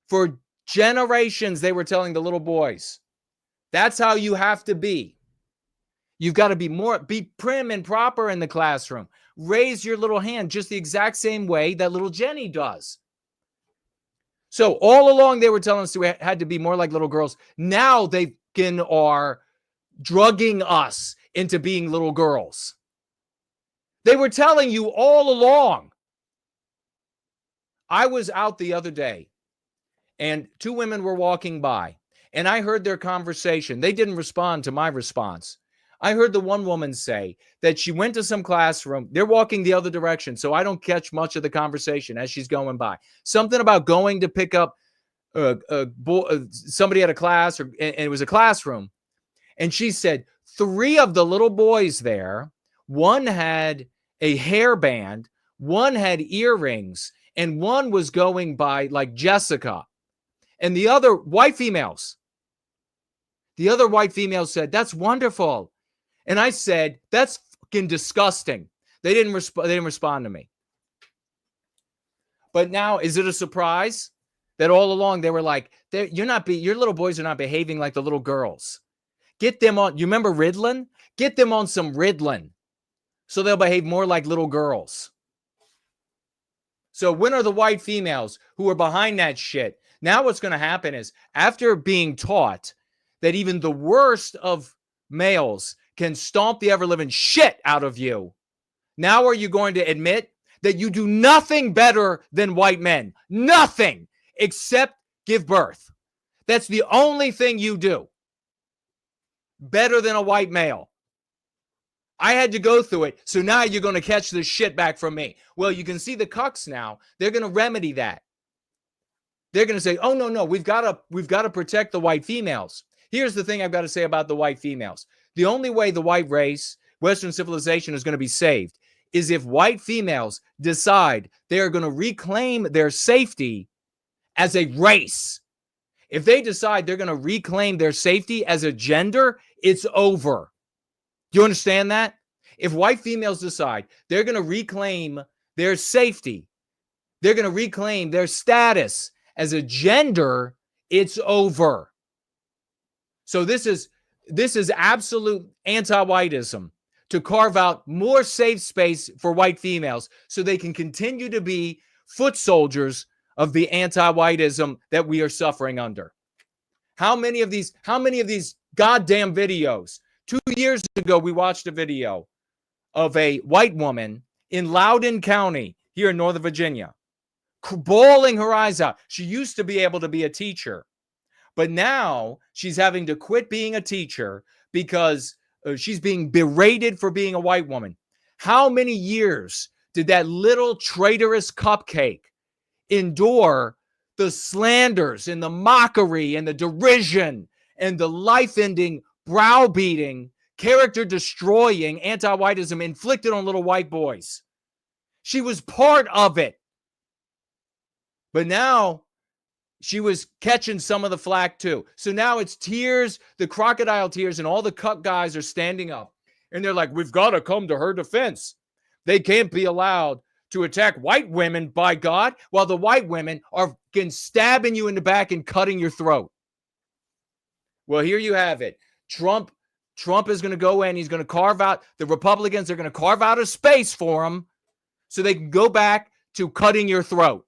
For generations, they were telling the little boys, that's how you have to be. You've got to be prim and proper in the classroom. Raise your little hand just the exact same way that little Jenny does. So all along they were telling us we had to be more like little girls. Now they are drugging us into being little girls. They were telling you all along. I was out the other day, and two women were walking by, and I heard their conversation. They didn't respond to my response. I heard the one woman say that she went to some classroom. They're walking the other direction, so I don't catch much of the conversation as she's going by. Something about going to pick up somebody at a class, and it was a classroom. And she said 3 of the little boys there, one had a hairband, one had earrings, and one was going by like Jessica. And the other white females said, "That's wonderful." And I said, "That's fucking disgusting." They didn't respond to me. But now, is it a surprise that all along they were like, your little boys are not behaving like the little girls. Get them on, you remember Ritalin? Get them on some Ritalin so they'll behave more like little girls. So when are the white females who are behind that shit? Now what's going to happen is, after being taught that even the worst of males can stomp the ever-living shit out of you, now are you going to admit that you do nothing better than white men? Nothing except give birth. That's the only thing you do better than a white male. I had to go through it, so now you're going to catch the shit back from me. Well, you can see the cucks now. They're going to remedy that. They're going to say, "Oh, no, we've got to protect the white females." Here's the thing I've got to say about the white females. The only way the white race, Western civilization, is going to be saved is if white females decide they are going to reclaim their safety as a race. If they decide they're going to reclaim their safety as a gender, it's over. Do you understand that? If white females decide they're going to reclaim their safety, they're going to reclaim their status as a gender, it's over. So this is absolute anti-whiteism, to carve out more safe space for white females so they can continue to be foot soldiers of the anti-whiteism that we are suffering under. How many of these goddamn videos? 2 years ago, we watched a video of a white woman in Loudoun County here in Northern Virginia, bawling her eyes out. She used to be able to be a teacher, but now she's having to quit being a teacher because she's being berated for being a white woman. How many years did that little traitorous cupcake endure the slanders and the mockery and the derision and the life-ending, browbeating, character-destroying anti-whiteism inflicted on little white boys? She was part of it. But now she was catching some of the flack too. So now it's tears, the crocodile tears, and all the Cuck guys are standing up. And they're like, "We've got to come to her defense. They can't be allowed to attack white women, by God, while the white women are stabbing you in the back and cutting your throat." Well, here you have it. Trump is going to go in. He's going to carve out, the Republicans are going to carve out a space for him so they can go back to cutting your throat.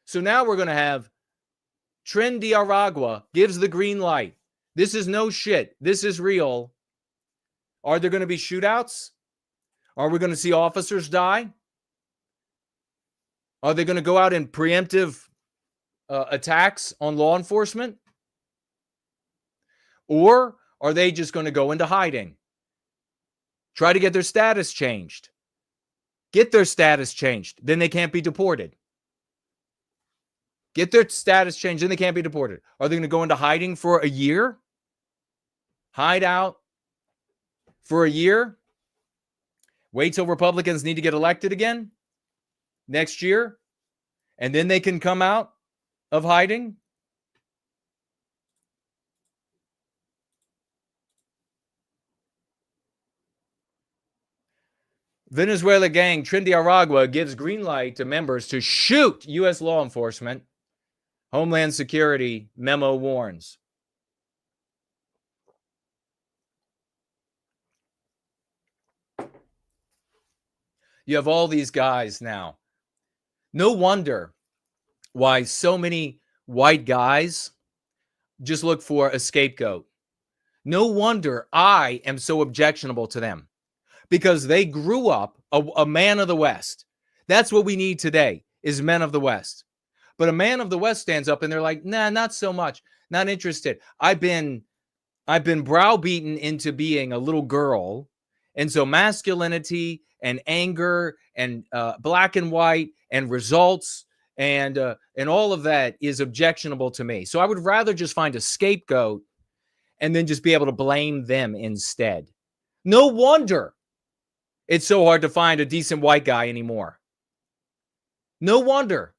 So now we're going to have Tren de Aragua gives the green light. This is no shit. This is real. Are there going to be shootouts? Are we going to see officers die? Are they going to go out in preemptive attacks on law enforcement? Or are they just going to go into hiding? Try to get their status changed. Get their status changed. Then they can't be deported. Get their status changed, then they can't be deported. Are they going to go into hiding for a year? Hide out for a year? Wait till Republicans need to get elected again next year? And then they can come out of hiding? Venezuela gang Tren de Aragua gives green light to members to shoot U.S. law enforcement. Homeland Security memo warns. You have all these guys now. No wonder why so many white guys just look for a scapegoat. No wonder I am so objectionable to them, because they grew up a man of the West. That's what we need today, is men of the West. But a man of the West stands up and they're like, nah, not so much, not interested. I've been browbeaten into being a little girl. And so masculinity and anger and black and white and results and all of that is objectionable to me. So I would rather just find a scapegoat and then just be able to blame them instead. No wonder it's so hard to find a decent white guy anymore. No wonder.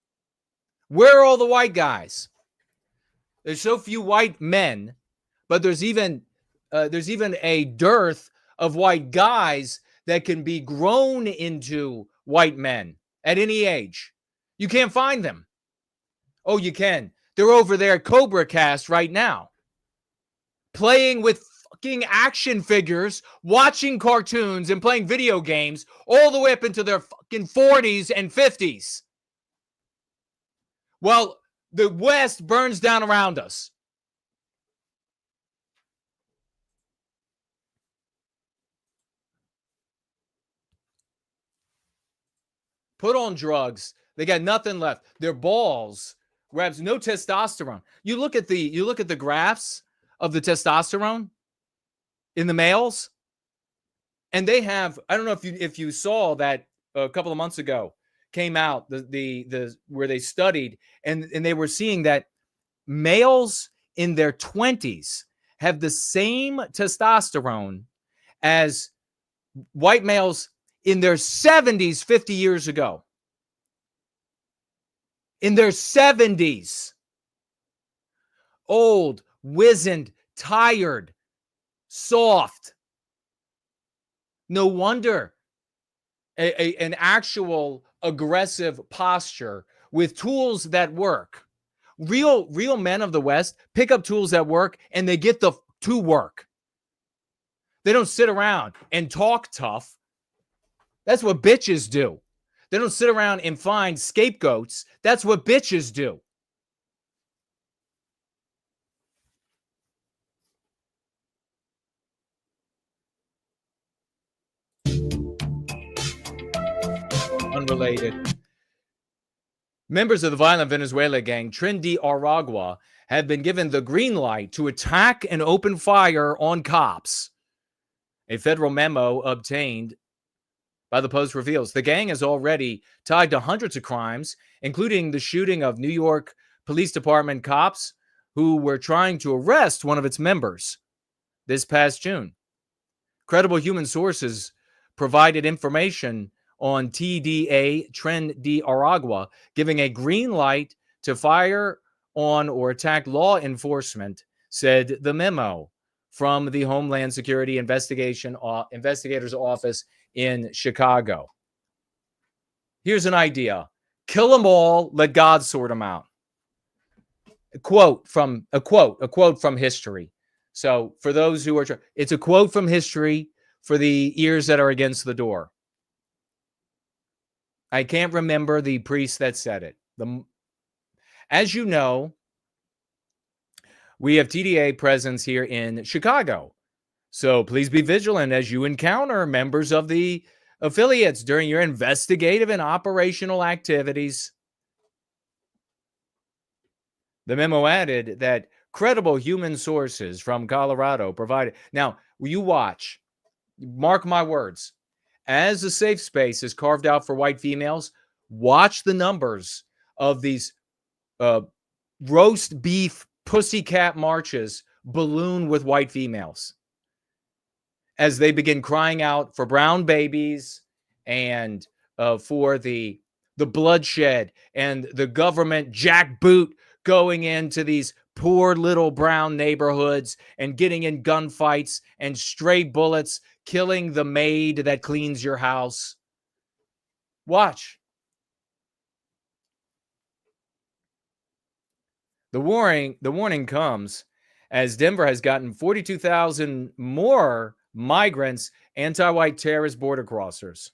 Where are all the white guys? There's so few white men, but there's even a dearth of white guys that can be grown into white men at any age. You can't find them. Oh, you can. They're over there at Cobra Cast right now, playing with fucking action figures, watching cartoons, and playing video games all the way up into their fucking 40s and 50s. Well, the West burns down around us. Put on drugs. They got nothing left. Their balls grabs no testosterone. You look at the graphs of the testosterone in the males, and they have, I don't know if you saw that a couple of months ago, came out the where they studied and they were seeing that males in their 20s have the same testosterone as white males in their 70s 50 years ago. In their 70s. Old, wizened, tired, soft. No wonder an actual aggressive posture with tools that work. Real men of the West pick up tools that work and they get to work. They don't sit around and talk tough. That's what bitches do. They don't sit around and find scapegoats. That's what bitches do. Unrelated. Members of the violent Venezuela gang Tren de Aragua have been given the green light to attack and open fire on cops. A federal memo obtained by the Post reveals the gang is already tied to hundreds of crimes, including the shooting of New York Police Department cops who were trying to arrest one of its members this past June. Credible human sources provided information on TDA Tren de Aragua, giving a green light to fire on or attack law enforcement, said the memo from the Homeland Security Investigator's Office in Chicago. Here's an idea. Kill them all, let God sort them out. A quote from history. So for those who are, it's a quote from history for the ears that are against the door. I can't remember the priest that said it. As you know, we have TDA presence here in Chicago. So please be vigilant as you encounter members of the affiliates during your investigative and operational activities. The memo added that credible human sources from Colorado provided. Now, you watch, mark my words, as a safe space is carved out for white females, watch the numbers of these roast beef pussycat marches balloon with white females as they begin crying out for brown babies and for the bloodshed and the government jackboot going into these poor little brown neighborhoods and getting in gunfights and stray bullets, killing the maid that cleans your house. Watch. The warning comes as Denver has gotten 42,000 more migrants, anti-white terrorist border crossers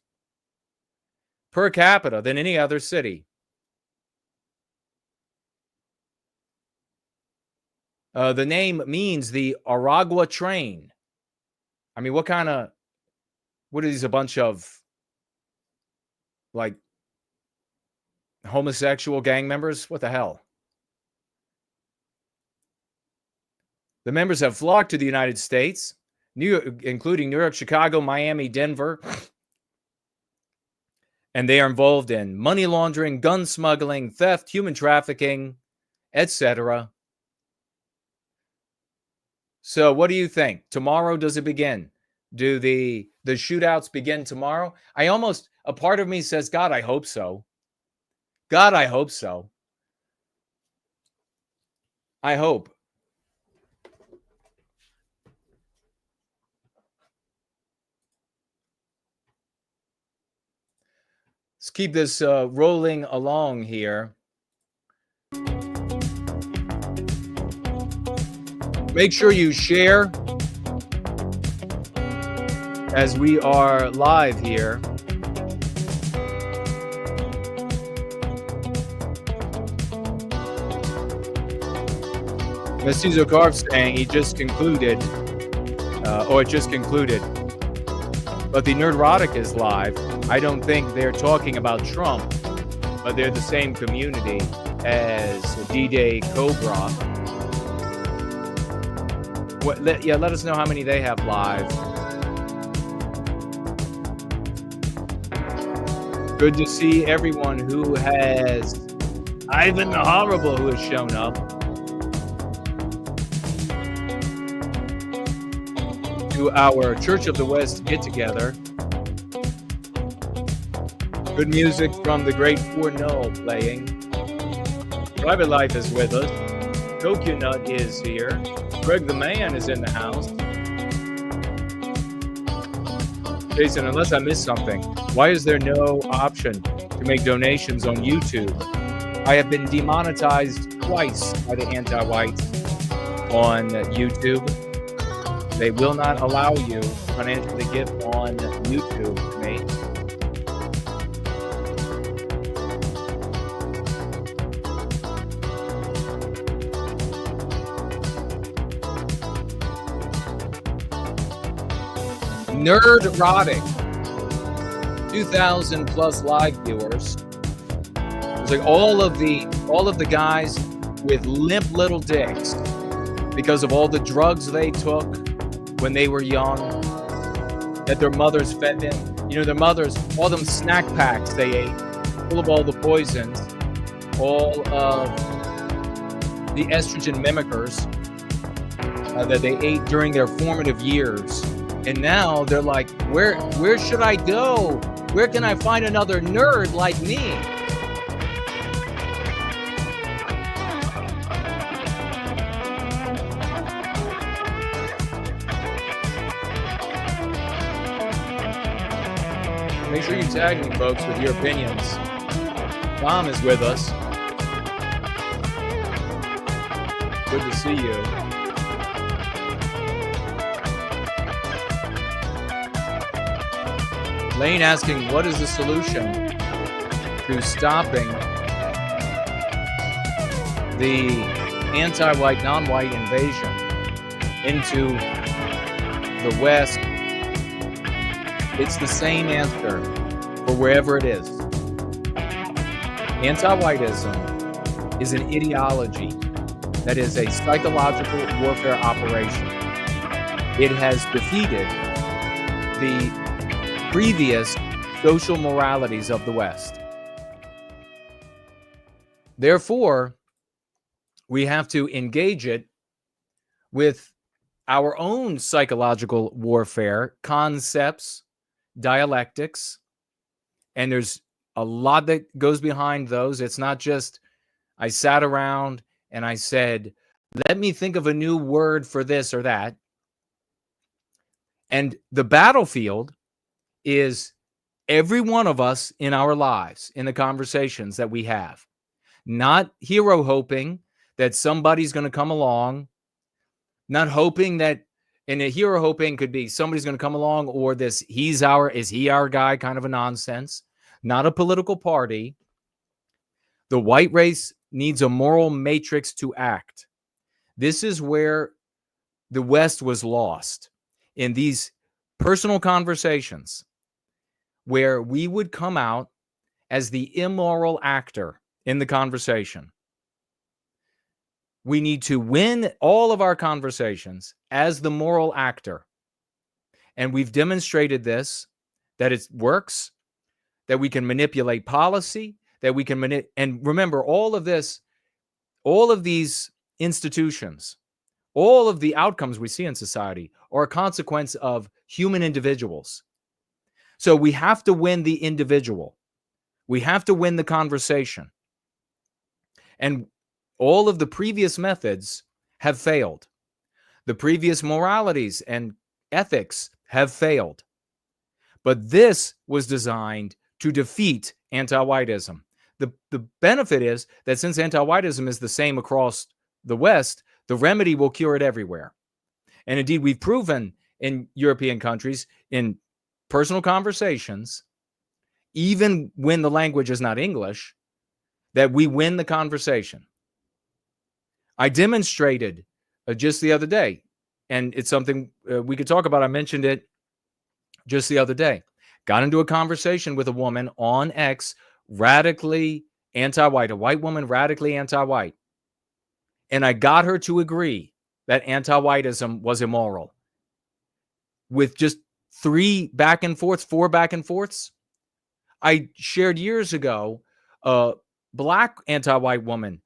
per capita than any other city. The name means the Aragua train. I mean, what are these, a bunch of like homosexual gang members? What the hell? The members have flocked to the United States, including New York, Chicago, Miami, Denver, and they are involved in money laundering, gun smuggling, theft, human trafficking, etc. So what do you think? Tomorrow, does it begin? Do the shootouts begin tomorrow? A part of me says, God, I hope so. God, I hope so. I hope. Let's keep this rolling along here. Make sure you share as we are live here. Mr. Zokarv saying he just concluded, or it just concluded. But the Nerdrotic is live. I don't think they're talking about Trump, but they're the same community as D-Day Cobra. Let us know how many they have live. Good to see everyone who has Ivan the Horrible who has shown up. To our Church of the West get-together. Good music from the great Four-Null playing. Private Life is with us. Tokyo Nut is here. Greg the Man is in the house. Jason, unless I missed something, why is there no option to make donations on YouTube? I have been demonetized twice by the anti-whites on YouTube. They will not allow you financially give on YouTube to me. Nerdrotic, 2,000 plus live viewers. It's like all of the guys with limp little dicks because of all the drugs they took when they were young, that their mothers fed them. You know, their mothers, all them snack packs they ate, full of all the poisons, all of the estrogen mimickers that they ate during their formative years. And now they're like, where should I go? Where can I find another nerd like me? Make sure you tag me, folks, with your opinions. Tom is with us. Good to see you. Lane asking, what is the solution to stopping the anti-white, non-white invasion into the West? It's the same answer for wherever it is. Anti-whiteism is an ideology that is a psychological warfare operation. It has defeated the previous social moralities of the West. Therefore, we have to engage it with our own psychological warfare, concepts, dialectics, and there's a lot that goes behind those. It's not just I sat around and I said, let me think of a new word for this or that. And the battlefield is every one of us in our lives, in the conversations that we have. Not hero hoping that somebody's going to come along, not hoping that, and a hero hoping could be somebody's going to come along, or this is he our guy kind of a nonsense. Not a political party. The white race needs a moral matrix to act. This is where the West was lost, in these personal conversations where we would come out as the immoral actor in the conversation. We need to win all of our conversations as the moral actor. And we've demonstrated this, that it works, that we can manipulate policy, that we can and remember, all of this, all of these institutions, all of the outcomes we see in society are a consequence of human individuals. So we have to win the individual. We have to win the conversation. And all of the previous methods have failed. The previous moralities and ethics have failed. But this was designed to defeat anti-whiteism. The benefit is that since anti-whiteism is the same across the West, the remedy will cure it everywhere. And indeed, we've proven in European countries, in personal conversations, even when the language is not English, that we win the conversation. I demonstrated just the other day, and it's something we could talk about. I mentioned it just the other day. Got into a conversation with a woman on X, radically anti-white, a white woman, radically anti-white. And I got her to agree that anti-whiteism was immoral. With just 4 back and forths. I shared years ago a black anti-white woman,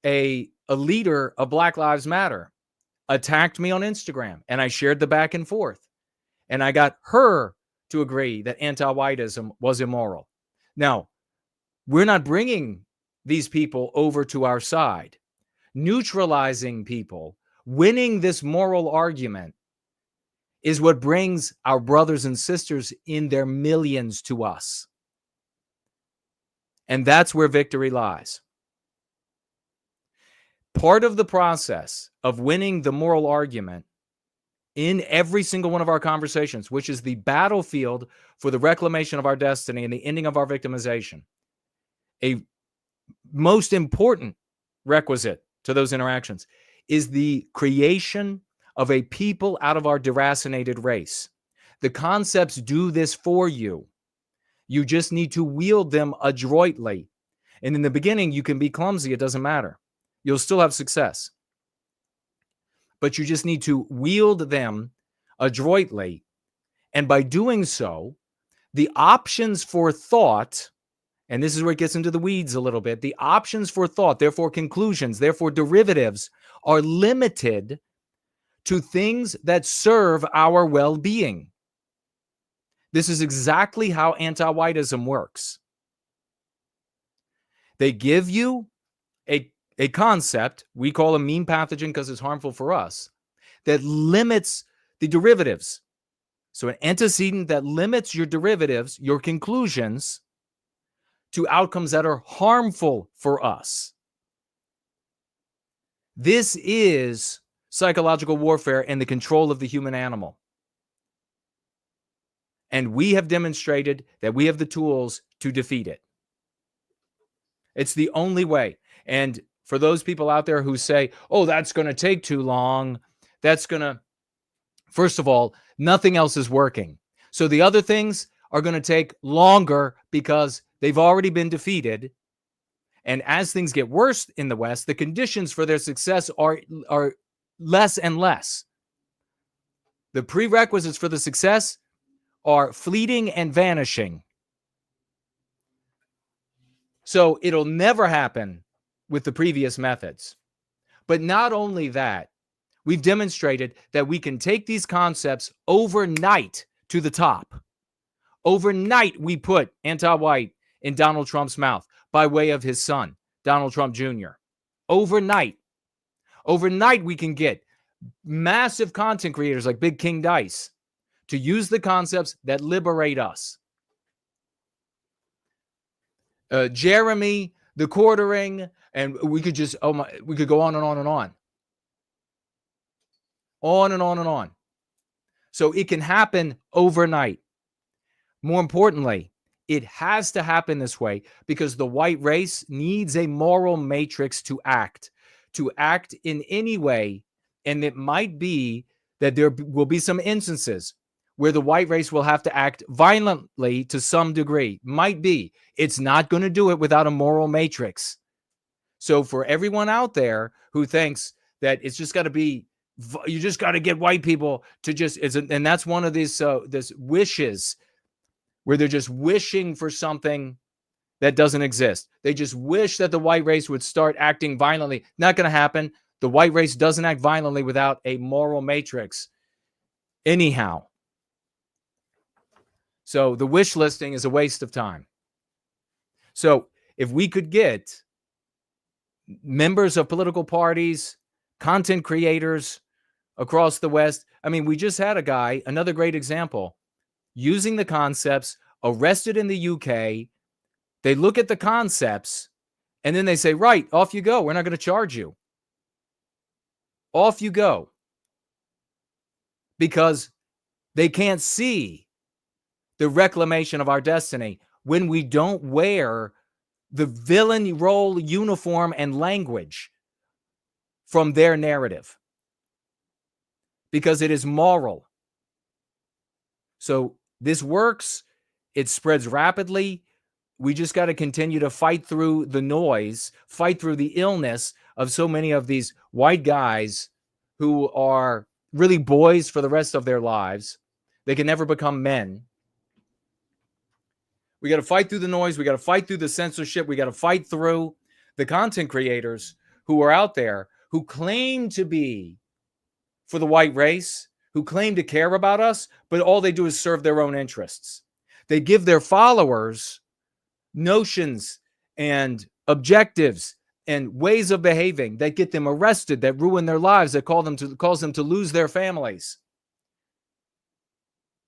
a leader of Black Lives Matter, attacked me on Instagram, and I shared the back and forth. And I got her to agree that anti-whiteism was immoral. Now, we're not bringing these people over to our side. Neutralizing people, winning this moral argument, is what brings our brothers and sisters in their millions to us. And that's where victory lies. Part of the process of winning the moral argument in every single one of our conversations, which is the battlefield for the reclamation of our destiny and the ending of our victimization, a most important requisite to those interactions is the creation of a people out of our deracinated race. The concepts do this for you. You just need to wield them adroitly. And in the beginning, you can be clumsy. It doesn't matter. You'll still have success. But you just need to wield them adroitly. And by doing so, the options for thought, and this is where it gets into the weeds a little bit, the options for thought, therefore conclusions, therefore derivatives, are limited to things that serve our well-being. This is exactly how anti-whiteism works. They give you a concept we call a mean pathogen because it's harmful for us, that limits the derivatives. So an antecedent that limits your derivatives, your conclusions, to outcomes that are harmful for us. This is psychological warfare and the control of the human animal. And we have demonstrated that we have the tools to defeat it. It's the only way. And for those people out there who say, oh, that's going to take too long, first of all, nothing else is working. So the other things are going to take longer because they've already been defeated. And as things get worse in the West, the conditions for their success are less and less. The prerequisites for the success are fleeting and vanishing. So it'll never happen with the previous methods. But not only that, we've demonstrated that we can take these concepts overnight to the top. Overnight, we put anti-white in Donald Trump's mouth by way of his son, Donald Trump Jr. Overnight. Overnight, we can get massive content creators like Big King Dice to use the concepts that liberate us. Jeremy, the quartering, and we could just, we could go on and on and on. On and on and on. So it can happen overnight. More importantly, it has to happen this way because the white race needs a moral matrix to act, to act in any way. And it might be that there will be some instances where the white race will have to act violently to some degree. Might be. It's not going to do it without a moral matrix. So for everyone out there who thinks that it's just got to be, you just got to get white people to just, and that's one of these this wishes where they're just wishing for something that doesn't exist. They just wish that the white race would start acting violently. Not going to happen. The white race doesn't act violently without a moral matrix. Anyhow. So the wish listing is a waste of time. So if we could get members of political parties, content creators across the West, I mean, we just had a guy, another great example, using the concepts, arrested in the UK. They look at the concepts and then they say, right, off you go. We're not going to charge you. Off you go. Because they can't see the reclamation of our destiny when we don't wear the villain role uniform and language from their narrative. Because it is moral. So this works. It spreads rapidly. We just got to continue to fight through the noise, fight through the illness of so many of these white guys who are really boys for the rest of their lives. They can never become men. We got to fight through the noise. We got to fight through the censorship. We got to fight through the content creators who are out there who claim to be for the white race, who claim to care about us, but all they do is serve their own interests. They give their followers notions and objectives and ways of behaving that get them arrested, that ruin their lives, that cause them to lose their families.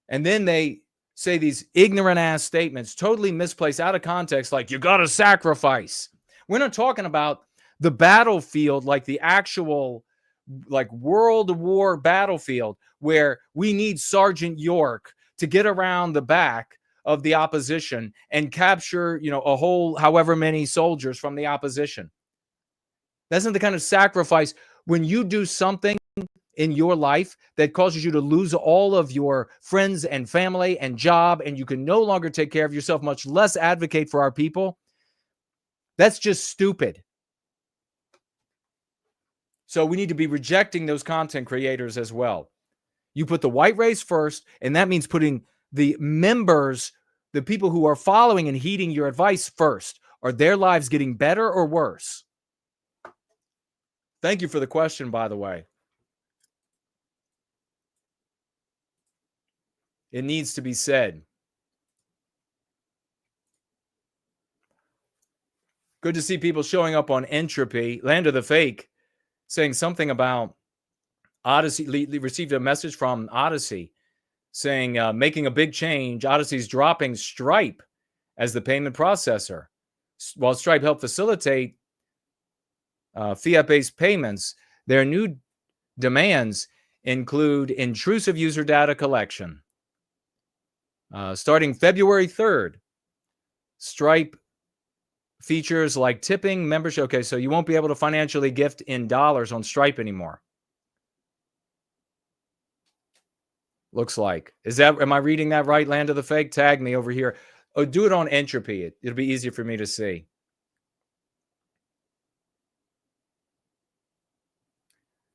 And then they say these ignorant ass statements, totally misplaced, out of context, like you got to sacrifice. We're not talking about the battlefield, like the actual like World War battlefield where we need Sergeant York to get around the back of the opposition and capture, a whole however many soldiers from the opposition. That's not the kind of sacrifice. When you do something in your life that causes you to lose all of your friends and family and job, and you can no longer take care of yourself, much less advocate for our people, that's just stupid. So we need to be rejecting those content creators as well. You put the white race first, and that means putting the members, the people who are following and heeding your advice first. Are their lives getting better or worse? Thank you for the question, by the way. It needs to be said. Good to see people showing up on Entropy, Land of the Fake, saying something about Odyssey. Received a message from Odyssey saying making a big change. Odyssey's dropping Stripe as the payment processor. While Stripe helped facilitate fiat-based payments, their new demands include intrusive user data collection. Starting February 3rd, Stripe features like tipping, membership. Okay, so you won't be able to financially gift in dollars on Stripe anymore. Looks like. Am I reading that right, Land of the Fake? Tag me over here. Oh, do it on Entropy. It'll be easier for me to see.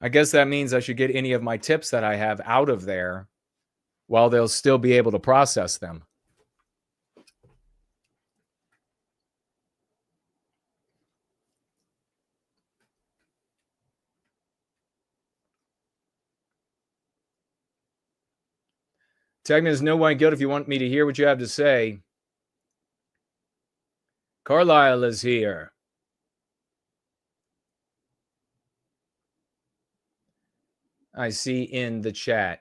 I guess that means I should get any of my tips that I have out of there while they'll still be able to process them. Tag me as No White Guilt if you want me to hear what you have to say. Carlisle is here. I see in the chat.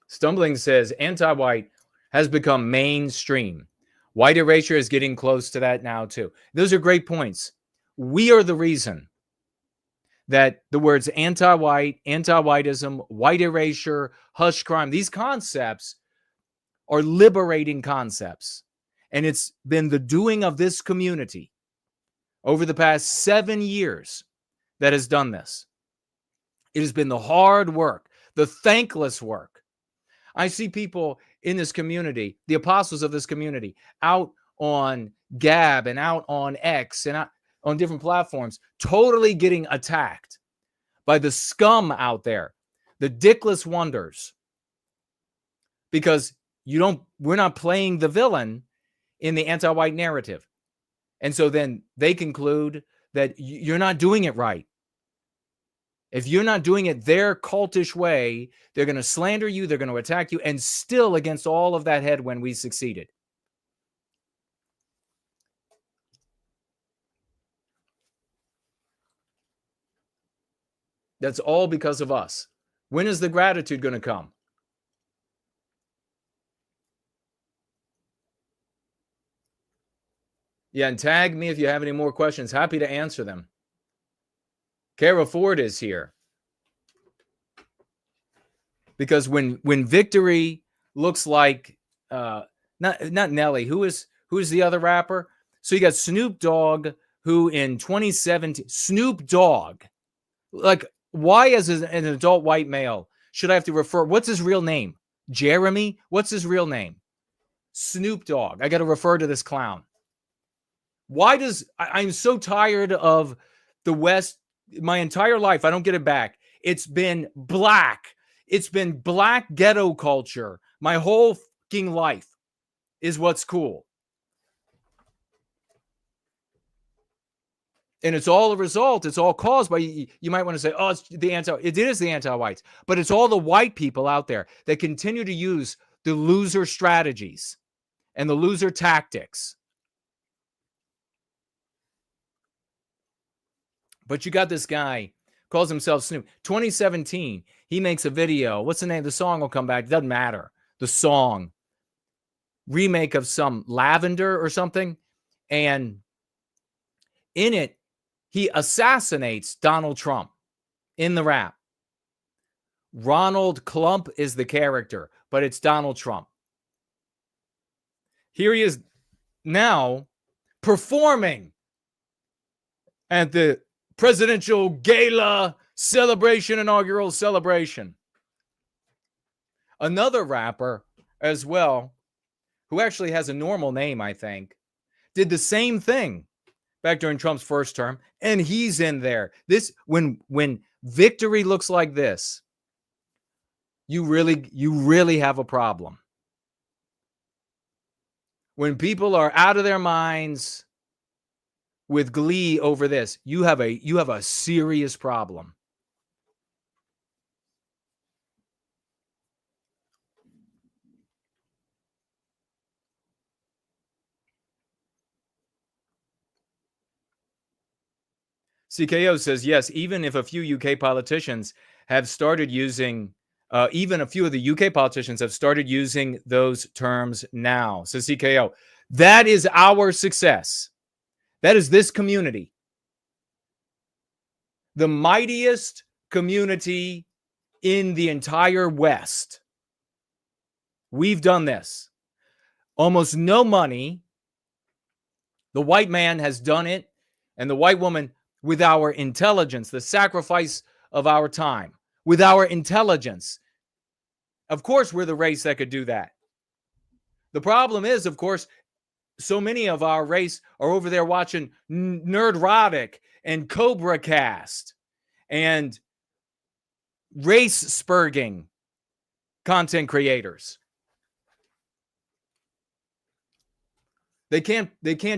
Stumbling says anti-white has become mainstream. White erasure is getting close to that now too. Those are great points. We are the reason that the words anti-white, anti-whiteism, white erasure, hush crime, these concepts are liberating concepts. And it's been the doing of this community over the past 7 years that has done this. It has been the hard work, the thankless work. I see people in this community, the apostles of this community, out on Gab and out on X and out on different platforms, totally getting attacked by the scum out there, the dickless wonders, because we're not playing the villain in the anti-white narrative. And so then they conclude that you're not doing it right. If you're not doing it their cultish way, they're going to slander you, they're going to attack you, and still against all of that headwind, we succeeded. That's all because of us. When is the gratitude going to come? Yeah, and tag me if you have any more questions. Happy to answer them. Kara Ford is here. Because when victory looks like not Nelly, who is the other rapper? So you got Snoop Dogg, who in 2017, Snoop Dogg, like, why as an adult white male should I have to refer? What's his real name? Jeremy? What's his real name? Snoop Dogg. I got to refer to this clown. Why does I'm so tired of the West my entire life. I don't get it back. It's been black. It's been black ghetto culture. My whole fucking life is what's cool. And it's all a result. It's all caused by, you might want to say, oh, it's the it is the anti-whites. But it's all the white people out there that continue to use the loser strategies and the loser tactics. But you got this guy, calls himself Snoop. 2017, he makes a video. What's the name? The song will come back. It doesn't matter. The song. Remake of some Lavender or something. And in it, he assassinates Donald Trump in the rap. Ronald Klump is the character, but it's Donald Trump. Here he is now performing at the presidential gala celebration, inaugural celebration. Another rapper as well, who actually has a normal name, I think, did the same thing back during Trump's first term, and he's in there. This when victory looks like this, you really have a problem. When people are out of their minds with glee over this, you have a serious problem. CKO says, yes, even if a few UK politicians have started using, even a few of the UK politicians have started using those terms now. Says CKO, that is our success. That is this community. The mightiest community in the entire West. We've done this. Almost no money. The white man has done it, and the white woman with our intelligence, the sacrifice of our time, with our intelligence. Of course, we're the race that could do that. The problem is, of course, so many of our race are over there watching Nerdrotic and Cobra Cast and race spurging content creators. They can't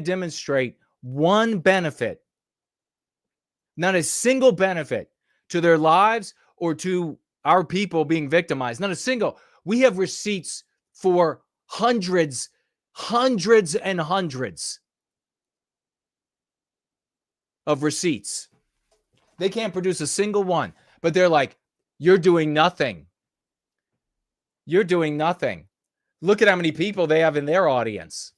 demonstrate one benefit, not a single benefit to their lives or to our people being victimized. Not a single. We have receipts for hundreds and hundreds of receipts. They can't produce a single one, but they're like, you're doing nothing. You're doing nothing. Look at how many people they have in their audience.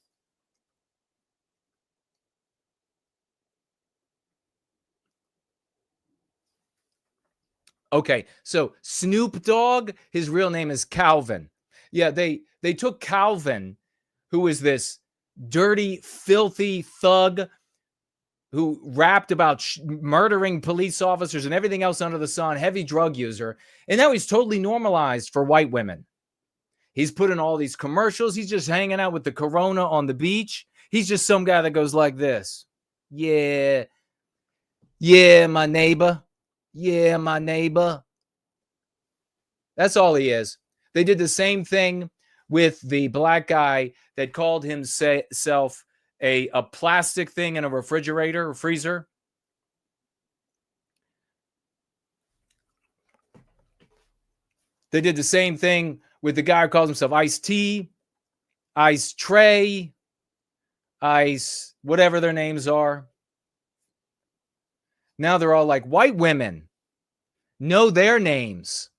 Okay, so Snoop Dogg, his real name is Calvin. Yeah, they took Calvin, who is this dirty, filthy thug who rapped about murdering police officers and everything else under the sun, heavy drug user, and now he's totally normalized for white women. He's put in all these commercials. He's just hanging out with the Corona on the beach. He's just some guy that goes like this. Yeah, my neighbor. Yeah, my neighbor. That's all he is. They did the same thing with the black guy that called himself a plastic thing in a refrigerator or freezer. They did the same thing with the guy who calls himself Ice T, Ice Trey, Ice, whatever their names are. Now they're all like, white women know their names.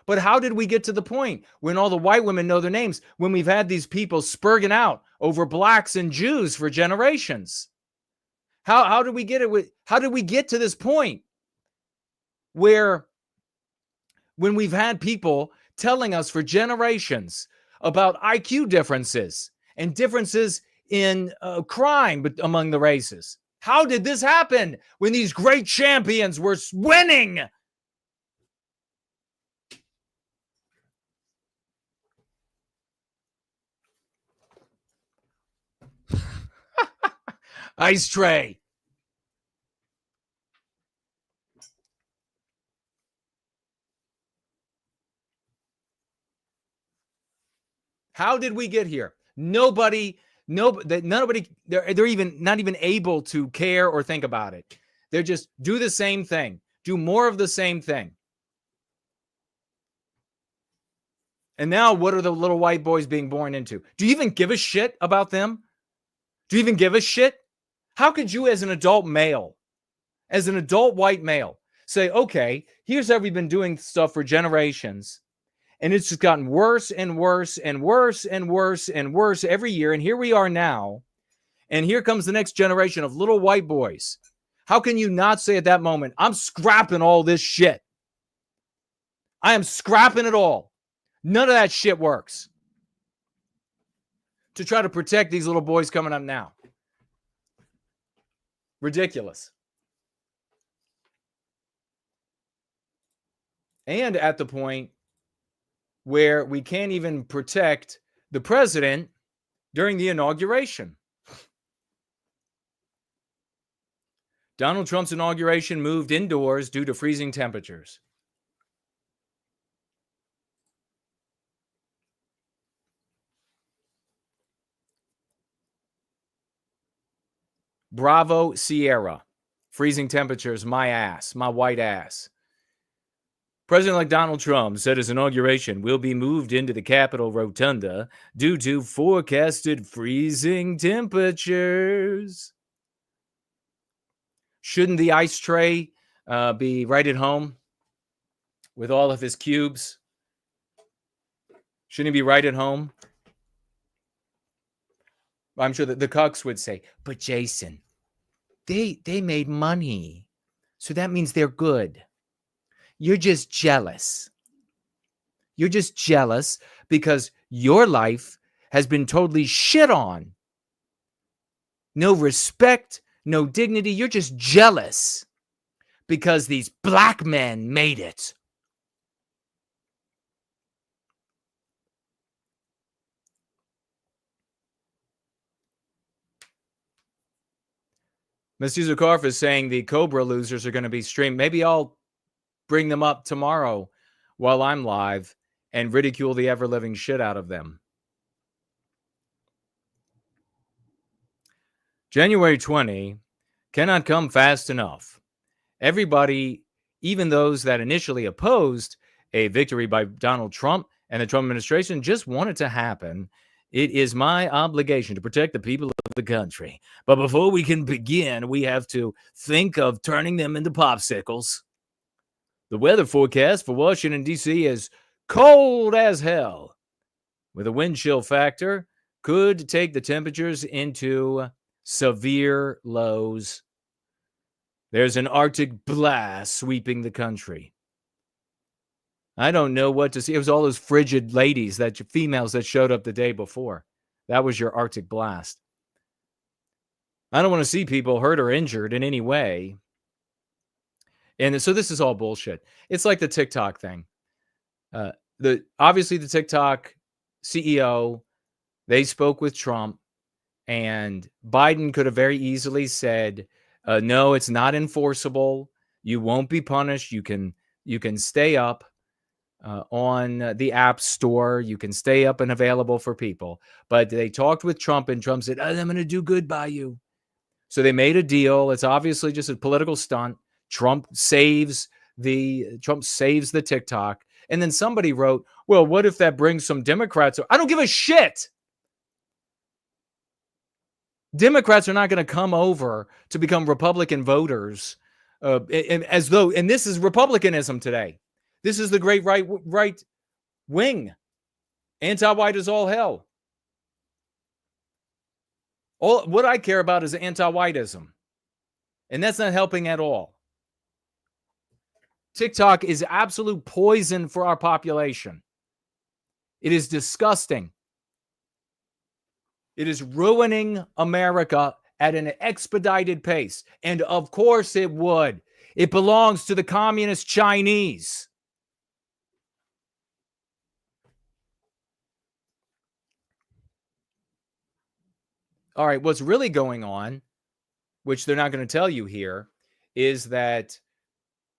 But how did we get to the point when all the white women know their names, when we've had these people spurging out over blacks and Jews for generations? How did we get it? How did we get to this point where when we've had people telling us for generations about IQ differences and differences in crime among the races? How did this happen when these great champions were winning? Ice Tray. How did we get here? Nobody, they're even not even able to care or think about it. They're just do the same thing, do more of the same thing. And now what are the little white boys being born into? Do you even give a shit about them? Do you even give a shit? How could you as an adult male, as an adult white male, say, okay, here's how we've been doing stuff for generations, and it's just gotten worse and worse and worse and worse and worse every year, and here we are now, and here comes the next generation of little white boys. How can you not say at that moment, I'm scrapping all this shit? I am scrapping it all. None of that shit works. To try to protect these little boys coming up now. Ridiculous. And at the point where we can't even protect the president during the inauguration. Donald Trump's inauguration moved indoors due to freezing temperatures. Bravo, Sierra. Freezing temperatures, my ass, my white ass. President-elect Donald Trump said his inauguration will be moved into the Capitol Rotunda due to forecasted freezing temperatures. Shouldn't the ice tray be right at home with all of his cubes? Shouldn't he be right at home? I'm sure that the Cucks would say, but Jason, they made money. So that means they're good. You're just jealous. You're just jealous because your life has been totally shit on. No respect, no dignity. You're just jealous because these black men made it. Mr. Zukarf is saying the Cobra losers are going to be streamed. Maybe I'll bring them up tomorrow while I'm live and ridicule the ever-living shit out of them. January 20 cannot come fast enough. Everybody, even those that initially opposed a victory by Donald Trump and the Trump administration, just want it to happen. It is my obligation to protect the people of the country. But before we can begin, we have to think of turning them into popsicles. The weather forecast for Washington, D.C. is cold as hell, with a wind chill factor could take the temperatures into severe lows. There's an Arctic blast sweeping the country. I don't know what to see. It was all those frigid ladies, females that showed up the day before. That was your Arctic blast. I don't want to see people hurt or injured in any way. And so this is all bullshit. It's like the TikTok thing. Obviously the TikTok CEO, they spoke with Trump, and Biden could have very easily said, no, it's not enforceable. You won't be punished. You can stay up on the App Store. You can stay up and available for people. But they talked with Trump, and Trump said, I'm going to do good by you. So they made a deal. It's obviously just a political stunt. Trump saves the TikTok. And then somebody wrote, well, what if that brings some Democrats? I don't give a shit. Democrats are not going to come over to become Republican voters and this is Republicanism today. This is the great right wing. Anti-white is all hell. What I care about is anti-whiteism. And that's not helping at all. TikTok is absolute poison for our population. It is disgusting. It is ruining America at an expedited pace. And of course it would. It belongs to the communist Chinese. All right, what's really going on, which they're not going to tell you here, is that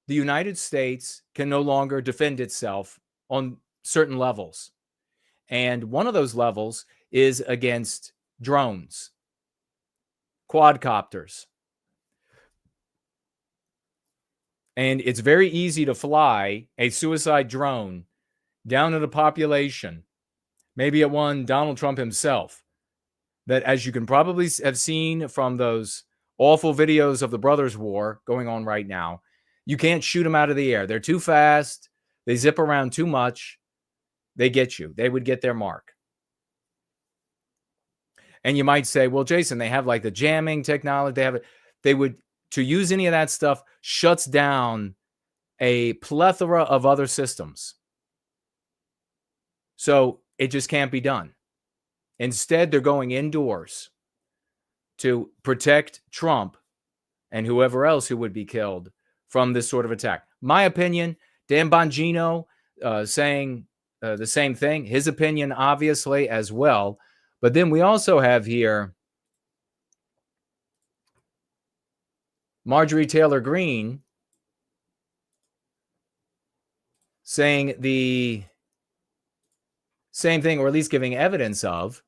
the United States can no longer defend itself on certain levels. And one of those levels is against drones, quadcopters. And it's very easy to fly a suicide drone down at a population, maybe at one Donald Trump himself, that, as you can probably have seen from those awful videos of the Brothers' War going on right now, you can't shoot them out of the air. They're too fast. They zip around too much. They get you. They would get their mark. And you might say, well, Jason, they have like the jamming technology. To use any of that stuff shuts down a plethora of other systems. So it just can't be done. Instead, they're going indoors to protect Trump and whoever else who would be killed from this sort of attack. My opinion, Dan Bongino saying the same thing. His opinion, obviously, as well. But then we also have here Marjorie Taylor Greene saying the same thing, or at least giving evidence of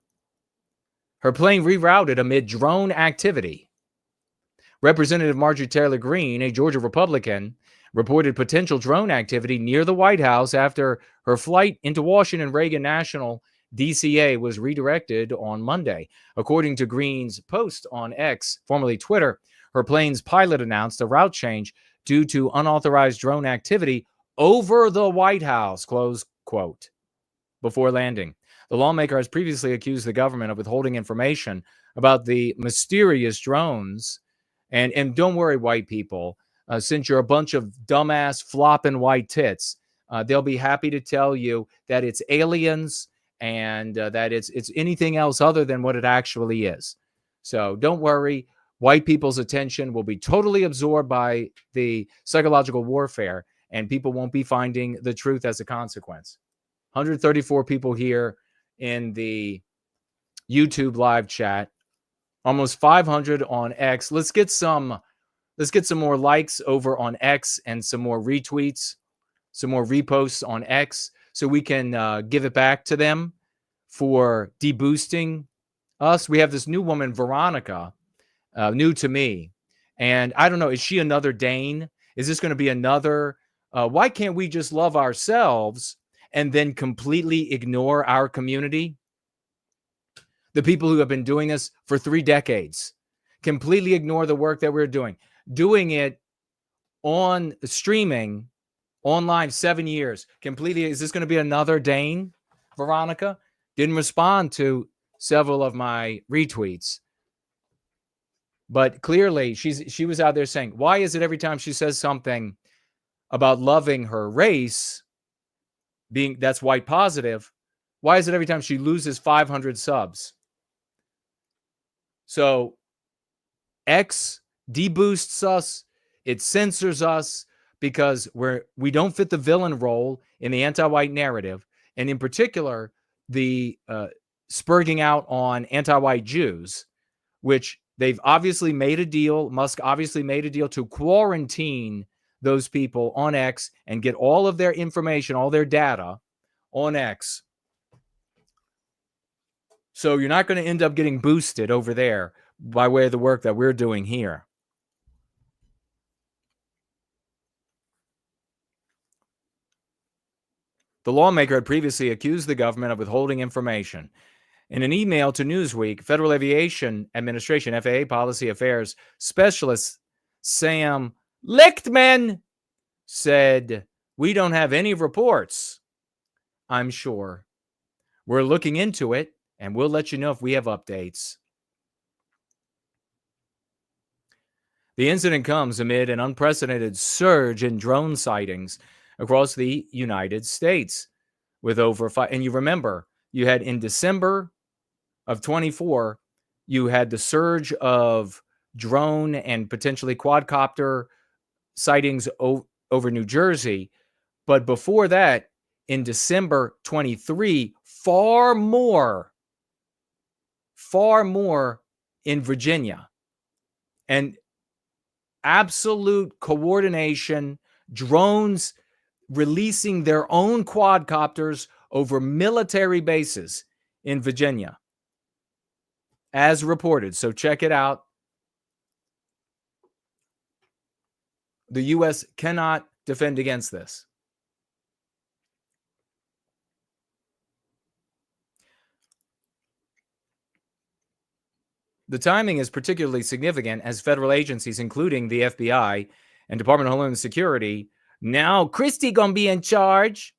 her plane rerouted amid drone activity. Representative Marjorie Taylor Greene, a Georgia Republican, reported potential drone activity near the White House after her flight into Washington Reagan National DCA was redirected on Monday. According to Greene's post on X, formerly Twitter, her plane's pilot announced a route change due to unauthorized drone activity over the White House, close quote, before landing. The lawmaker has previously accused the government of withholding information about the mysterious drones. And don't worry, white people, since you're a bunch of dumbass flopping white tits, they'll be happy to tell you that it's aliens and that it's anything else other than what it actually is. So don't worry. White people's attention will be totally absorbed by the psychological warfare, and people won't be finding the truth as a consequence. 134 people here in the YouTube live chat, almost 500 on X. Let's get some more likes over on X and some more retweets, some more reposts on X, so we can give it back to them for deboosting us. We have this new woman, Veronica, new to me, and I don't know, is she another Dane? Is this going to be another? Why can't we just love ourselves and then completely ignore our community? The people who have been doing this for 3 decades, completely ignore the work that we're doing it on streaming, online 7 years, completely. Is this going to be another Dane? Veronica didn't respond to several of my retweets, but clearly she was out there saying, why is it every time she says something about loving her race, that's white positive, why is it every time she loses 500 subs? So X deboosts us, it censors us because we don't fit the villain role in the anti-white narrative, and in particular, the spurging out on anti-white Jews, which they've obviously made a deal. Musk obviously made a deal to quarantine those people on X and get all of their information, all their data on X. So you're not going to end up getting boosted over there by way of the work that we're doing here. The lawmaker had previously accused the government of withholding information. In an email to Newsweek, Federal Aviation Administration FAA Policy Affairs Specialist Sam Lichtman said, "We don't have any reports, I'm sure. We're looking into it, and we'll let you know if we have updates." The incident comes amid an unprecedented surge in drone sightings across the United States, with over 5. And you remember, you had in December of 24, you had the surge of drone and potentially quadcopter sightings over New Jersey. But before that, in December 23, far more in Virginia. And absolute coordination, drones releasing their own quadcopters over military bases in Virginia, as reported. So check it out. The U.S. cannot defend against this. The timing is particularly significant as federal agencies, including the FBI and Department of Homeland Security, now Kristi gonna be in charge.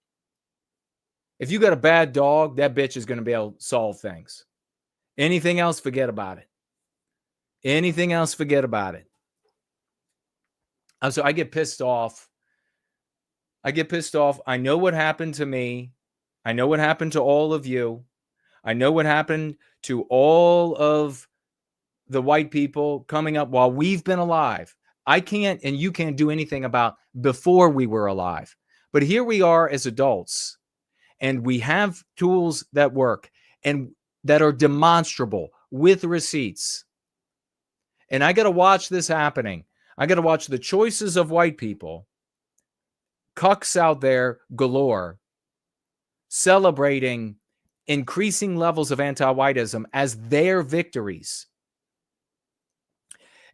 If you got a bad dog, that bitch is gonna be able to solve things. Anything else, forget about it. Anything else, forget about it. So I get pissed off. I know what happened to me. I know what happened to all of you. I know what happened to all of the white people coming up while we've been alive. I can't and you can't do anything about before we were alive. But here we are as adults, and we have tools that work and that are demonstrable with receipts. And I got to watch this happening. I got to watch the choices of white people, cucks out there galore, celebrating increasing levels of anti-whiteism as their victories.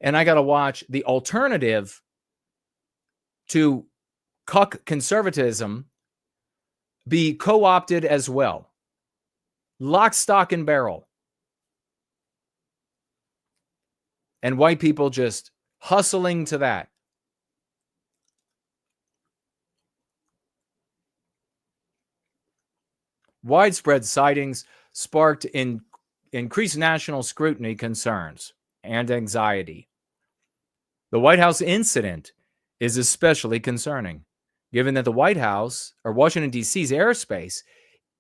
And I got to watch the alternative to cuck conservatism be co-opted as well. Lock, stock, and barrel. And white people just hustling to that. Widespread sightings sparked increased national scrutiny, concerns, and anxiety. The White House incident is especially concerning, given that the White House, or Washington, D.C.'s airspace,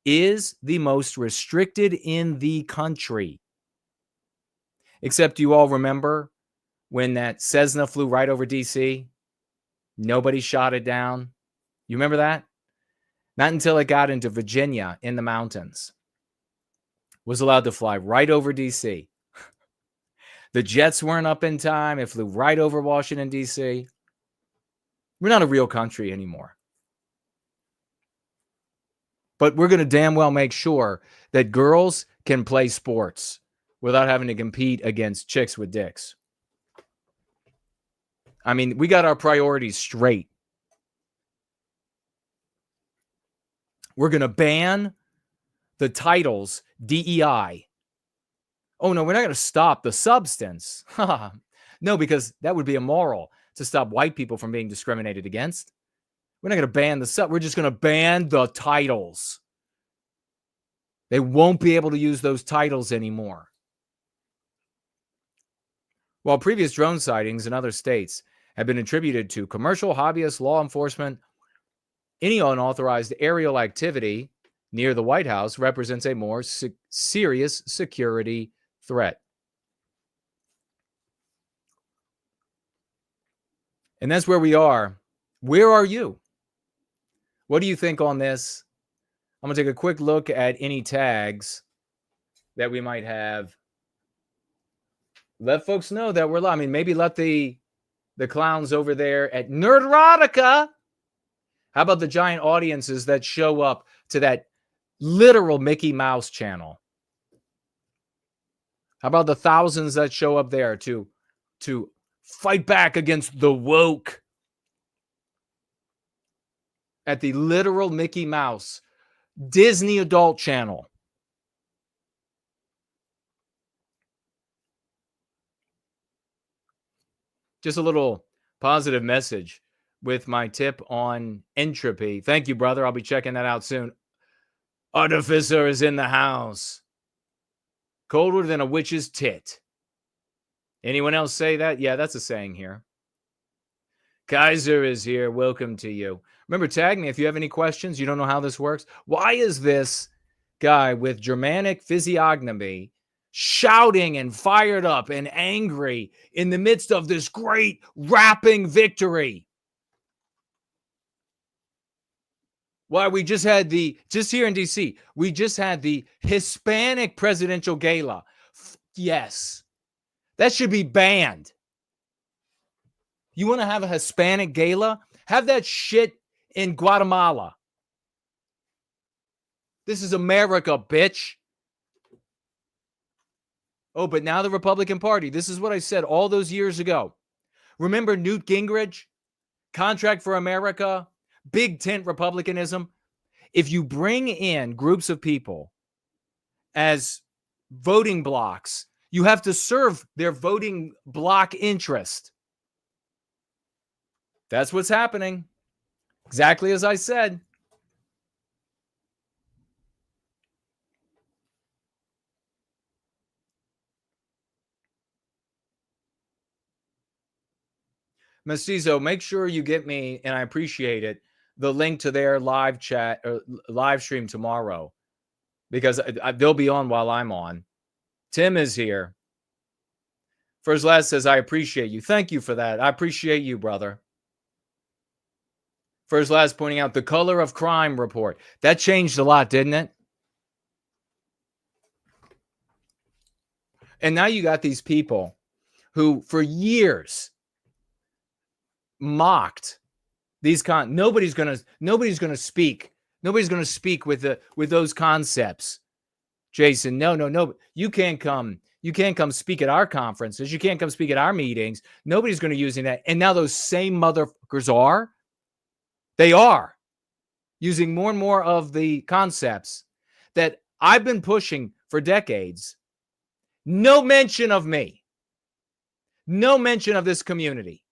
is the most restricted in the country. Except you all remember when that Cessna flew right over D.C.? Nobody shot it down. You remember that? Not until it got into Virginia in the mountains. Was allowed to fly right over D.C. The jets weren't up in time. It flew right over Washington, D.C. We're not a real country anymore. But we're going to damn well make sure that girls can play sports without having to compete against chicks with dicks. I mean, we got our priorities straight. We're going to ban the titles DEI. Oh, no, we're not going to stop the substance. No, because that would be immoral to stop white people from being discriminated against. We're not going to ban the sub. We're just going to ban the titles. They won't be able to use those titles anymore. While previous drone sightings in other states have been attributed to commercial, hobbyist, law enforcement, Any unauthorized aerial activity near the White House represents a more serious security threat. And that's where we are. Where are you? What do you think on this? I'm going to take a quick look at any tags that we might have. Let folks know that we're live. I mean, maybe let the clowns over there at Nerderotica. How about the giant audiences that show up to that literal Mickey Mouse channel? How about the thousands that show up there to fight back against the woke at the literal Mickey Mouse Disney adult channel? Just a little positive message with my tip on entropy. Thank you, brother. I'll be checking that out soon. Artificer is in the house. Colder than a witch's tit. Anyone else say that? Yeah, that's a saying here. Kaiser is here. Welcome to you. Remember, tag me if you have any questions. You don't know how this works. Why is this guy with Germanic physiognomy shouting and fired up and angry in the midst of this great rapping victory? Why, we just had just here in DC, we just had the Hispanic presidential gala. Yes, that should be banned. You want to have a Hispanic gala? Have that shit in Guatemala. This is America, bitch. Oh, but now the Republican Party. This is what I said all those years ago. Remember Newt Gingrich? Contract for America? Big tent Republicanism. If you bring in groups of people as voting blocks, you have to serve their voting block interest. That's what's happening. Exactly as I said. Mestizo, make sure you get me, and I appreciate it, the link to their live chat or live stream tomorrow, because they'll be on while I'm on. Tim is here. First Last says, I appreciate you. Thank you for that. I appreciate you, brother. First Last pointing out the color of crime report. That changed a lot, didn't it? And now you got these people who for years mocked these nobody's gonna speak. Nobody's gonna speak with those concepts. Jason, no. You can't come speak at our conferences. You can't come speak at our meetings. Nobody's gonna using that. And now those same motherfuckers are. They are using more and more of the concepts that I've been pushing for decades. No mention of me. No mention of this community.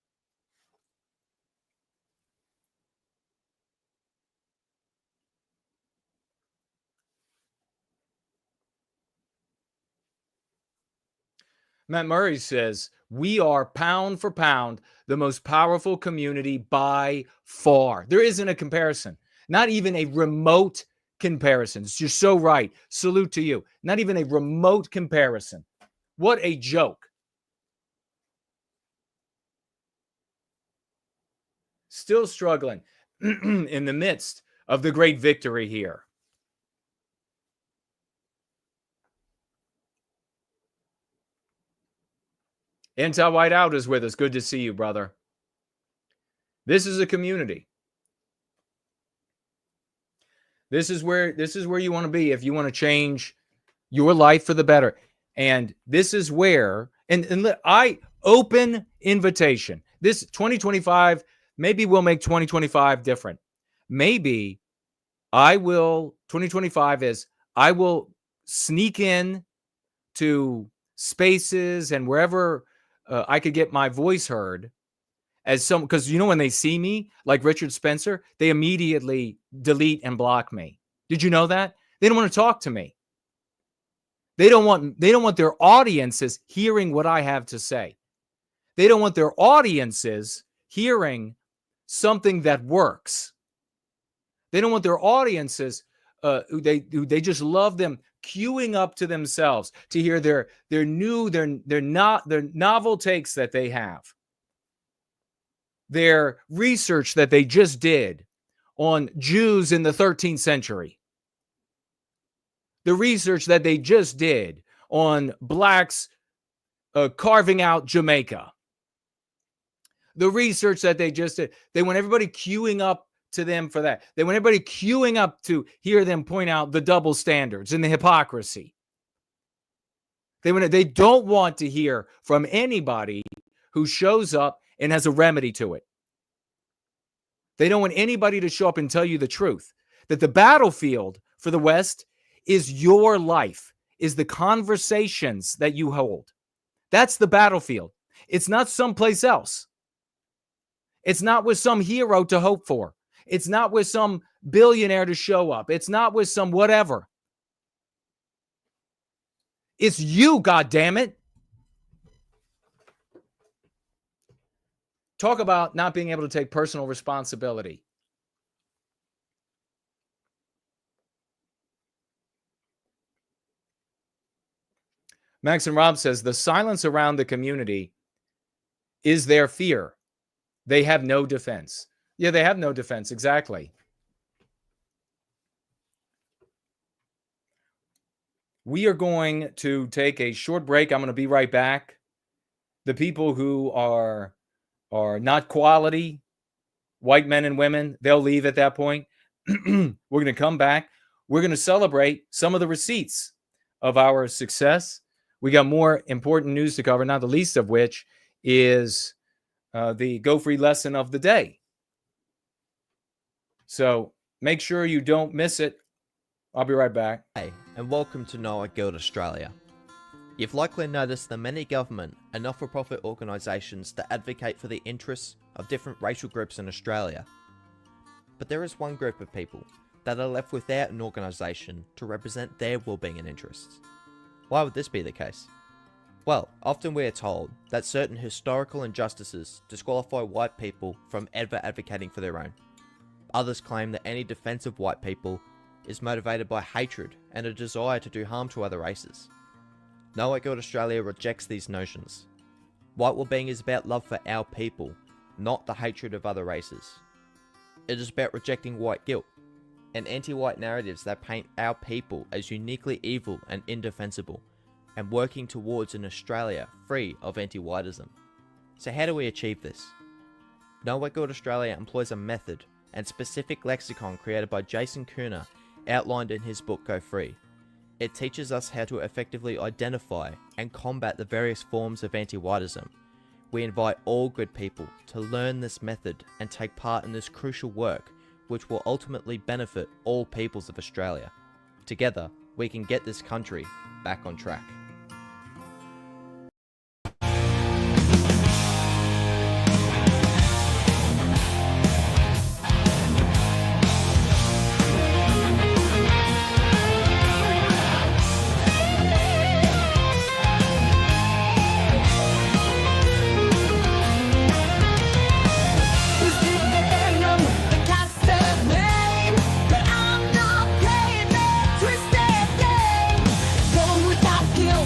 Matt Murray says, we are pound for pound the most powerful community by far. There isn't a comparison, not even a remote comparison. You're so right. Salute to you. Not even a remote comparison. What a joke. Still struggling in the midst of the great victory here. Anti-White Out is with us. Good to see you, brother. This is a community. This is where you want to be if you want to change your life for the better. And this is where, and I open invitation. This 2025, maybe we'll make 2025 different. Maybe 2025 is, I will sneak in to spaces and wherever I could get my voice heard as because when they see me, like Richard Spencer, they immediately delete and block me. Did you know that? They don't want to talk to me. They don't want their audiences hearing what I have to say. They don't want their audiences hearing something that works. They don't want their audiences who they just love them queuing up to themselves to hear their novel takes that they have, their research that they just did on Jews in the 13th century, the research that they just did on blacks carving out Jamaica, the research that they just did. They want everybody queuing up to them for that. They want everybody queuing up to hear them point out the double standards and the hypocrisy. They don't want to hear from anybody who shows up and has a remedy to it. They don't want anybody to show up and tell you the truth, that the battlefield for the West is your life, is the conversations that you hold. That's the battlefield. It's not someplace else. It's not with some hero to hope for. It's not with some billionaire to show up. It's not with some whatever. It's you, goddammit. Talk about not being able to take personal responsibility. Max and Rob says the silence around the community is their fear. They have no defense. Yeah, they have no defense. Exactly. We are going to take a short break. I'm going to be right back. The people who are not quality white men and women, they'll leave at that point. We're going to come back. We're going to celebrate some of the receipts of our success. We got more important news to cover, not the least of which is the Go Free lesson of the day. So make sure you don't miss it. I'll be right back. Hey, and welcome to Noah Guild Australia. You've likely noticed that many government and not-for-profit organisations that advocate for the interests of different racial groups in Australia. But there is one group of people that are left without an organisation to represent their well-being and interests. Why would this be the case? Well, often we are told that certain historical injustices disqualify white people from ever advocating for their own. Others claim that any defense of white people is motivated by hatred and a desire to do harm to other races. No White Guild Australia rejects these notions. White wellbeing is about love for our people, not the hatred of other races. It is about rejecting white guilt and anti-white narratives that paint our people as uniquely evil and indefensible, and working towards an Australia free of anti-whiteism. So how do we achieve this? No White Guild Australia employs a method and specific lexicon created by Jason Kuna, outlined in his book Go Free. It teaches us how to effectively identify and combat the various forms of anti-whiteism. We invite all good people to learn this method and take part in this crucial work, which will ultimately benefit all peoples of Australia. Together, we can get this country back on track. Without guilt.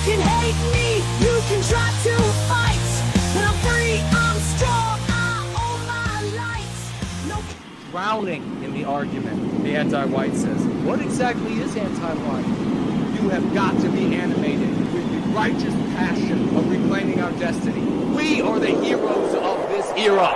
can hate me, you can try to fight, but I'm free, I'm strong, I own my lights. No. Drowning in the argument, the anti-white says, what exactly is anti-white? You have got to be animated with the righteous passion of reclaiming our destiny. We are the heroes of this era.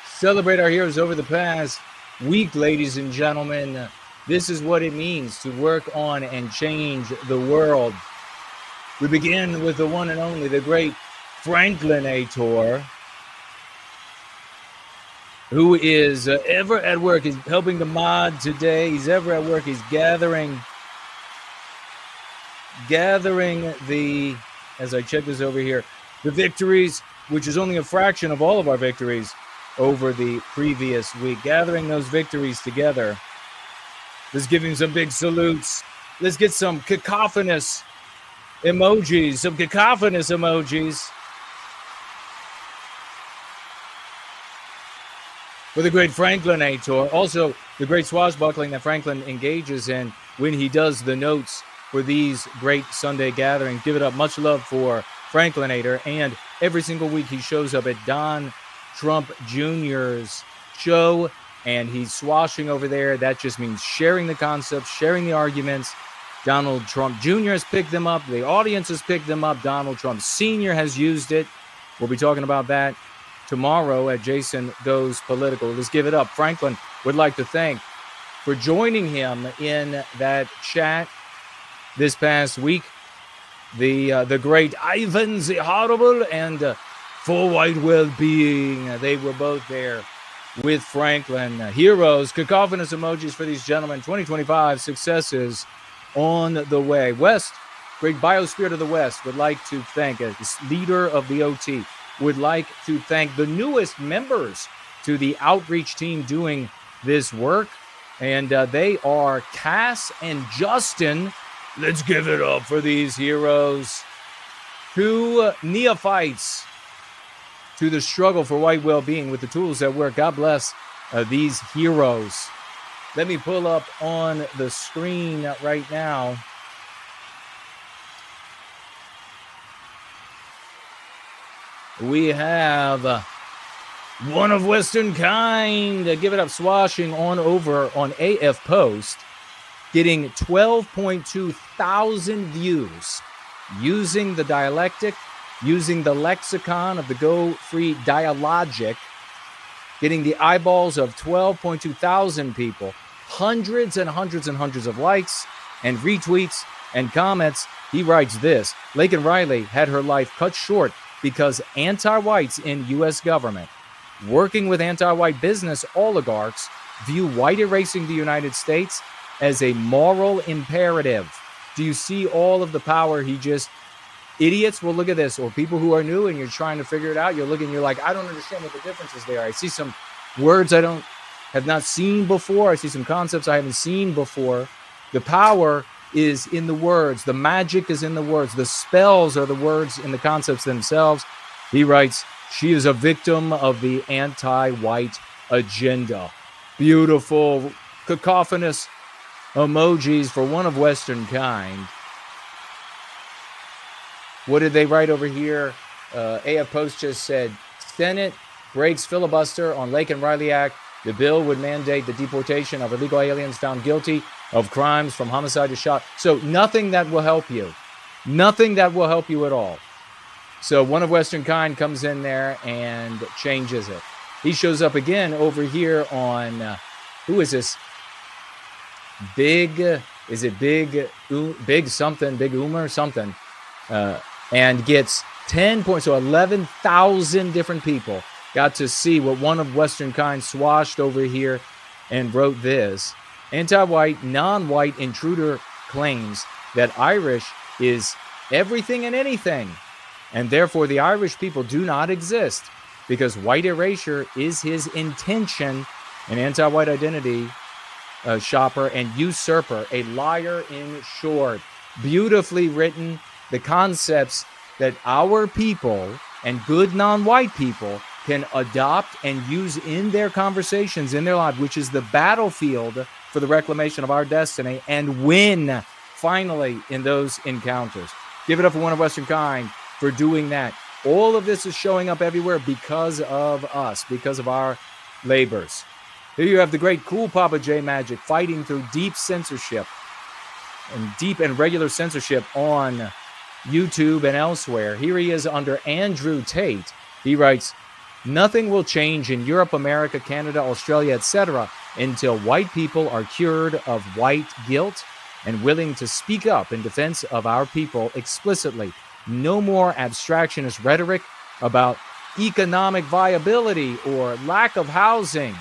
Celebrate our heroes over the past week, ladies and gentlemen. This is what it means to work on and change the world. We begin with the one and only, the great Franklinator, who is ever at work. He's helping the mod today. He's ever at work. He's gathering the, as I check this over here, the victories, which is only a fraction of all of our victories over the previous week, gathering those victories together. Let's give him some big salutes. Let's get some cacophonous emojis, for the great Franklinator. Also, the great swashbuckling that Franklin engages in when he does the notes for these great Sunday gatherings. Give it up. Much love for Franklinator. And every single week he shows up at Don Trump Jr.'s show, and he's swashing over there. That just means sharing the concepts, sharing the arguments. Donald Trump Jr. has picked them up. The audience has picked them up. Donald Trump Sr. has used it. We'll be talking about that tomorrow at Jason Goes Political. Let's give it up. Franklin would like to thank for joining him in that chat this past week. The great Ivan the Horrible and For White Well-Being. They were both there with Franklin. Heroes, cacophonous emojis for these gentlemen. 2025 successes on the way. West, great biospirit of the West, would like to thank, as leader of the OT, would like to thank the newest members to the outreach team doing this work. And they are Cass and Justin. Let's give it up for these heroes. Two neophytes to the struggle for white well-being with the tools that work. God bless these heroes. Let me pull up on the screen right now. We have one of Westernkind. Give it up, swashing on over on AF Post, getting 12.2 thousand views using the dialectic, using the lexicon of the Go Free Dialogic, getting the eyeballs of 12.2 thousand people, hundreds and hundreds and hundreds of likes and retweets and comments. He writes this: Laken Riley had her life cut short because anti-whites in U.S. government, working with anti-white business oligarchs, view white erasing the United States as a moral imperative. Do you see all of the power he just... Idiots will look at this, or people who are new and you're trying to figure it out, you're looking, you're like, I don't understand what the differences there are. I see some words I have not seen before. I see some concepts I haven't seen before. The power is in the words. The magic is in the words. The spells are the words in the concepts themselves. He writes, she is a victim of the anti-white agenda. Beautiful, cacophonous emojis for one of Westernkind. What did they write over here? AF Post just said, Senate breaks filibuster on Lake and Riley Act. The bill would mandate the deportation of illegal aliens found guilty of crimes from homicide to shot. So nothing that will help you. Nothing that will help you at all. So one of Westernkind comes in there and changes it. He shows up again over here on, who is this? Big something, Big Umer something. And gets 10 points, so 11,000 different people got to see what one of Westernkind swashed over here and wrote this. Anti-white, non-white intruder claims that Irish is everything and anything, and therefore the Irish people do not exist because white erasure is his intention, and anti-white identity shopper and usurper, a liar in short. Beautifully written. The concepts that our people and good non-white people can adopt and use in their conversations, in their life, which is the battlefield for the reclamation of our destiny, and win finally in those encounters. Give it up for one of Westernkind for doing that. All of this is showing up everywhere because of us, because of our labors. Here you have the great Cool Papa J Magic fighting through deep censorship and deep and regular censorship on YouTube and elsewhere. Here he is under Andrew Tate. He writes, "Nothing will change in Europe, America, Canada, Australia, etc. until white people are cured of white guilt and willing to speak up in defense of our people explicitly. No more abstractionist rhetoric about economic viability or lack of housing.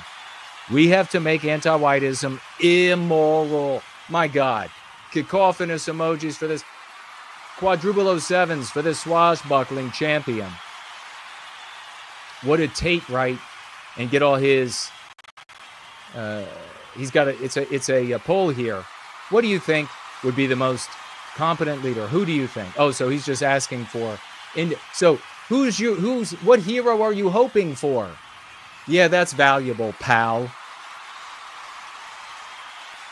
We have to make anti-whiteism immoral." My God. Cacophonous emojis for this. Quadruple 07s for this swashbuckling champion. What did Tate write and get all his... he's got it's a poll here. What do you think would be the most competent leader? Who do you think? Oh, so he's just asking for... So what hero are you hoping for? Yeah, that's valuable, pal.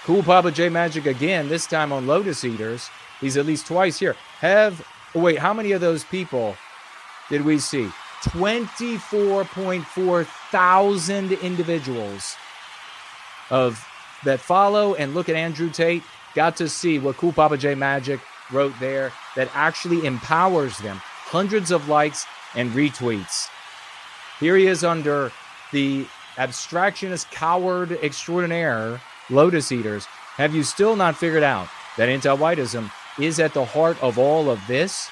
Cool Papa J Magic again, this time on Lotus Eaters. He's at least twice here. Wait, how many of those people did we see? 24.4 thousand individuals that follow and look at Andrew Tate got to see what Cool Papa J Magic wrote there that actually empowers them. Hundreds of likes and retweets. Here he is under the abstractionist coward extraordinaire Lotus Eaters. Have you still not figured out that anti-whiteism is at the heart of all of this?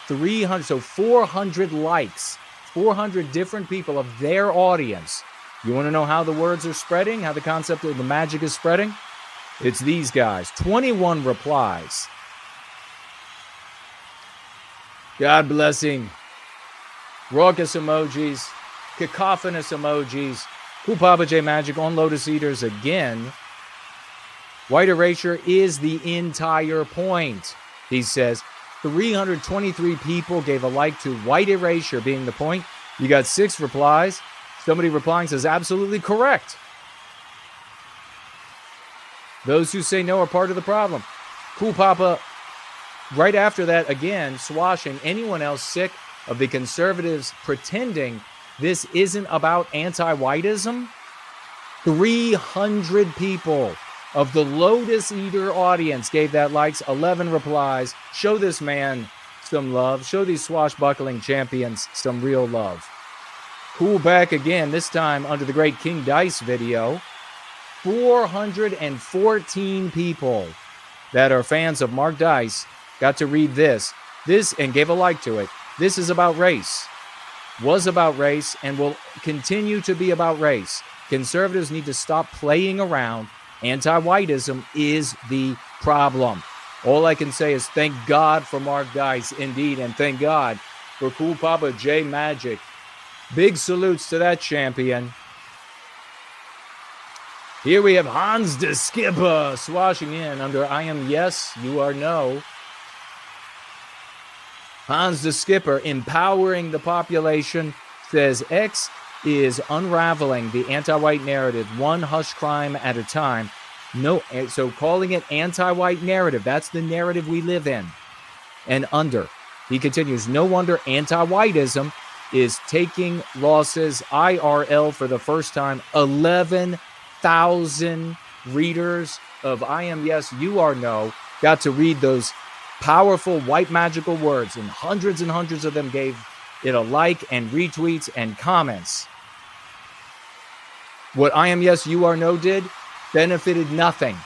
400 likes, 400 different people of their audience. You want to know how the words are spreading, how the concept of the magic is spreading? It's these guys. 21 replies. God blessing. Raucous emojis, cacophonous emojis. Cool Papa J Magic on Lotus Eaters again. White erasure is the entire point, he says. 323 people gave a like to white erasure being the point. You got 6 replies. Somebody replying says, absolutely correct. Those who say no are part of the problem. Cool Papa, right after that, again, swashing anyone else sick of the conservatives pretending this isn't about anti-whiteism. 300 people of the Lotus Eater audience gave that likes, 11 replies. Show this man some love. Show these swashbuckling champions some real love. Cool back again, this time under the great King Dice video. 414 people that are fans of Mark Dice got to read this and gave a like to it. This is about race, was about race, and will continue to be about race. Conservatives need to stop playing around. Anti-whiteism is the problem. All I can say is thank God for Mark Dice, indeed, and thank God for Cool Papa J Magic. Big salutes to that champion. Here we have Hans de Skipper swashing in under I am yes, you are no. Hans de Skipper empowering the population says X is unraveling the anti-white narrative one hush crime at a time. No, so calling it anti-white narrative, that's the narrative we live in and under. He continues, no wonder anti-whiteism is taking losses. IRL for the first time, 11,000 readers of I am yes, you are no, got to read those powerful white magical words, and hundreds of them gave it a like and retweets and comments. What I am yes, you are no did benefited nothing.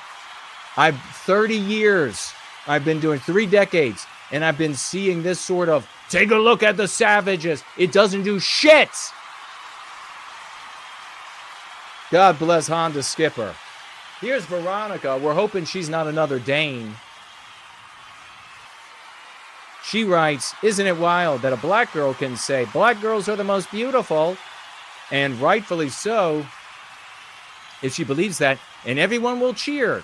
30 years, I've been doing 3 decades, and I've been seeing this sort of take a look at the savages. It doesn't do shit. God bless Honda Skipper. Here's Veronica. We're hoping she's not another Dane. She writes, isn't it wild that a black girl can say black girls are the most beautiful, and rightfully so, if she believes that, and everyone will cheer.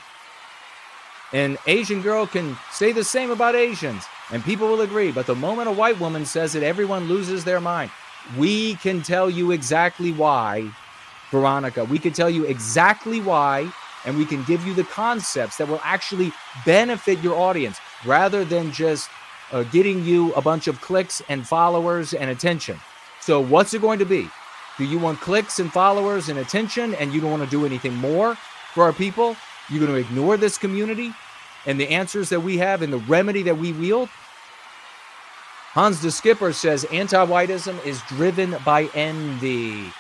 An Asian girl can say the same about Asians, and people will agree. But the moment a white woman says it, everyone loses their mind. We can tell you exactly why, Veronica. We can tell you exactly why, and we can give you the concepts that will actually benefit your audience, rather than just getting you a bunch of clicks and followers and attention. So what's it going to be? Do you want clicks and followers and attention, and you don't want to do anything more for our people? You're going to ignore this community and the answers that we have and the remedy that we wield? Hans the Skipper says anti-whiteism is driven by envy.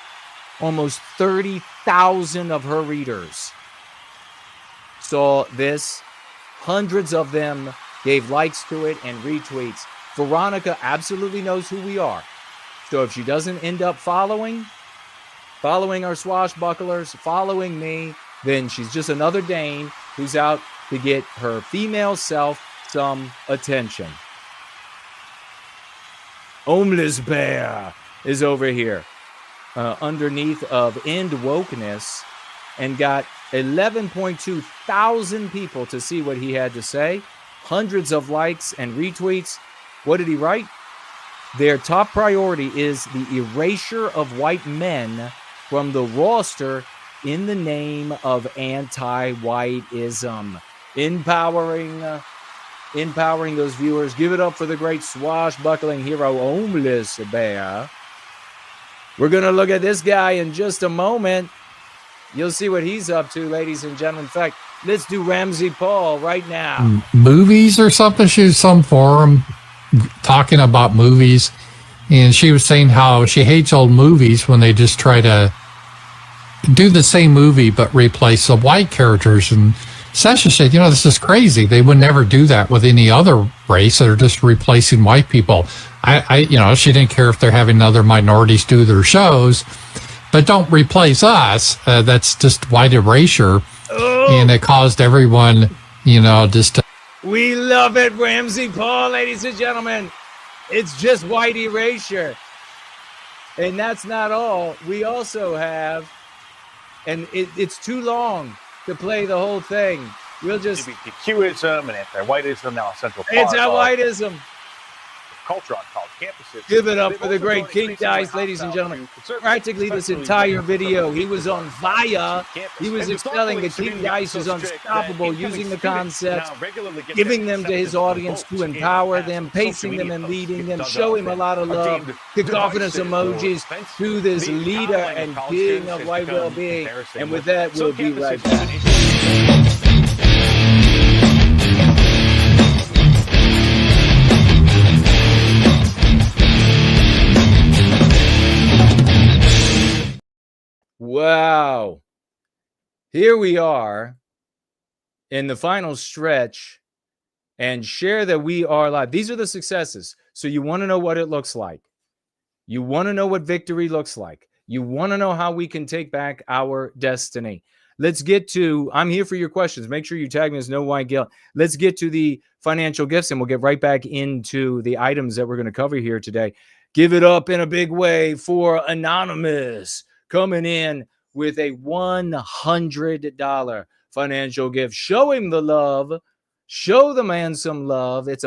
Almost 30,000 of her readers saw this. Hundreds of them gave likes to it and retweets. Veronica absolutely knows who we are. So if she doesn't end up following our swashbucklers, following me, then she's just another Dane who's out to get her female self some attention. Homeless Bear is over here underneath of End Wokeness and got 11.2 thousand people to see what he had to say. Hundreds of likes and retweets. What did he write? Their top priority is the erasure of white men from the roster in the name of anti-whiteism. Empowering those viewers. Give it up for the great swashbuckling hero, Homeless Bear. We're going to look at this guy in just a moment. You'll see what he's up to, ladies and gentlemen. In fact, let's do Ramsey Paul right now. Movies or something. She was some forum talking about movies, and she was saying how she hates old movies when they just try to do the same movie but replace the white characters. And Sasha said, this is crazy. They would never do that with any other race. They're just replacing white people. She didn't care if they're having other minorities do their shows, but don't replace us. That's just white erasure. And it caused everyone, just to... We love it, Ramsey Paul, ladies and gentlemen. It's just white erasure. And that's not all. We also have, and it's too long to play the whole thing. We'll just... LGBTQism and anti-whiteism now a central part anti-whiteism. Culture on college campuses. Give it up for the great King Dice, ladies and gentlemen. Practically this entire video, he was on fire. He was excelling that King Dice is unstoppable, using the concepts, giving them to his audience to empower them, pacing them and leading them, show him a lot of love, cacophonous emojis to this leader and king of white well-being. And with that, we'll be right back. Wow. Here we are in the final stretch, and share that we are live. These are the successes. So you want to know what it looks like. You want to know what victory looks like. You want to know how we can take back our destiny. Let's get to, I'm here for your questions. Make sure you tag me as No White Guilt. Let's get to the financial gifts, and we'll get right back into the items that we're going to cover here today. Give it up in a big way for Anonymous, coming in with a $100 financial gift. Show him the love. Show the man some love. It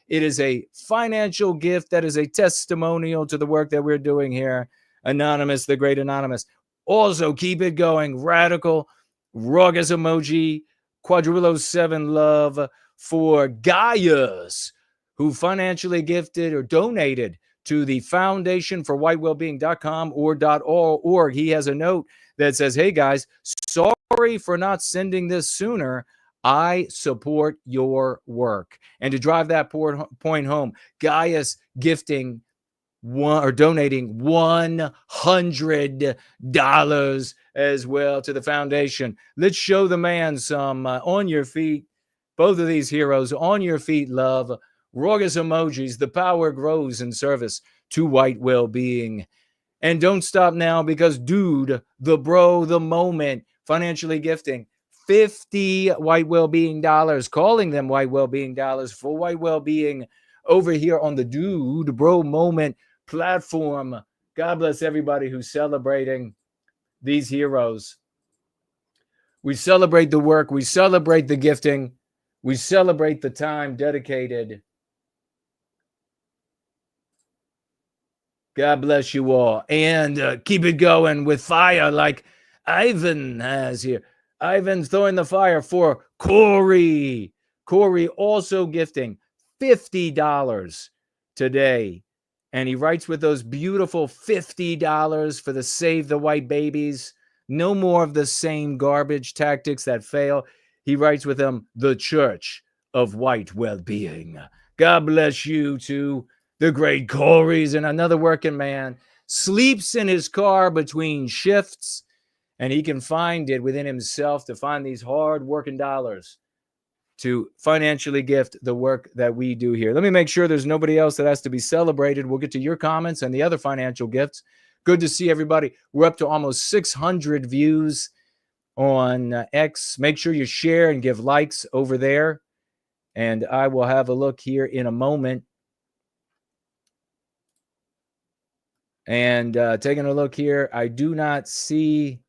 is a financial gift that is a testimonial to the work that we're doing here. Anonymous, the great Anonymous. Also, keep it going. Radical, Ruggers emoji, Quadrillo 7 love for Gaius, who financially gifted or donated to the Foundation for WhiteWellbeing.com or .org. He has a note that says, hey guys, sorry for not sending this sooner. I support your work. And to drive that point home, Gaius donating $100 as well to the foundation. Let's show the man some on your feet. Both of these heroes on your feet, love. Ruggers emojis. The power grows in service to white well-being. And don't stop now, because dude, the bro, the moment, financially gifting 50 white well-being dollars, calling them white well-being dollars for white well-being over here on the dude, bro moment platform. God bless everybody who's celebrating these heroes. We celebrate the work. We celebrate the gifting. We celebrate the time dedicated. God bless you all. And keep it going with fire like Ivan has here. Ivan's throwing the fire for Corey. Corey also gifting $50 today. And he writes with those beautiful $50 for the Save the White Babies. No more of the same garbage tactics that fail. He writes with them, the Church of White Well-Being. God bless you too. The great Corey's and another working man sleeps in his car between shifts, and he can find it within himself to find these hard working dollars to financially gift the work that we do here. Let me make sure there's nobody else that has to be celebrated. We'll get to your comments and the other financial gifts. Good to see everybody. We're up to almost 600 views on X. Make sure you share and give likes over there. And I will have a look here in a moment. And taking a look here, I do not see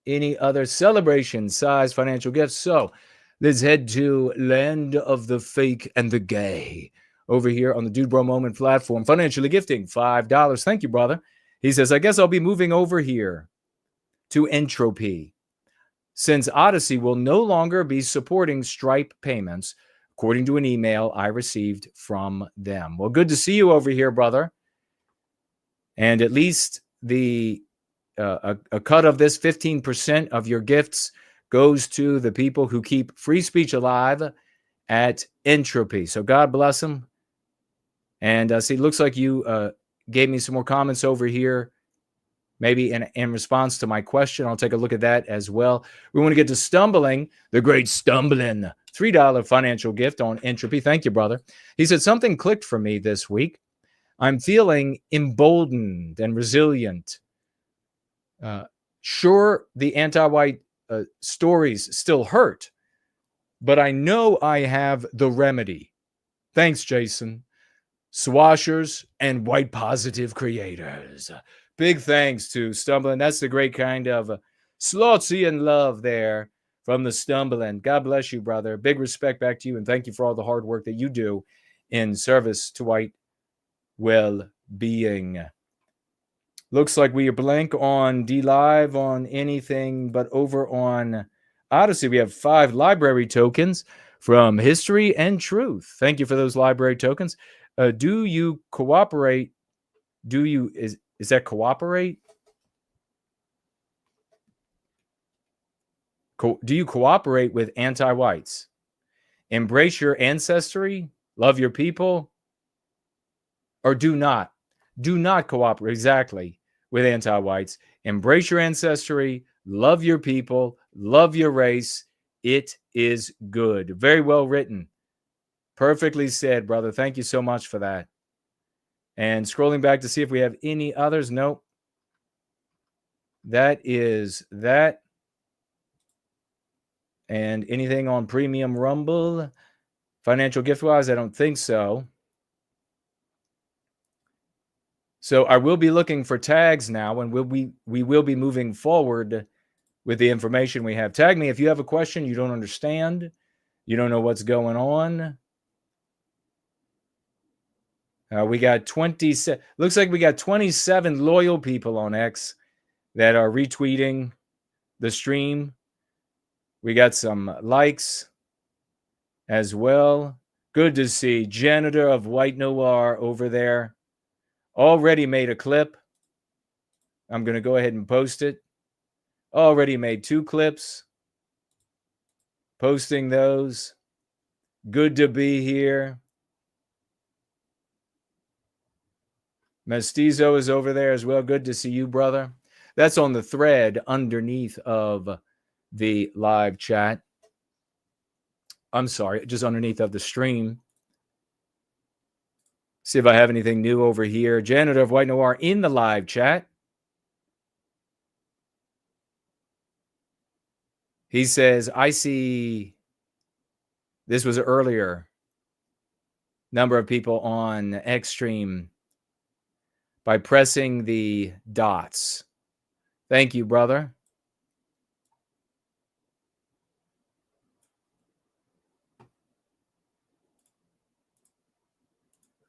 any other celebration size financial gifts. So let's head to Land of the Fake and the Gay over here on the Dude Bro Moment platform. Financially gifting $5. Thank you, brother. He says, I guess I'll be moving over here to Entropy, since Odyssey will no longer be supporting Stripe payments, according to an email I received from them. Well, good to see you over here, brother. And at least the a cut of this 15% of your gifts goes to the people who keep free speech alive at Entropy. So God bless them. And see, it looks like you gave me some more comments over here, maybe in response to my question. I'll take a look at that as well. We want to get to Stumbling, the great Stumbling. $3 financial gift on Entropy. Thank you, brother. He said, something clicked for me this week. I'm feeling emboldened and resilient. Sure, the anti-white stories still hurt, but I know I have the remedy. Thanks, Jason. Swashers and white positive creators. Big thanks to Stumbling. That's the great kind of Slotzian love there from the Stumbling. God bless you, brother. Big respect back to you, and thank you for all the hard work that you do in service to white well-being. Looks like we are blank on D-Live on anything, but over on Odyssey, we have 5 library tokens from History and Truth. Thank you for those library tokens. Do you cooperate? Is that cooperate? Do you cooperate with anti-whites? Embrace your ancestry? Love your people? Or do not cooperate exactly with anti-whites. Embrace your ancestry, love your people, love your race. It is good. Very well written. Perfectly said, brother. Thank you so much for that. And scrolling back to see if we have any others. Nope. That is that. And anything on Premium Rumble? Financial gift-wise, I don't think so. So I will be looking for tags now, and we will be moving forward with the information we have. Tag me if you have a question you don't understand, you don't know what's going on. We got 27. Looks like we got 27 loyal people on X that are retweeting the stream. We got some likes as well. Good to see Janitor of White Noir over there. Already made a clip. I'm going to go ahead and post it. Already made 2 clips. Posting those. Good to be here. Mestizo is over there as well. Good to see you, brother. That's on the thread underneath of the live chat. I'm sorry, just underneath of the stream. See if I have anything new over here. Janitor of White Noir in the live chat. He says, I see this was earlier. Number of people on X stream by pressing the dots. Thank you, brother.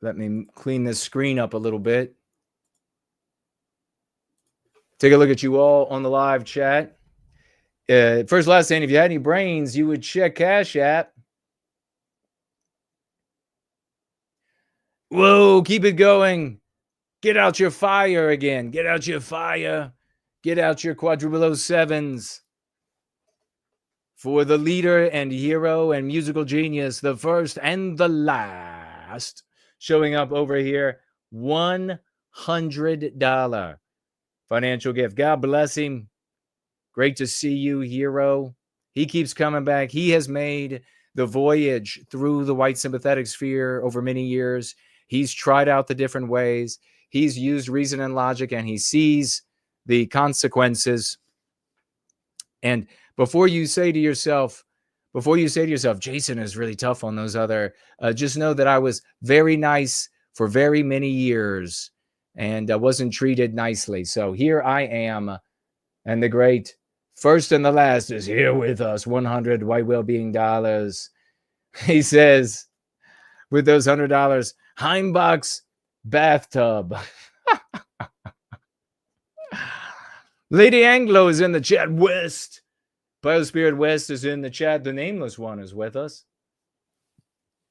Let me clean this screen up a little bit. Take a look at you all on the live chat. First, last thing, if you had any brains, you would check Cash App. Whoa, keep it going. Get out your fire again. Get out your fire. Get out your quadruple 07s. For the leader and hero and musical genius, the first and the last, showing up over here, $100 financial gift. God bless him. Great to see you, hero. He keeps coming back. He has made the voyage through the white sympathetic sphere over many years. He's tried out the different ways. He's used reason and logic, and he sees the consequences. And before you say to yourself, Jason is really tough on those other, just know that I was very nice for very many years and I wasn't treated nicely. So here I am, and the great first and the last is here with us, 100 white well-being dollars. He says, with those $100, Heimbach's bathtub. Lady Anglo is in the chat. West. Biospirit West is in the chat. The nameless one is with us.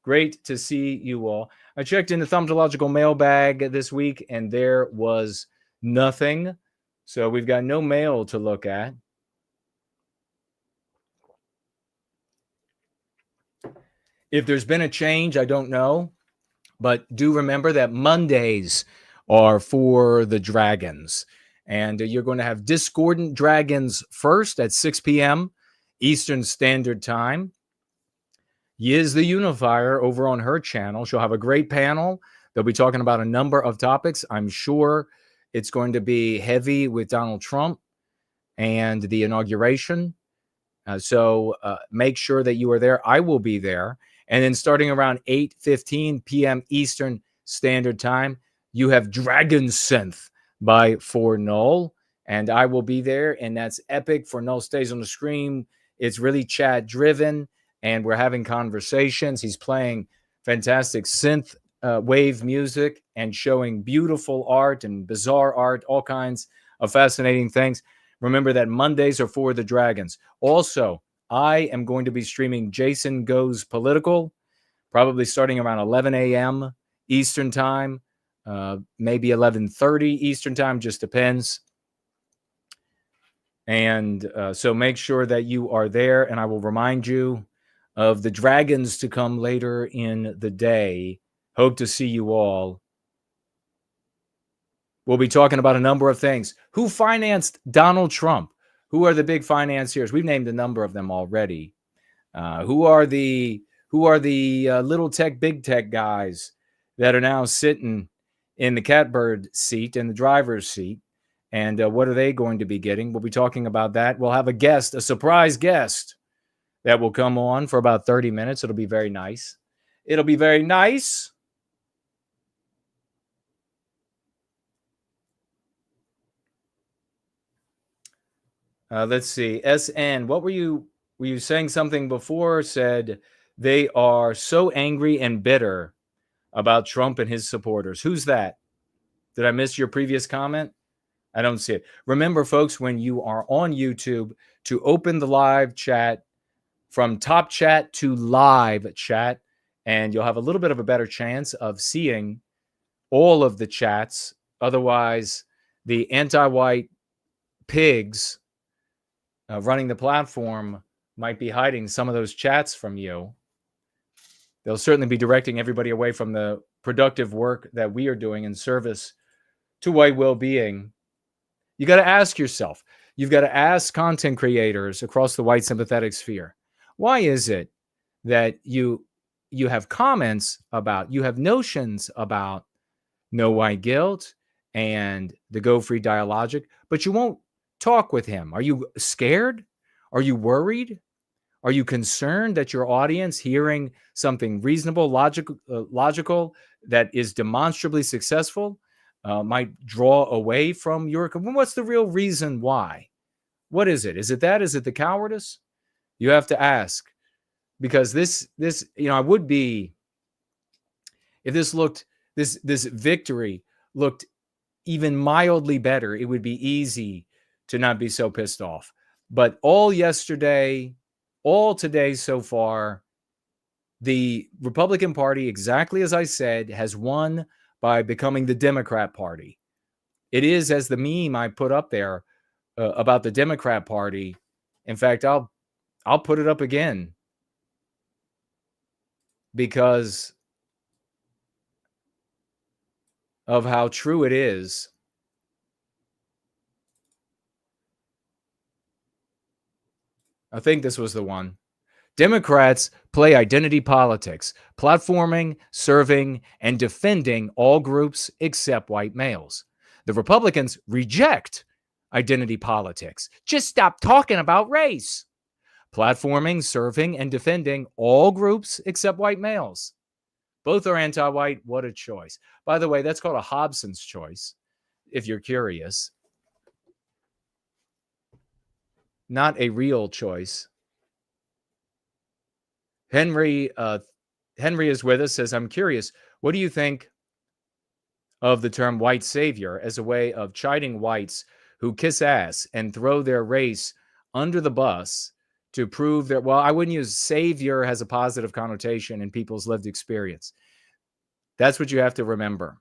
Great to see you all. I checked in the Thumbological mailbag this week, and there was nothing. So we've got no mail to look at. If there's been a change, I don't know. But do remember that Mondays are for the dragons. And you're going to have Discordant Dragons first at 6 p.m. Eastern Standard Time. Yiz the Unifier over on her channel. She'll have a great panel. They'll be talking about a number of topics. I'm sure it's going to be heavy with Donald Trump and the inauguration. So make sure that you are there. I will be there. And then starting around 8:15 p.m. Eastern Standard Time, you have Dragon Synth by For Null, and I will be there, and that's epic. For Null stays on the screen. It's really chat driven, and we're having conversations. He's playing fantastic synth wave music and showing beautiful art and bizarre art, all kinds of fascinating things. Remember that Mondays are for the dragons. Also, I am going to be streaming Jason Goes Political, probably starting around 11 a.m. Eastern Time. Maybe 11:30 Eastern Time, just depends. And so make sure that you are there, and I will remind you of the dragons to come later in the day. Hope to see you all. We'll be talking about a number of things. Who financed Donald Trump? Who are the big financiers? We've named a number of them already. Who are the little tech, big tech guys that are now sitting in the catbird seat, in the driver's seat, and what are they going to be getting? We'll be talking about that. We'll have a guest, a surprise guest, that will come on for about 30 minutes. It'll be very nice. It'll be very nice. Let's see. SN, what were you saying something before? Said they are so angry and bitter about Trump and his supporters. Who's that? Did I miss your previous comment? I don't see it. Remember, folks, when you are on YouTube, to open the live chat from top chat to live chat, and you'll have a little bit of a better chance of seeing all of the chats. Otherwise, the anti-white pigs running the platform might be hiding some of those chats from you. They'll certainly be directing everybody away from the productive work that we are doing in service to white well-being. You got to ask yourself, you've got to ask content creators across the white sympathetic sphere, why is it that you have comments about, you have notions about no white guilt and the Go Free dialogic, but you won't talk with him? Are you scared? Are you worried? Are you concerned that your audience, hearing something reasonable, logical that is demonstrably successful, might draw away from your? What's the real reason why? What is it? Is it that? Is it the cowardice? You have to ask, because this, I would be, if this looked this victory looked even mildly better, it would be easy to not be so pissed off. But all yesterday, all today so far, the Republican Party, exactly as I said, has won by becoming the Democrat Party. It is, as the meme I put up there about the Democrat Party. In fact, I'll put it up again because of how true it is. I think this was the one. Democrats play identity politics, platforming, serving, and defending all groups except white males. The Republicans reject identity politics. Just stop talking about race. Platforming, serving, and defending all groups except white males. Both are anti-white. What a choice. By the way, that's called a Hobson's choice, if you're curious. Not a real choice. Henry is with us, says, I'm curious, what do you think of the term white savior as a way of chiding whites who kiss ass and throw their race under the bus to prove that, well, I wouldn't use savior has a positive connotation in people's lived experience. That's what you have to remember.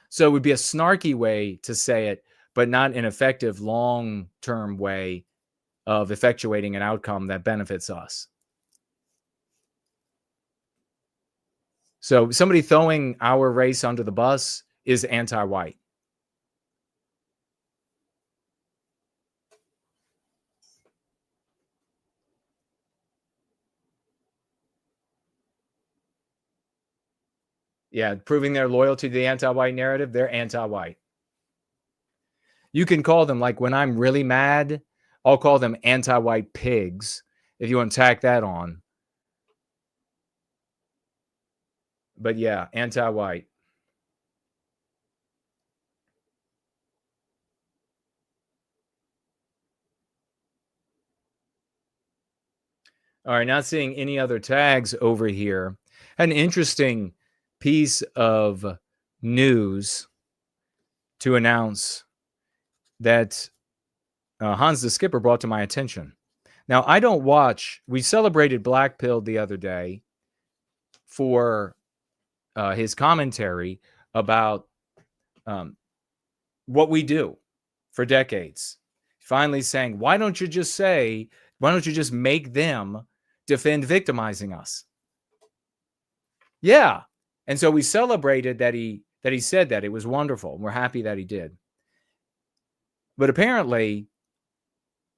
So it would be a snarky way to say it, but not an effective long-term way of effectuating an outcome that benefits us. So somebody throwing our race under the bus is anti-white. Yeah, proving their loyalty to the anti-white narrative, they're anti-white. You can call them, like when I'm really mad, I'll call them anti-white pigs, if you want to tack that on. But yeah, anti-white. All right, not seeing any other tags over here. An interesting piece of news to announce that Hans the Skipper brought to my attention. Now, I don't watch. We celebrated Black Pilled the other day for his commentary about what we do for decades. Finally saying, why don't you just make them defend victimizing us? Yeah. And so we celebrated that he said that. It was wonderful. We're happy that he did. But apparently,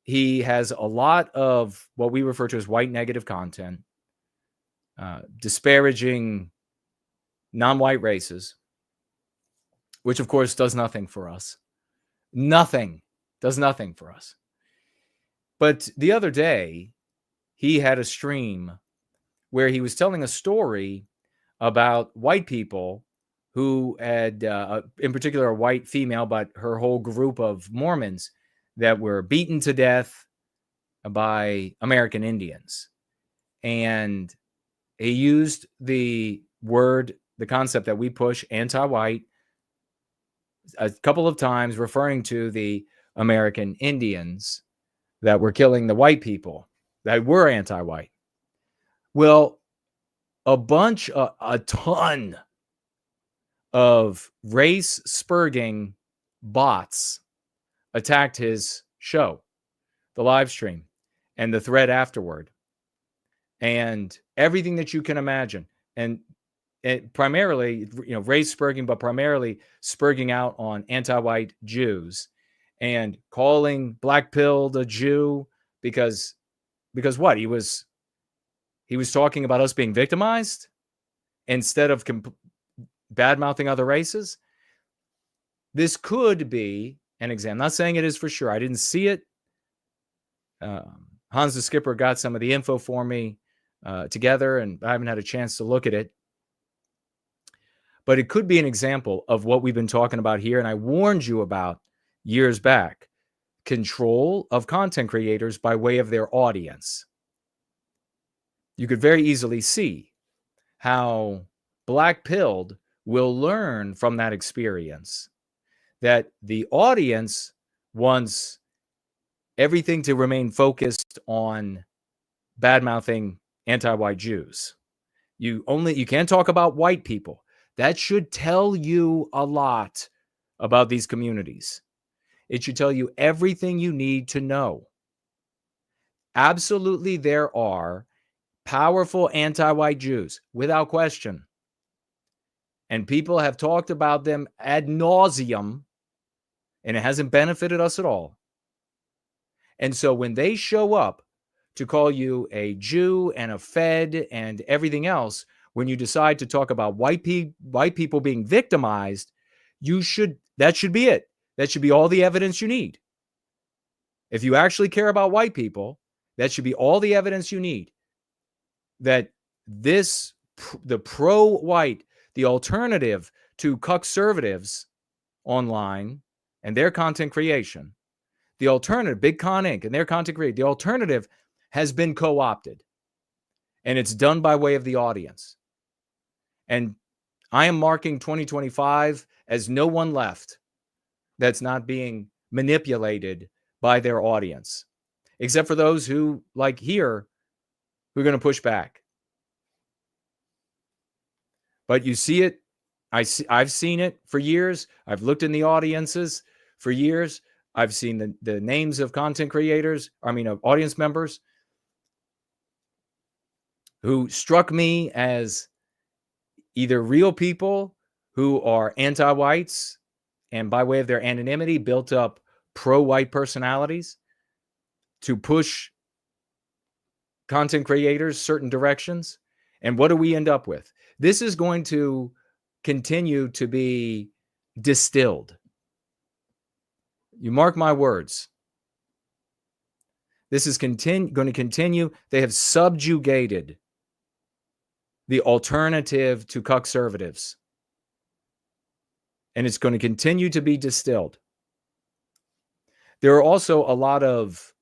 he has a lot of what we refer to as white negative content, disparaging non-white races, which of course does nothing for us. Does nothing for us. But the other day, he had a stream where he was telling a story about white people who had, in particular, a white female, but her whole group of Mormons that were beaten to death by American Indians. And he used the concept that we push, anti-white, a couple of times, referring to the American Indians that were killing the white people that were anti-white. Well, a ton of race-spurging bots attacked his show, the live stream, and the thread afterward, and everything that you can imagine. And primarily, race spurging, but primarily spurging out on anti-white Jews and calling Black Pilled a Jew because what? He was talking about us being victimized instead of bad-mouthing other races. This could be an example. I'm not saying it is for sure. I didn't see it. Hans the Skipper got some of the info for me together, and I haven't had a chance to look at it. But it could be an example of what we've been talking about here, and I warned you about years back. Control of content creators by way of their audience. You could very easily see how Black Pilled will learn from that experience that the audience wants everything to remain focused on bad-mouthing anti-white Jews. You can't talk about white people. That should tell you a lot about these communities. It should tell you everything you need to know. Absolutely, there are powerful anti-white Jews, without question. And people have talked about them ad nauseum, and it hasn't benefited us at all. And so when they show up to call you a Jew and a Fed and everything else, when you decide to talk about white people being victimized, that should be it. That should be all the evidence you need. If you actually care about white people, that should be all the evidence you need. That the pro-white, the alternative to cuck-servatives online and their content creation, the alternative, Big Con Inc. and their content creation, the alternative has been co-opted. And it's done by way of the audience. And I am marking 2025 as no one left that's not being manipulated by their audience, except for those who, like here, who are going to push back. But you see it. I've seen it for years. I've looked in the audiences for years. I've seen the names of content creators, of audience members who struck me as either real people who are anti-whites and by way of their anonymity built up pro-white personalities to push content creators certain directions. And what do we end up with? This is going to continue to be distilled. You mark my words. This is going to continue. They have subjugated the alternative to cuck-servatives. And it's going to continue to be distilled. There are also a lot of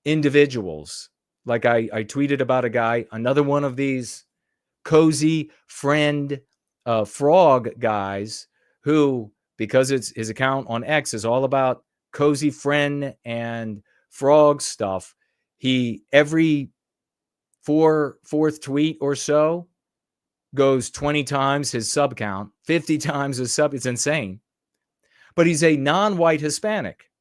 individuals, like I tweeted about a guy, another one of these cozy friend frog guys who, because his account on X is all about cozy friend and frog stuff, he every fourth tweet or so goes 20 times his sub count, 50 times his sub. It's insane. But he's a non-white Hispanic.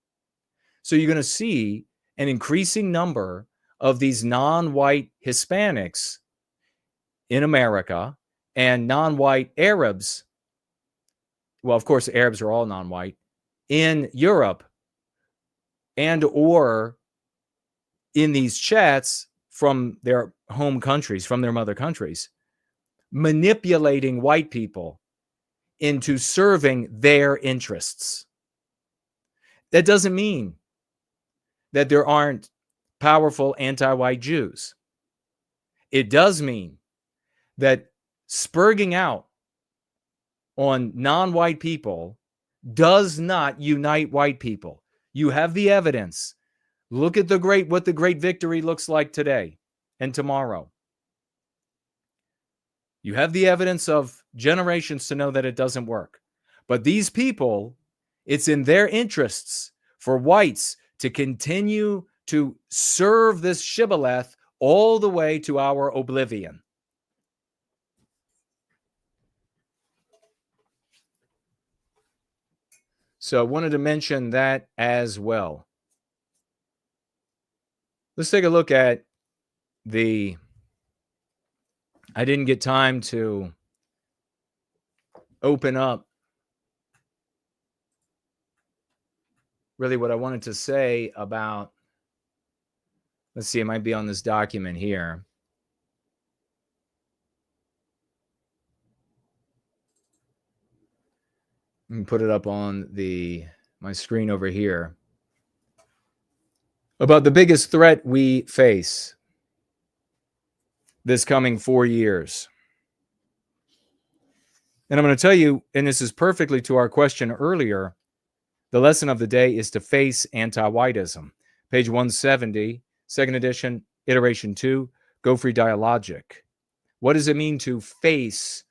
So you're going to see an increasing number of these non-white Hispanics in America and non-white Arabs. Well, of course, Arabs are all non-white in Europe and or in these chats from their home countries, from their mother countries, manipulating white people into serving their interests. That doesn't mean that there aren't powerful anti-white Jews. It does mean that spurging out on non-white people does not unite white people. You have the evidence. Look at what the great victory looks like today and tomorrow. You have the evidence of generations to know that it doesn't work. But these people, it's in their interests for whites to continue to serve this shibboleth all the way to our oblivion. So I wanted to mention that as well. Let's take a look at I didn't get time to open up really what I wanted to say about, let's see, it might be on this document here. Let me put it up on my screen over here. About the biggest threat we face this coming 4 years. And I'm going to tell you, and this is perfectly to our question earlier, the lesson of the day is to face anti-whiteism. Page 170, second edition, iteration 2, Go Free Dialogic. What does it mean to face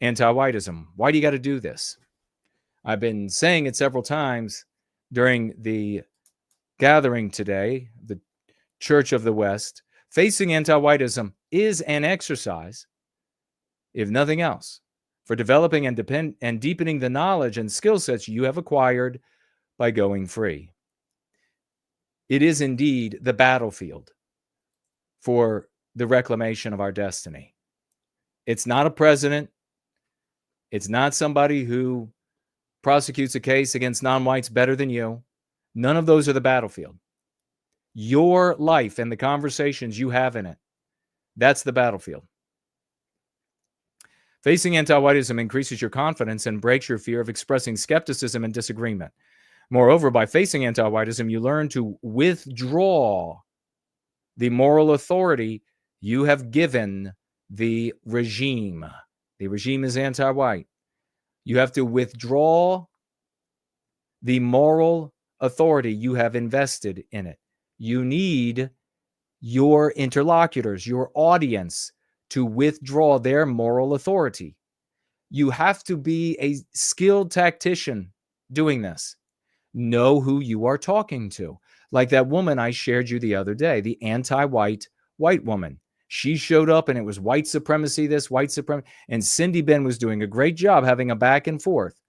anti-whiteism. Why do you got to do this? I've been saying it several times during the gathering today, the Church of the West. Facing anti-whiteism is an exercise, if nothing else, for developing and deepening the knowledge and skill sets you have acquired by going free. It is indeed the battlefield for the reclamation of our destiny. It's not a president. It's not somebody who prosecutes a case against non-whites better than you. None of those are the battlefield. Your life and the conversations you have in it, that's the battlefield. Facing anti-whiteism increases your confidence and breaks your fear of expressing skepticism and disagreement. Moreover, by facing anti-whiteism, you learn to withdraw the moral authority you have given the regime. The regime is anti-white. You have to withdraw the moral authority you have invested in it. You need your interlocutors, your audience, to withdraw their moral authority. You have to be a skilled tactician doing this. Know who you are talking to. Like that woman I shared you the other day, the anti-white white woman. She showed up and it was white supremacy, this, white supremacy. And Cindy Ben was doing a great job having a back and forth.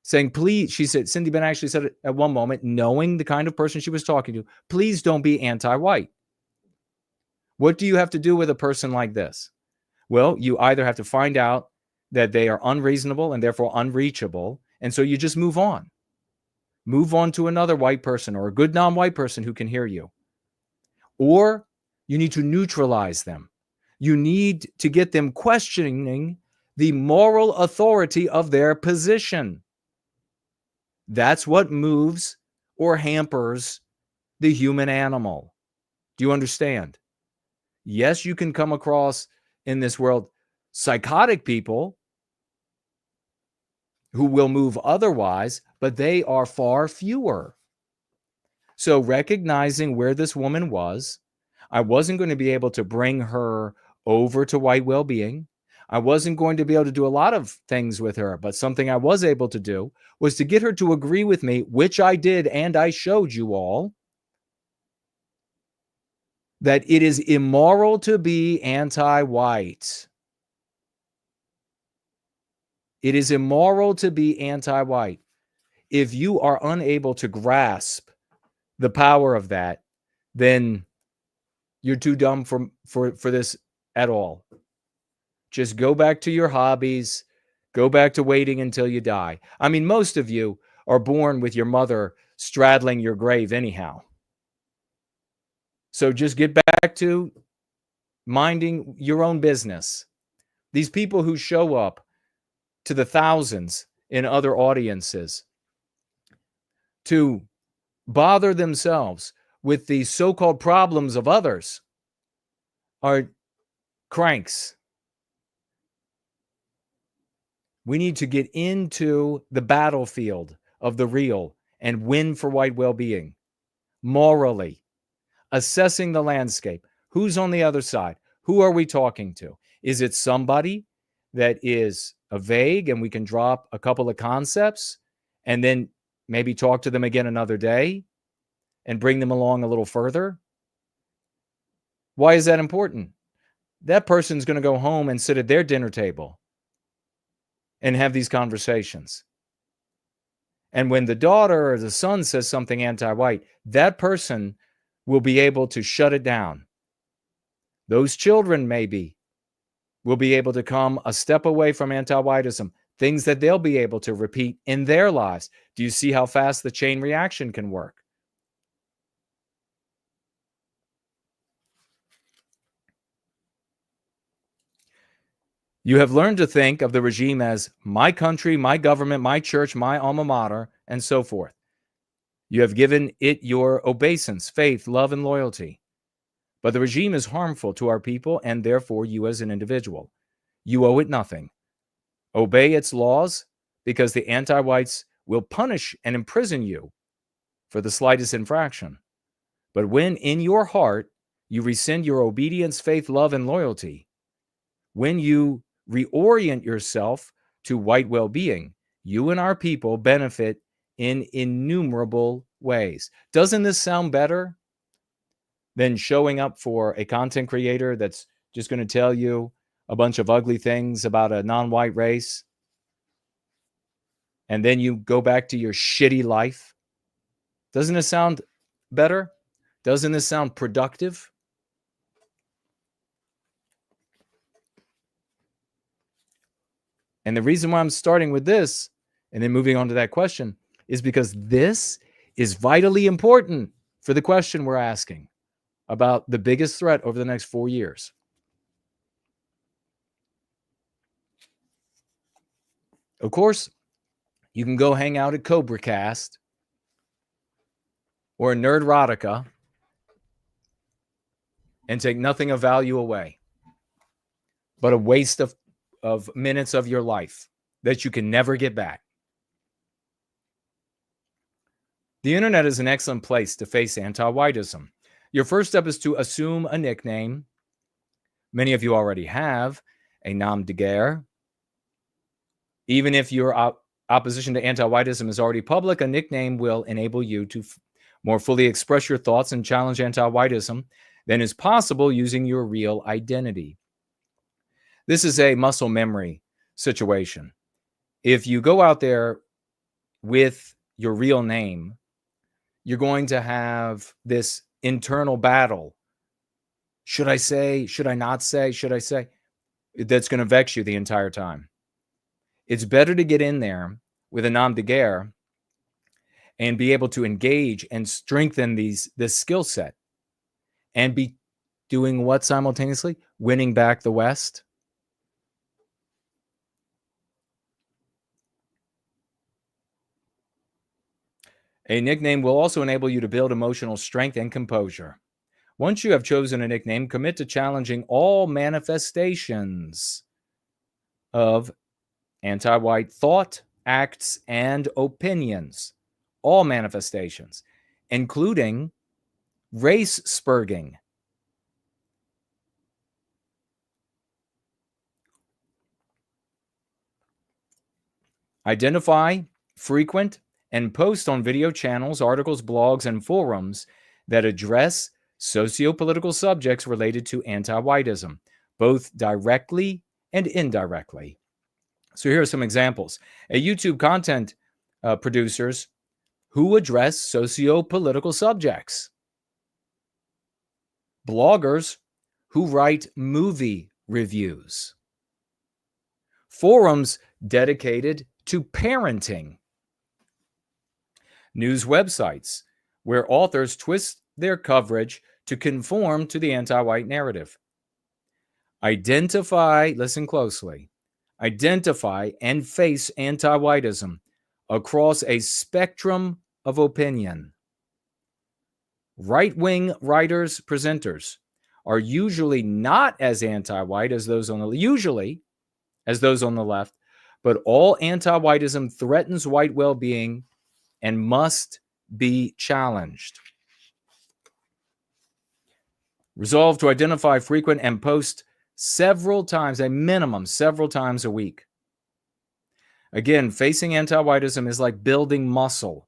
Saying, please, she said, Cindy Ben actually said it at one moment, knowing the kind of person she was talking to, please don't be anti-white. What do you have to do with a person like this? Well, you either have to find out that they are unreasonable and therefore unreachable, and so you just move on. Move on to another white person or a good non-white person who can hear you. Or you need to neutralize them. You need to get them questioning the moral authority of their position. That's what moves or hampers the human animal. Do you understand? Yes, you can come across in this world psychotic people who will move otherwise, but they are far fewer. So recognizing where this woman was, I wasn't going to be able to bring her over to white well-being. I wasn't going to be able to do a lot of things with her, but something I was able to do was to get her to agree with me, which I did, and I showed you all, that it is immoral to be anti-white. It is immoral to be anti-white. If you are unable to grasp the power of that, then you're too dumb for this at all. Just go back to your hobbies. Go back to waiting until you die. I mean, most of you are born with your mother straddling your grave anyhow. So just get back to minding your own business. These people who show up to the thousands in other audiences to bother themselves with the so-called problems of others are cranks. We need to get into the battlefield of the real and win for white well-being. Morally, assessing the landscape. Who's on the other side? Who are we talking to? Is it somebody that is vague and we can drop a couple of concepts and then maybe talk to them again another day and bring them along a little further? Why is that important? That person's going to go home and sit at their dinner table and have these conversations. And when the daughter or the son says something anti-white, that person will be able to shut it down. Those children maybe will be able to come a step away from anti-whiteism, things that they'll be able to repeat in their lives. Do you see how fast the chain reaction can work? You have learned to think of the regime as my country, my government, my church, my alma mater, and so forth. You have given it your obeisance, faith, love, and loyalty. But the regime is harmful to our people and therefore you as an individual. You owe it nothing. Obey its laws because the anti-whites will punish and imprison you for the slightest infraction. But when in your heart you rescind your obedience, faith, love, and loyalty, when you reorient yourself to white well-being. You and our people benefit in innumerable ways. Doesn't this sound better than showing up for a content creator that's just going to tell you a bunch of ugly things about a non-white race, and then you go back to your shitty life? Doesn't it sound better? Doesn't this sound productive? And the reason why I'm starting with this and then moving on to that question is because this is vitally important for the question we're asking about the biggest threat over the next 4 years. Of course, you can go hang out at CobraCast or Nerdrotica and take nothing of value away, but a waste of minutes of your life that you can never get back. The internet is an excellent place to face anti-whiteism. Your first step is to assume a nickname. Many of you already have a nom de guerre. Even if your opposition to anti-whiteism is already public, a nickname will enable you to more fully express your thoughts and challenge anti-whiteism than is possible using your real identity. This is a muscle memory situation. If you go out there with your real name, you're going to have this internal battle. Should I say? Should I not say? Should I say? That's going to vex you the entire time. It's better to get in there with a nom de guerre and be able to engage and strengthen this skill set and be doing what simultaneously? Winning back the West. A nickname will also enable you to build emotional strength and composure. Once you have chosen a nickname, commit to challenging all manifestations of anti-white thought, acts, and opinions. All manifestations, including race spurging. Identify, frequent, and post on video channels, articles, blogs, and forums that address socio-political subjects related to anti-whiteism, both directly and indirectly. So here are some examples. YouTube content producers who address socio-political subjects. Bloggers who write movie reviews. Forums dedicated to parenting. News websites where authors twist their coverage to conform to the anti-white narrative. Identify, listen closely, identify and face anti-whiteism across a spectrum of opinion. Right-wing writers, presenters are usually not as anti-white as those on the left, but all anti-whiteism threatens white well-being and must be challenged. Resolve to identify, frequent, and post several times, a minimum several times a week. Again, facing anti-whiteism is like building muscle.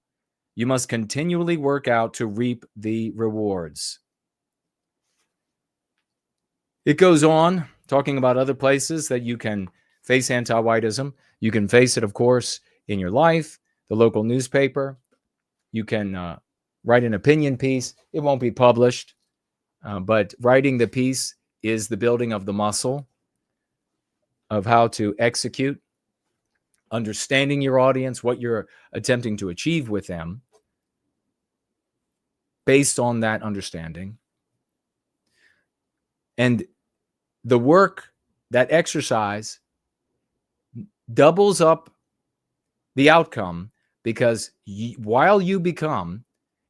You must continually work out to reap the rewards. It goes on, talking about other places that you can face anti-whiteism. You can face it, of course, in your life, the local newspaper. You can write an opinion piece. It won't be published, but writing the piece is the building of the muscle of how to execute, understanding your audience, what you're attempting to achieve with them, based on that understanding. And the work, that exercise, doubles up the outcome, because while you become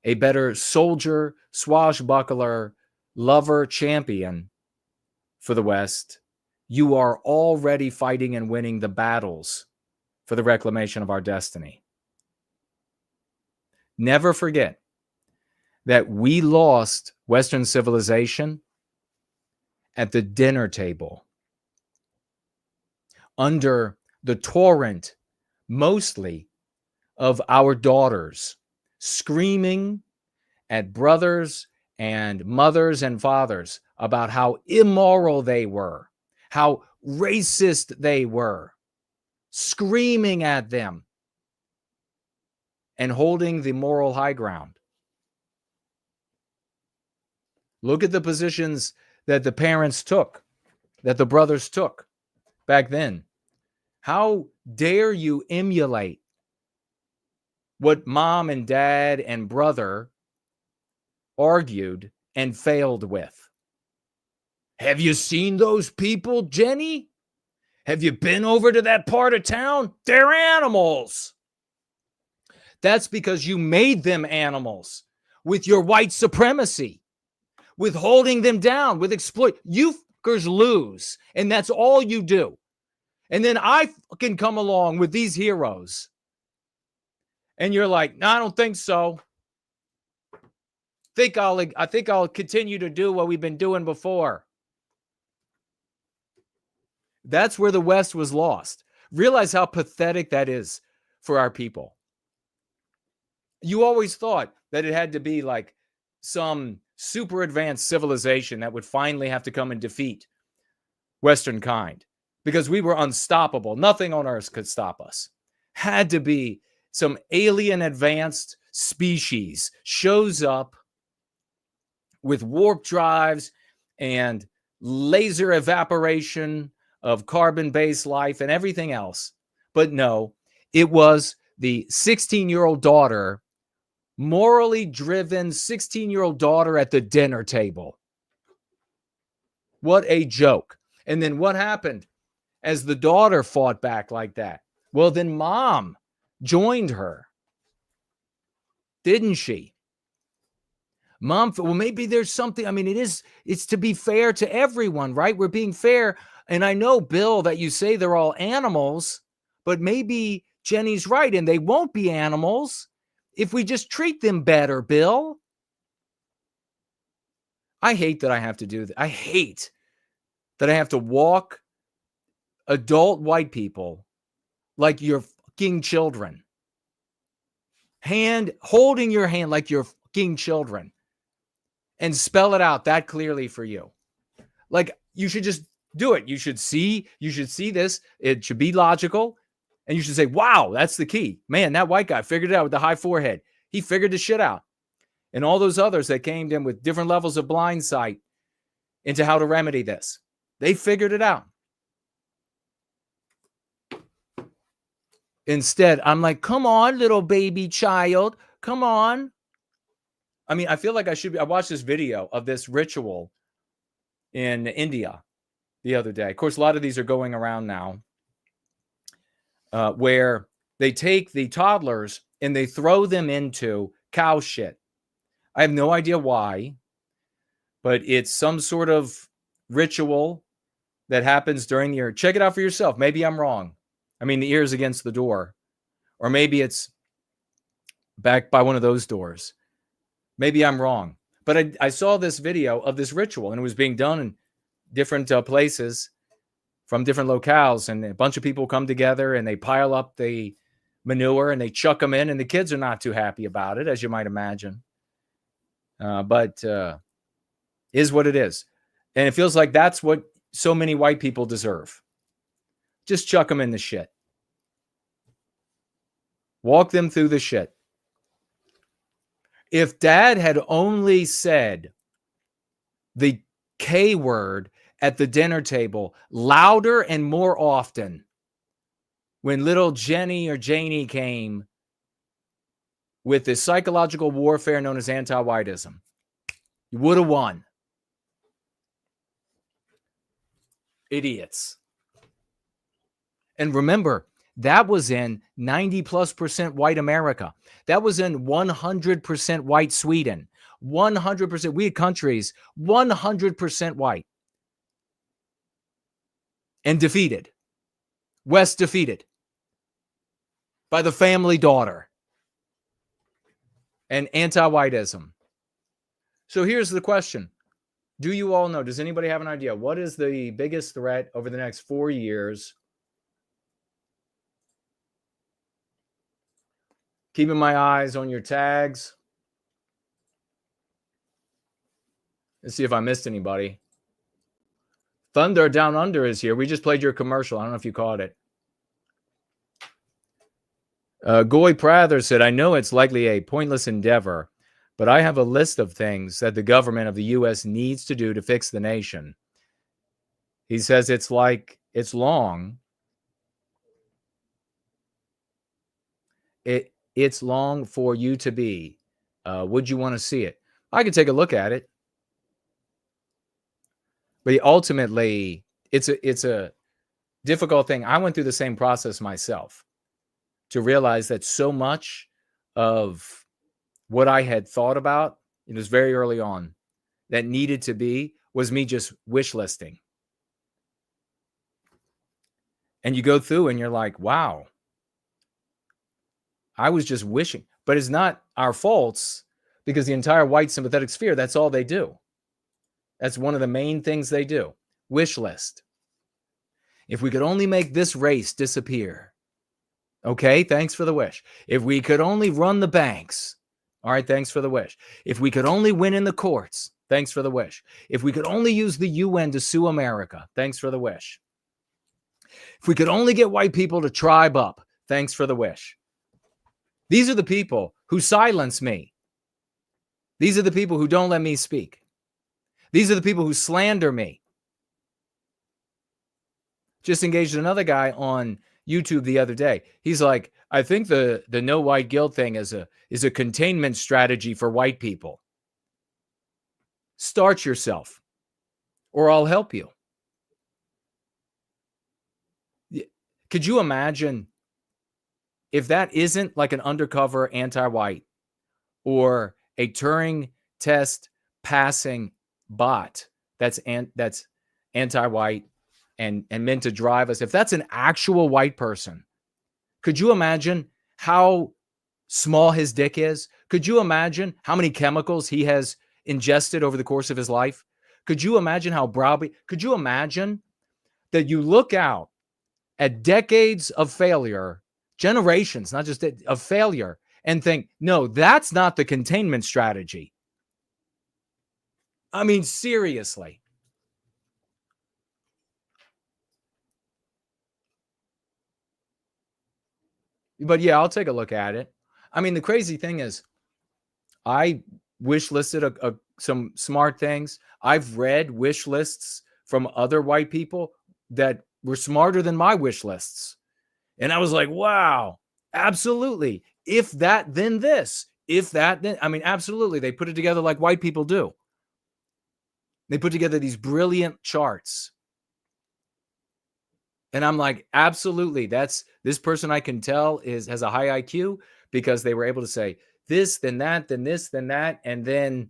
a better soldier, swashbuckler, lover, champion for the West, you are already fighting and winning the battles for the reclamation of our destiny. Never forget that we lost Western civilization at the dinner table. under the torrent, mostly of our daughters screaming at brothers and mothers and fathers about how immoral they were, how racist they were, screaming at them and holding the moral high ground. Look at the positions that the parents took, that the brothers took back then. How dare you emulate what mom and dad and brother argued and failed with? Have you seen those people, Jenny? Have you been over to that part of town? They're animals. That's because you made them animals with your white supremacy, with holding them down, with exploit. You fuckers lose, and that's all you do. And then I can come along with these heroes, and you're like, no, I don't think so. I think I'll continue to do what we've been doing before. That's where the West was lost. Realize how pathetic that is for our people. You always thought that it had to be like some super advanced civilization that would finally have to come and defeat Westernkind because we were unstoppable. Nothing on earth could stop us. Had to be some alien advanced species shows up with warp drives and laser evaporation of carbon-based life and everything else. But no, it was the 16-year-old daughter, morally driven 16-year-old daughter at the dinner table. What a joke. And then what happened as the daughter fought back like that? Well, then mom joined her. Didn't she? Mom, well, maybe there's something. I mean, it's to be fair to everyone, right? We're being fair. And I know, Bill, that you say they're all animals, but maybe Jenny's right and they won't be animals if we just treat them better, Bill. I hate that I have to do that. I hate that I have to walk adult white people like you're fucking children. Holding your hand like you're fucking children and spell it out that clearly for you. Like, you should just do it. You should see this. It should be logical. And you should say, wow, that's the key. Man, that white guy figured it out with the high forehead. He figured the shit out. And all those others that came to him with different levels of blind sight into how to remedy this, they figured it out. Instead, I'm like, come on, little baby child. Come on. I mean, I feel like I watched this video of this ritual in India the other day. Of course, a lot of these are going around now where they take the toddlers and they throw them into cow shit. I have no idea why, but it's some sort of ritual that happens during the year. Check it out for yourself. Maybe I'm wrong. I mean, the ear's against the door. Or maybe it's back by one of those doors. Maybe I'm wrong. But I saw this video of this ritual, and it was being done in different places from different locales. And a bunch of people come together, and they pile up the manure, and they chuck them in, and the kids are not too happy about it, as you might imagine. But is what it is. And it feels like that's what so many white people deserve. Just chuck them in the shit. Walk them through the shit. If dad had only said the K word at the dinner table louder and more often when little Jenny or Janie came with this psychological warfare known as anti-whiteism, you would have won. Idiots. And remember, that was in 90+% white America. That was in 100% white Sweden. 100%. We had countries 100% white. And defeated. West defeated. By the family daughter. And anti-whiteism. So here's the question. Do you all know? Does anybody have an idea? What is the biggest threat over the next 4 years Keeping my eyes on your tags. Let's see if I missed anybody. Thunder Down Under is here. We just played your commercial. I don't know if you caught it. Goy Prather said, I know it's likely a pointless endeavor, but I have a list of things that the government of the U.S. needs to do to fix the nation. He says it's long. It's long for you to be. Would you want to see it? I could take a look at it. But ultimately, it's a difficult thing. I went through the same process myself to realize that so much of what I had thought about, it was very early on, that needed to be, was me just wish listing. And you go through and you're like, wow, I was just wishing. But it's not our faults, because the entire white sympathetic sphere, that's all they do. That's one of the main things they do. Wish list. If we could only make this race disappear. Okay, thanks for the wish. If we could only run the banks. All right, thanks for the wish. If we could only win in the courts. Thanks for the wish. If we could only use the UN to sue America. Thanks for the wish. If we could only get white people to tribe up. Thanks for the wish. These are the people who silence me. These are the people who don't let me speak. These are the people who slander me. Just engaged another guy on YouTube the other day. He's like, I think the no white guilt thing is a containment strategy for white people. Start yourself, or I'll help you. Could you imagine if that isn't like an undercover anti-white or a Turing test passing bot that's anti-white and meant to drive us? If that's an actual white person, could you imagine how small his dick is? Could you imagine how many chemicals he has ingested over the course of his life? Could you imagine how browbeat? Could you imagine that you look out at decades of failure, generations, not just of failure, and think, no, that's not the containment strategy. I mean, seriously. But yeah, I'll take a look at it. I mean, the crazy thing is, I wish listed some smart things. I've read wish lists from other white people that were smarter than my wish lists. And I was like, wow, absolutely. If that, then this. If that, then, I mean, absolutely. They put it together like white people do. They put together these brilliant charts. And I'm like, absolutely. This person I can tell has a high IQ, because they were able to say this, then that, then this, then that, and then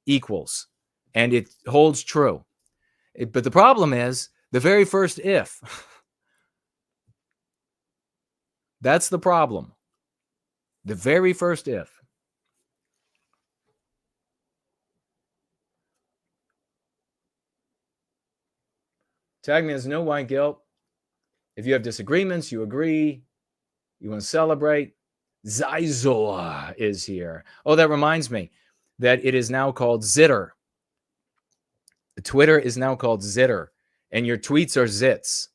equals. And it holds true. But the problem is the very first if. That's the problem. The very first if. Tag me as no white guilt. If you have disagreements, you agree, you want to celebrate. Zyzoa is here. Oh, that reminds me that it is now called Zitter. Twitter is now called Zitter, and your tweets are zits.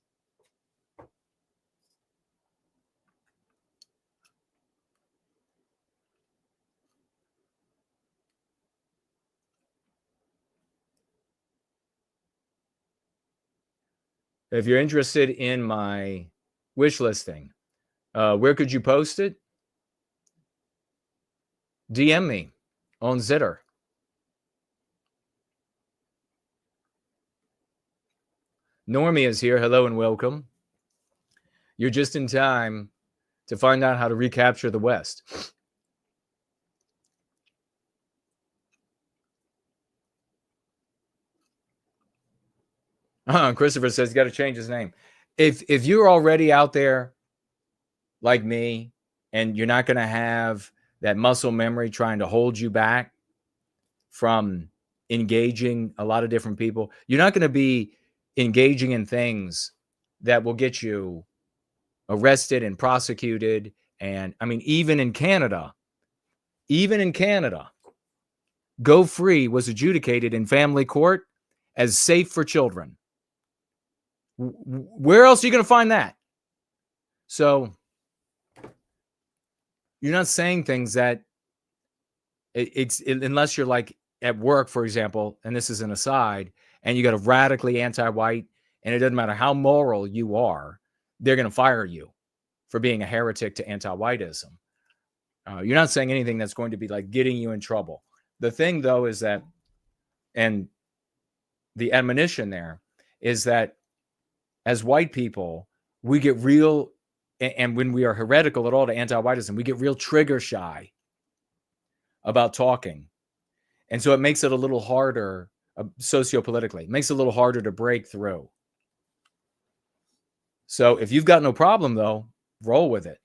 If you're interested in my wish listing, where could you post it? DM me on Zitter. Normie is here. Hello and welcome. You're just in time to find out how to recapture the West. Christopher says he's got to change his name. If you're already out there like me, and you're not going to have that muscle memory trying to hold you back from engaging a lot of different people, you're not going to be engaging in things that will get you arrested and prosecuted And I mean, even in Canada, Go Free was adjudicated in family court as safe for children. Where else are you going to find that? So you're not saying things that unless you're like at work, for example, and this is an aside, and you got a radically anti-white, and it doesn't matter how moral you are, they're going to fire you for being a heretic to anti-whiteism. You're not saying anything that's going to be like getting you in trouble. The thing, though, is that, and the admonition there is that as white people, we get real, and when we are heretical at all to anti-whiteism, we get real trigger shy about talking. And so it makes it a little harder sociopolitically. It makes it a little harder to break through. So if you've got no problem, though, roll with it.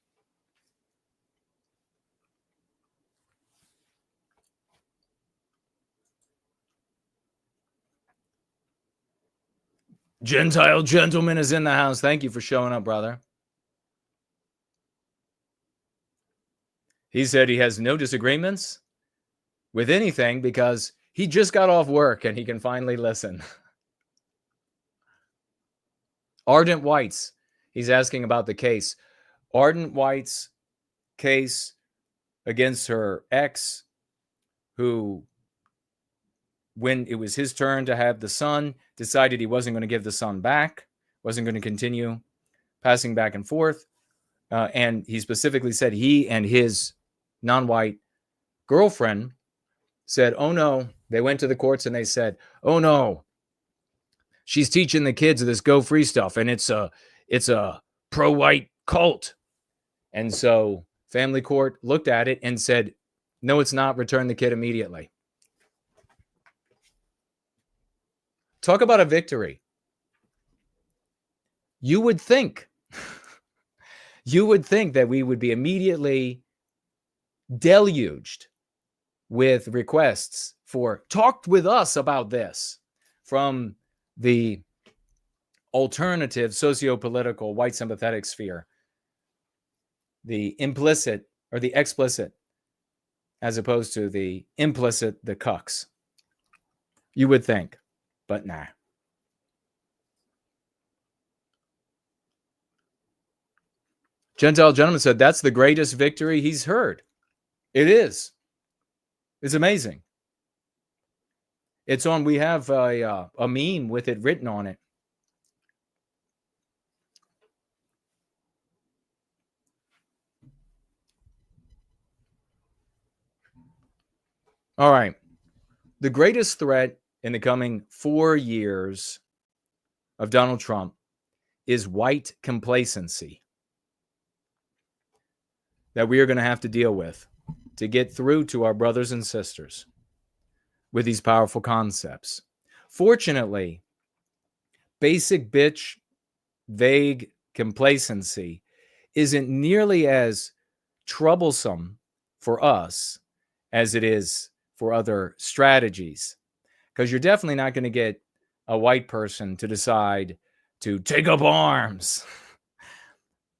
Gentile gentleman is in the house. Thank you for showing up, brother. He said he has no disagreements with anything because he just got off work and he can finally listen. Ardent Whites. He's asking about the case. Ardent White's case against her ex, who, when it was his turn to have the son, decided he wasn't going to give the son back, wasn't going to continue passing back and forth. And he specifically said he and his non-white girlfriend said, oh no, they went to the courts and they said, oh no, she's teaching the kids this Go Free stuff, and it's a pro-white cult. And so family court looked at it and said, no, it's not. Return the kid immediately. Talk about a victory. You would think that we would be immediately deluged with requests for talk with us about this from the alternative socio-political white sympathetic sphere, the implicit or the explicit, as opposed to the implicit, the cucks. You would think, but nah. Gentile gentleman said that's the greatest victory he's heard. It is. It's amazing. It's on, we have a meme with it written on it. All right. The greatest threat in the coming 4 years of Donald Trump is white complacency that we are going to have to deal with to get through to our brothers and sisters with these powerful concepts. Fortunately, basic bitch, vague complacency isn't nearly as troublesome for us as it is for other strategies, because you're definitely not going to get a white person to decide to take up arms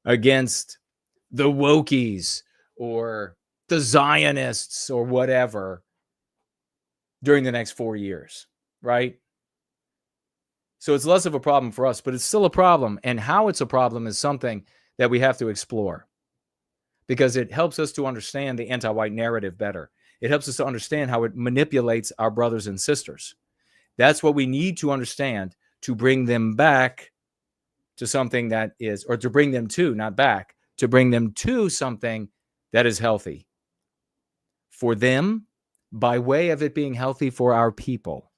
against the wokies or the Zionists or whatever during the next 4 years, right? So it's less of a problem for us, but it's still a problem. And how it's a problem is something that we have to explore, because it helps us to understand the anti-white narrative better. It helps us to understand how it manipulates our brothers and sisters. That's what we need to understand to bring them back to something that is, or to bring them to, not back, to bring them to something that is healthy for them by way of it being healthy for our people.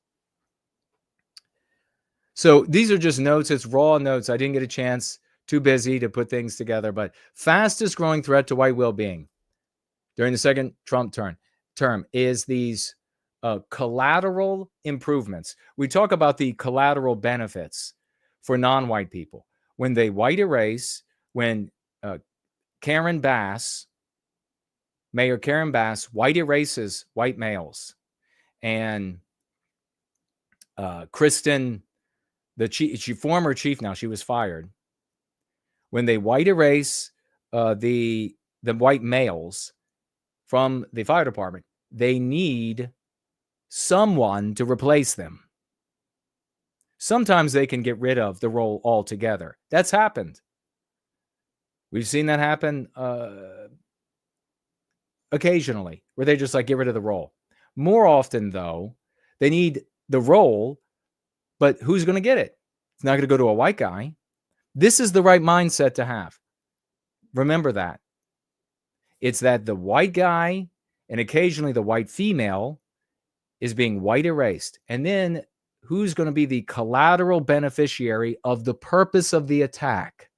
So these are just notes. It's raw notes. I didn't get a chance, too busy to put things together, but fastest growing threat to white well-being during the second Trump term is these collateral improvements. We talk about the collateral benefits for non-white people. When they white erase, when Karen Bass, Mayor Karen Bass, white erases white males, and Kristen, she former chief now, she was fired. When they white erase the the white males from the fire department, they need someone to replace them. Sometimes they can get rid of the role altogether. That's happened. We've seen that happen occasionally, where they just like get rid of the role. More often, though, they need the role, but who's going to get it? It's not going to go to a white guy. This is the right mindset to have. Remember that. It's that the white guy and occasionally the white female is being white erased. And then who's going to be the collateral beneficiary of the purpose of the attack?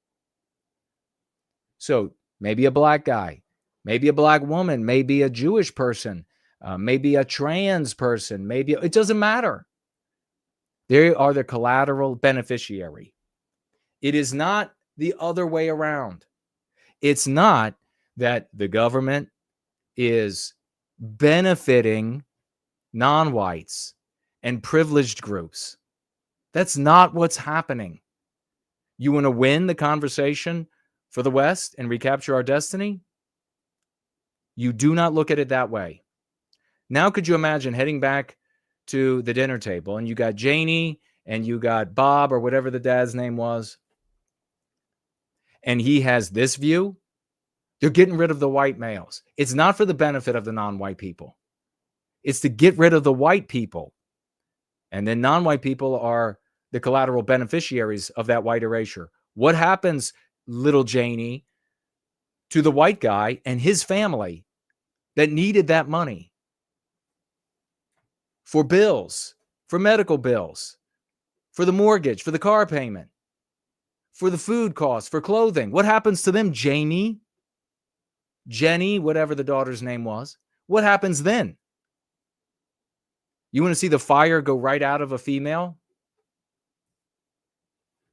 So maybe a black guy, maybe a black woman, maybe a Jewish person, maybe a trans person, maybe it doesn't matter. They are the collateral beneficiary. It is not the other way around. It's not that the government is benefiting non-whites and privileged groups. That's not what's happening. You want to win the conversation for the West and recapture our destiny? You do not look at it that way. Now, could you imagine heading back to the dinner table and you got Janie and you got Bob or whatever the dad's name was, and he has this view? They're getting rid of the white males. It's not for the benefit of the non-white people. It's to get rid of the white people. And then non-white people are the collateral beneficiaries of that white erasure. What happens, little Janie, to the white guy and his family that needed that money for bills, for medical bills, for the mortgage, for the car payment, for the food costs, for clothing? What happens to them, Jamie? Jenny, whatever the daughter's name was? What happens then? You want to see the fire go right out of a female?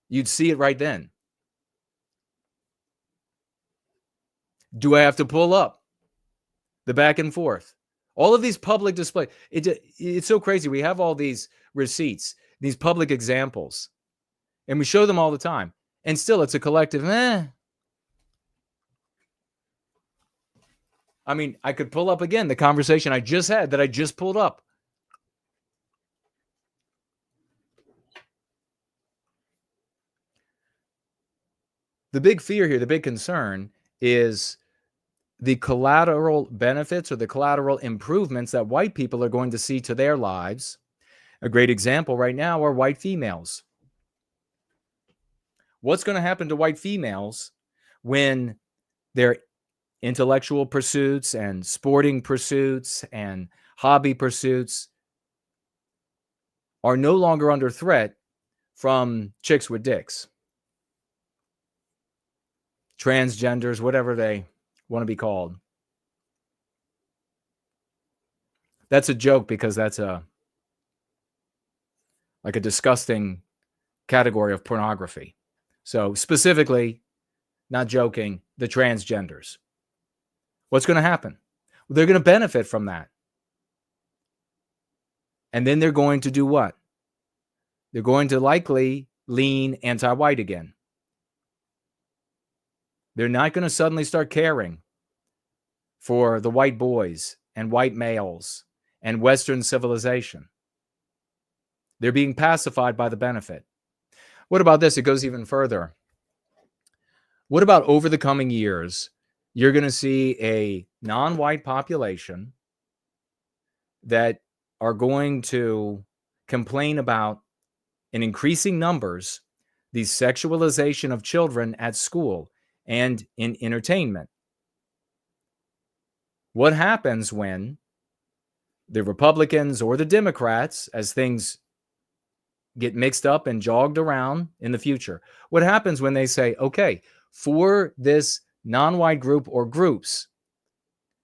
You'd see it right then. Do I have to pull up the back and forth? All of these public displays. It's so crazy. We have all these receipts, these public examples, and we show them all the time. And still, it's a collective, I mean, I could pull up again the conversation I just had that I just pulled up. The big fear here, the big concern is the collateral benefits or the collateral improvements that white people are going to see to their lives. A great example right now are white females. What's going to happen to white females when their intellectual pursuits and sporting pursuits and hobby pursuits are no longer under threat from chicks with dicks, transgenders, whatever they want to be called? That's a joke because that's a disgusting category of pornography. So specifically, not joking, the transgenders. What's going to happen? Well, they're going to benefit from that. And then they're going to do what? They're going to likely lean anti-white again. They're not going to suddenly start caring for the white boys and white males and Western civilization. They're being pacified by the benefit. What about this? It goes even further. What about over the coming years, you're going to see a non-white population that are going to complain about, in increasing numbers, the sexualization of children at school and in entertainment? What happens when the Republicans or the Democrats, as things get mixed up and jogged around in the future, what happens when they say, okay, for this non-white group or groups,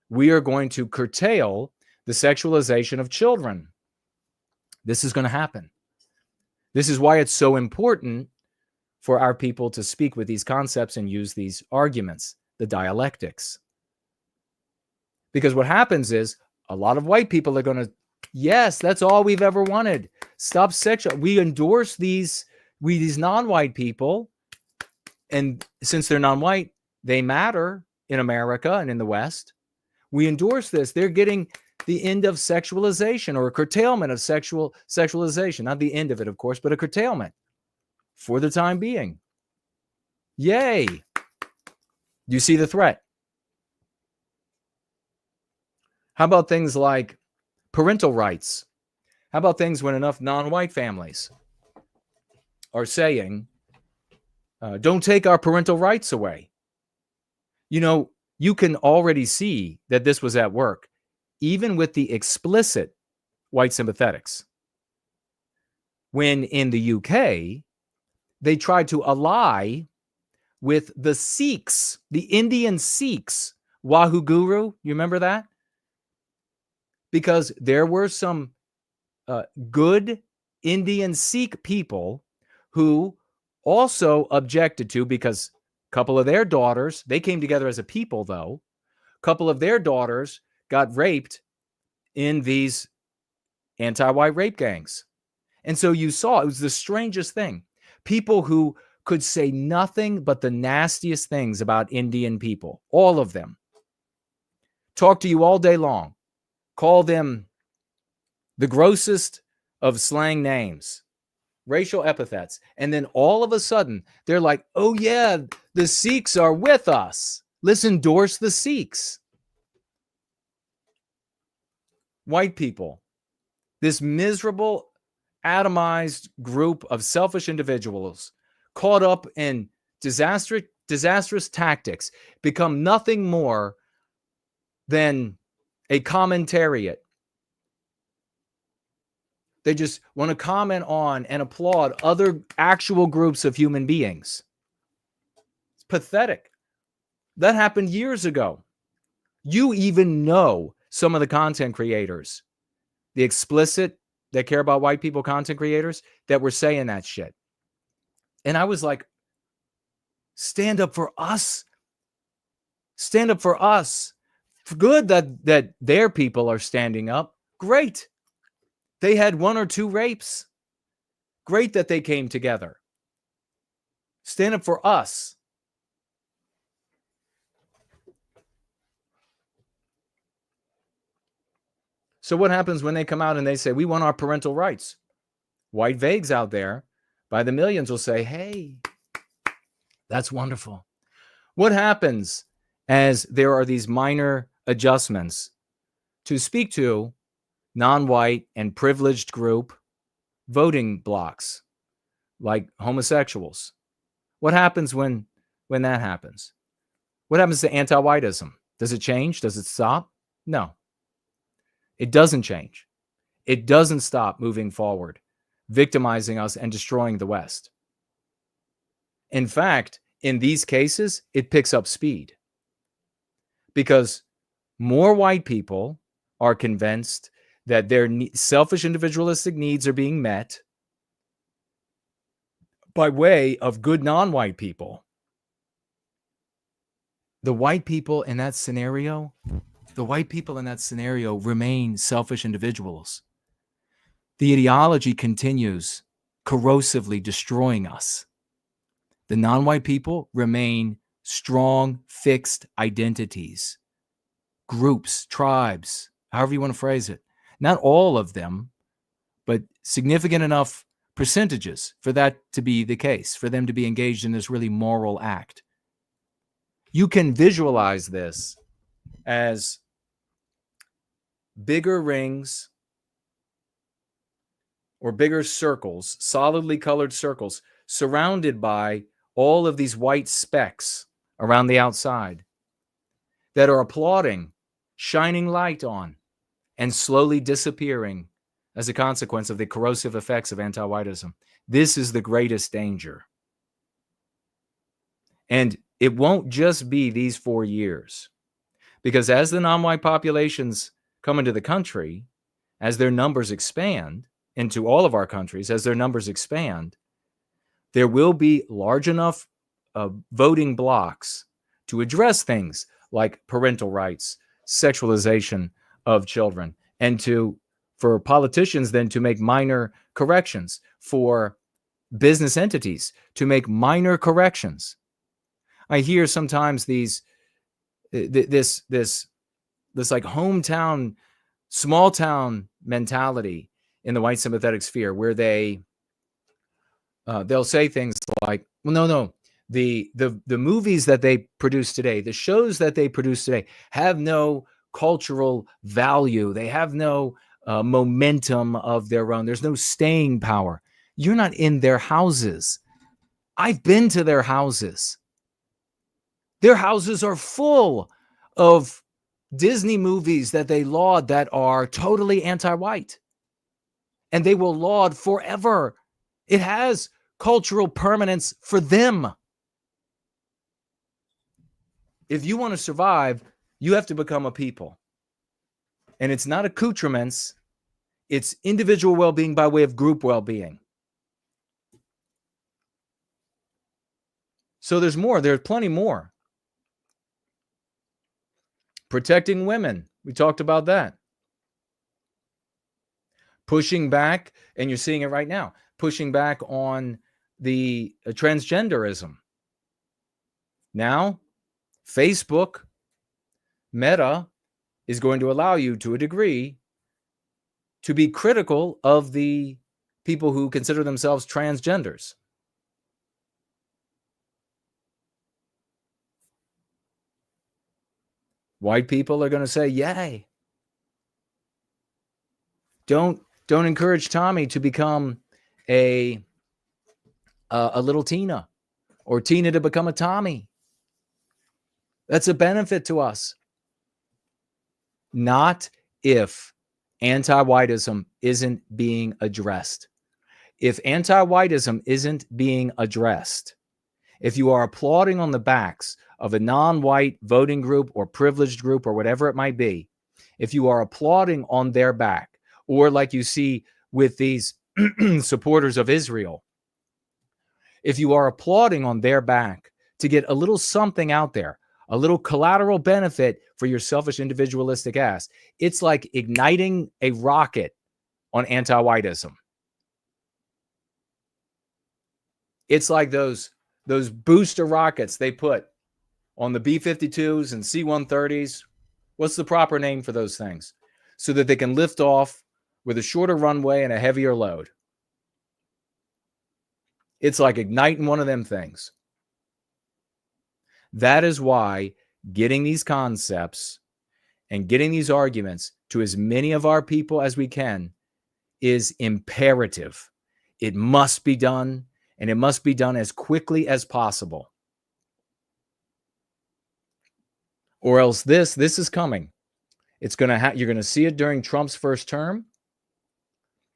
we are going to curtail the sexualization of children? This is going to happen. This is why it's so important for our people to speak with these concepts and use these arguments, the dialectics. Because what happens is a lot of white people are going to, yes, that's all we've ever wanted. Stop sexual. We endorse these non-white people. And since they're non-white, they matter. in America and in the West. We endorse this. They're getting the end of sexualization or a curtailment of sexualization. Not the end of it, of course, but a curtailment for the time being. Yay. You see the threat. How about things like parental rights? How about things when enough non-white families are saying, don't take our parental rights away? You know, you can already see that this was at work, even with the explicit white sympathetics. When in the UK, they tried to ally with the Sikhs, the Indian Sikhs, Wahoo Guru, you remember that? Because there were some good Indian Sikh people who also objected to, because a couple of their daughters, they came together as a people though, a couple of their daughters got raped in these anti-white rape gangs. And so you saw, it was the strangest thing. People who could say nothing but the nastiest things about Indian people, all of them. Talk to you all day long. Call them the grossest of slang names, racial epithets. And then all of a sudden, they're like, oh yeah, the Sikhs are with us. Let's endorse the Sikhs. White people, this miserable, atomized group of selfish individuals caught up in disastrous tactics, become nothing more than a commentariat. They just want to comment on and applaud other actual groups of human beings. It's pathetic. That happened years ago. You even know some of the content creators, the explicit, that care about white people content creators, that were saying that shit. And I was like, stand up for us. Stand up for us. Good that their people are standing up. Great. They had 1 or 2 rapes. Great that they came together. Stand up for us. So what happens when they come out and they say, we want our parental rights? White vagues out there by the millions will say, hey, that's wonderful. What happens as there are these minor adjustments to speak to non-white and privileged group voting blocks like homosexuals? What happens when that happens? What happens to anti-whiteism? Does it change? Does it stop? No. It doesn't change. It doesn't stop moving forward, victimizing us and destroying the West. In fact, in these cases, it picks up speed because more white people are convinced that their selfish individualistic needs are being met by way of good non-white people. The white people in that scenario remain selfish individuals. The ideology continues corrosively destroying us. The non-white people remain strong, fixed identities, groups, tribes, however you want to phrase it. Not all of them, but significant enough percentages for that to be the case, for them to be engaged in this really moral act. You can visualize this as bigger rings or bigger circles, solidly colored circles, surrounded by all of these white specks around the outside that are applauding, shining light on, and slowly disappearing as a consequence of the corrosive effects of anti-whiteism. This is the greatest danger. And it won't just be these 4 years, because as the non-white populations come into the country, as their numbers expand into all of our countries, as their numbers expand, there will be large enough voting blocks to address things like parental rights, sexualization of children, and for politicians then to make minor corrections, for business entities to make minor corrections. I hear sometimes these this like hometown, small town mentality in the white sympathetic sphere, where they'll say things like, well, no, the movies that they produce today, the shows that they produce today, have no cultural value. They have no momentum of their own. There's no staying power. You're not in their houses. I've been to their houses. Their houses are full of Disney movies that they laud that are totally anti-white. And they will laud forever. It has cultural permanence for them. If you want to survive, you have to become a people. And it's not accoutrements. It's individual well-being by way of group well-being. So there's more. There's plenty more. Protecting women. We talked about that. Pushing back, and you're seeing it right now, pushing back on the transgenderism. Now, Facebook, Meta, is going to allow you, to a degree, to be critical of the people who consider themselves transgenders. White people are going to say, yay. Don't encourage Tommy to become a little Tina, or Tina to become a Tommy. That's a benefit to us. Not if anti-whiteism isn't being addressed. If anti-whiteism isn't being addressed, if you are applauding on the backs of a non-white voting group or privileged group or whatever it might be, if you are applauding on their back, or like you see with these supporters of Israel, if you are applauding on their back to get a little something out there, a little collateral benefit for your selfish individualistic ass, it's like igniting a rocket on anti-whiteism. It's like those booster rockets they put on the B-52s and C-130s. What's the proper name for those things? So that they can lift off with a shorter runway and a heavier load. It's like igniting one of them things. That is why getting these concepts and getting these arguments to as many of our people as we can is imperative. It must be done, and it must be done as quickly as possible. Or else this is coming. It's going to you're going to see it during Trump's first term.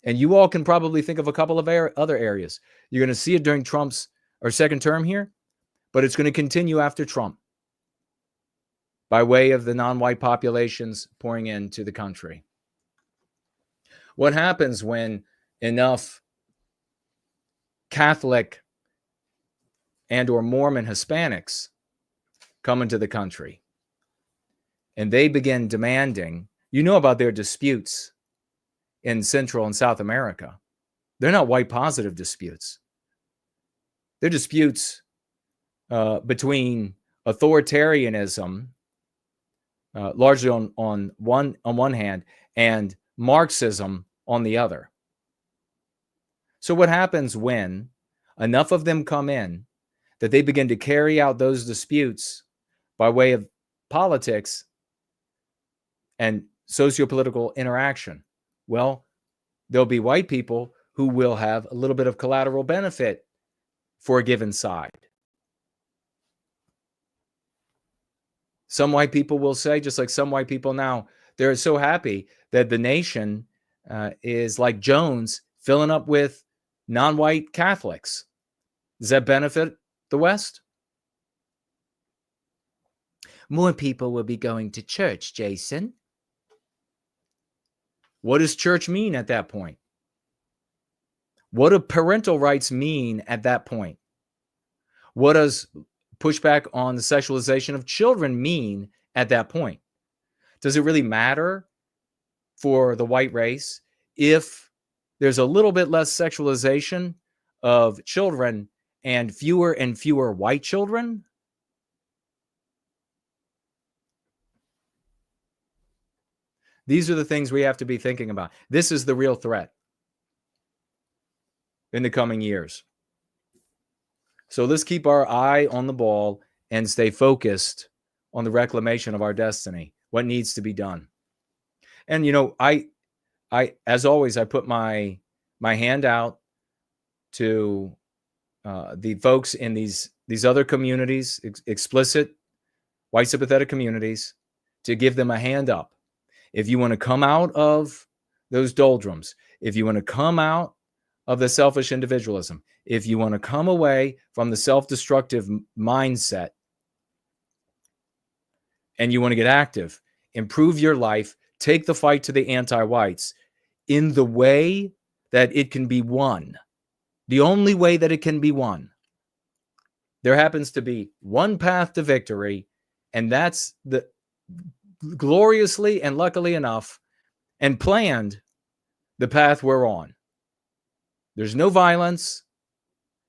And you all can probably think of a couple of other areas. You're going to see it during Trump's second term here, but it's going to continue after Trump by way of the non-white populations pouring into the country. What happens when enough Catholic and or Mormon Hispanics come into the country and they begin demanding, you know about their disputes in Central and South America. They're not white positive disputes. They're disputes between authoritarianism, largely on one hand, and Marxism on the other. So what happens when enough of them come in that they begin to carry out those disputes by way of politics and socio-political interaction? Well, there'll be white people who will have a little bit of collateral benefit for a given side. Some white people will say, just like some white people now, they're so happy that the nation is like Jones, filling up with non-white Catholics. Does that benefit the West? More people will be going to church, Jason. What does church mean at that point? What do parental rights mean at that point? What does pushback on the sexualization of children mean at that point? Does it really matter for the white race if there's a little bit less sexualization of children and fewer white children? These are the things we have to be thinking about. This is the real threat in the coming years. So let's keep our eye on the ball and stay focused on the reclamation of our destiny, what needs to be done. And, you know, I as always, I put my hand out to the folks in these other communities, explicit white sympathetic communities, to give them a hand up. If you want to come out of those doldrums, if you want to come out of the selfish individualism, if you want to come away from the self-destructive mindset and you want to get active, improve your life, take the fight to the anti-whites in the way that it can be won, the only way that it can be won. There happens to be one path to victory, and that's the gloriously and luckily enough and planned the path we're on. There's no violence,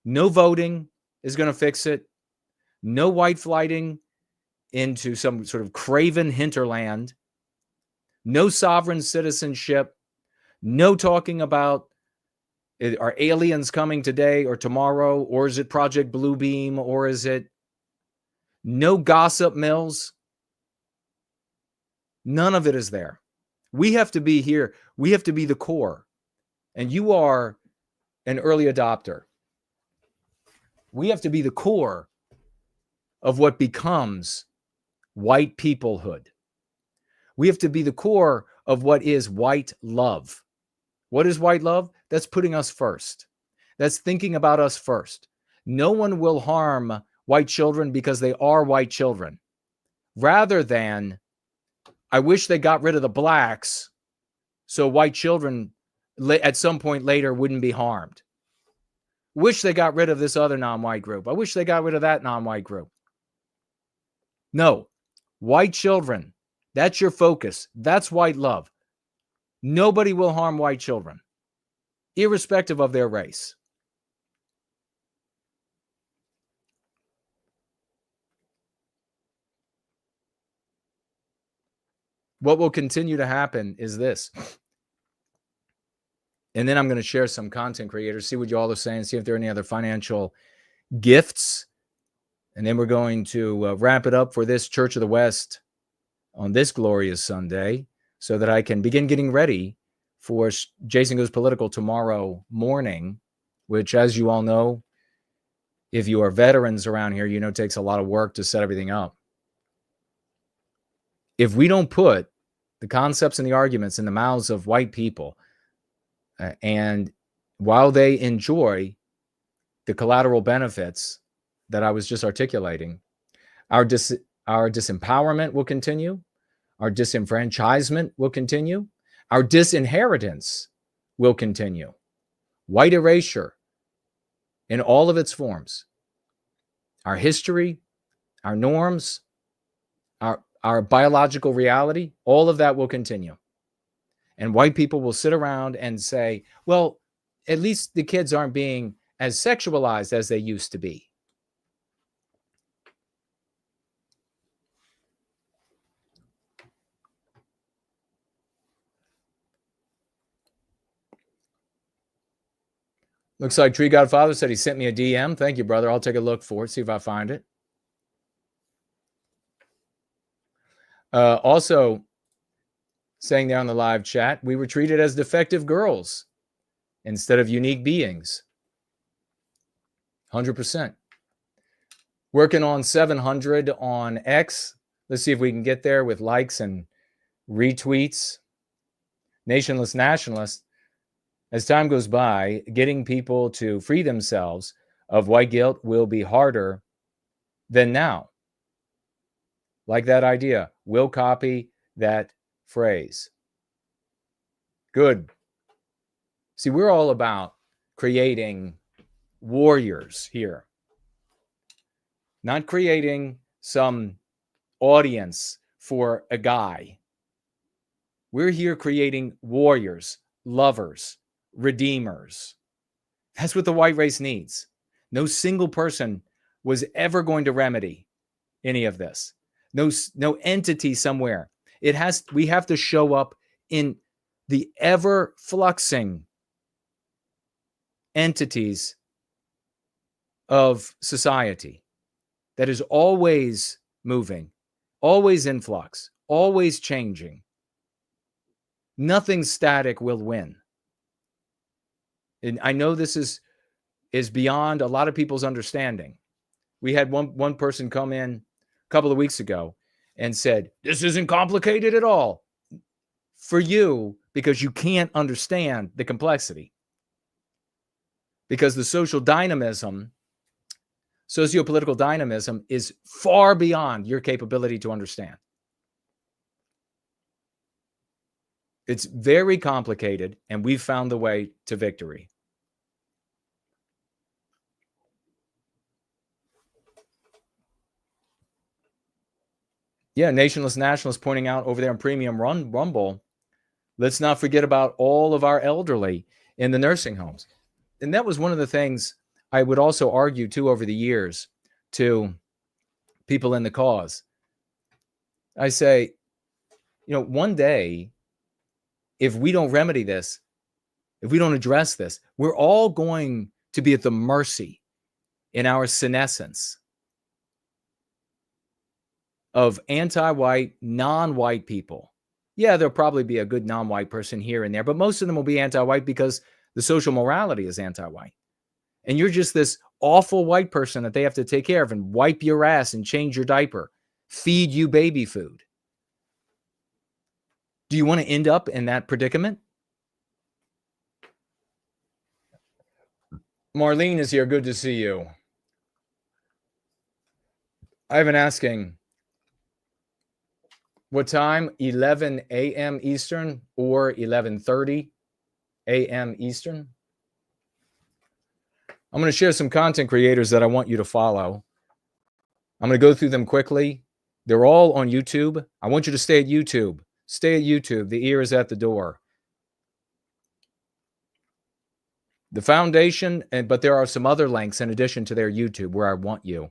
no voting is going to fix it, no white flighting into some sort of craven hinterland, no sovereign citizenship, no talking about are aliens coming today or tomorrow, or is it Project Bluebeam, or is it no gossip mills? None of it is there. We have to be here. We have to be the core. And you are an early adopter. We have to be the core of what becomes white peoplehood. We have to be the core of what is white love. What is white love? That's putting us first. That's thinking about us first. No one will harm white children because they are white children. Rather than, I wish they got rid of the blacks so white children at some point later wouldn't be harmed. Wish they got rid of this other non-white group. I wish they got rid of that non-white group. No, white children, that's your focus. That's white love. Nobody will harm white children, irrespective of their race. What will continue to happen is this. And then I'm going to share some content creators, see what you all are saying, see if there are any other financial gifts. And then we're going to wrap it up for this Church of the West on this glorious Sunday so that I can begin getting ready for Jason Goes Political tomorrow morning, which, as you all know, if you are veterans around here, you know, takes a lot of work to set everything up. If we don't put the concepts and the arguments in the mouths of white people, and while they enjoy the collateral benefits that I was just articulating, our disempowerment will continue, our disenfranchisement will continue, our disinheritance will continue. White erasure in all of its forms. Our history, our norms, our biological reality, all of that will continue. And white people will sit around and say, well, at least the kids aren't being as sexualized as they used to be. Looks like Tree Godfather said he sent me a DM. Thank you, brother. I'll take a look for it, see if I find it. Also, saying there on the live chat, we were treated as defective girls instead of unique beings. 100%. Working on 700 on X. Let's see if we can get there with likes and retweets. Nationless nationalists. As time goes by, getting people to free themselves of white guilt will be harder than now. Like that idea. We'll copy that phrase. Good. See, we're all about creating warriors here. Not creating some audience for a guy. We're here creating warriors, lovers, redeemers. That's what the white race needs. No single person was ever going to remedy any of this. No entity somewhere. We have to show up in the ever fluxing entities of society that is always moving, always in flux, always changing. Nothing static will win. And I know this is beyond a lot of people's understanding. We had one person come in a couple of weeks ago and said, this isn't complicated at all. For you, because you can't understand the complexity. Because the social dynamism, socio-political dynamism is far beyond your capability to understand. It's very complicated, and we've found the way to victory. Yeah, Nationless Nationalists pointing out over there in Premium Rumble, let's not forget about all of our elderly in the nursing homes. And that was one of the things I would also argue, too, over the years to people in the cause. I say, one day, if we don't remedy this, if we don't address this, we're all going to be at the mercy in our senescence of anti-white, non-white people. Yeah, there'll probably be a good non-white person here and there, but most of them will be anti-white because the social morality is anti-white. And you're just this awful white person that they have to take care of and wipe your ass and change your diaper, feed you baby food. Do you want to end up in that predicament? Marlene is here. Good to see you. I've been asking, what time? 11 a.m. Eastern or 11:30 a.m. Eastern? I'm going to share some content creators that I want you to follow. I'm going to go through them quickly. They're all on YouTube. I want you to stay at YouTube. Stay at YouTube. The ear is at the door. The foundation, but there are some other links in addition to their YouTube where I want you.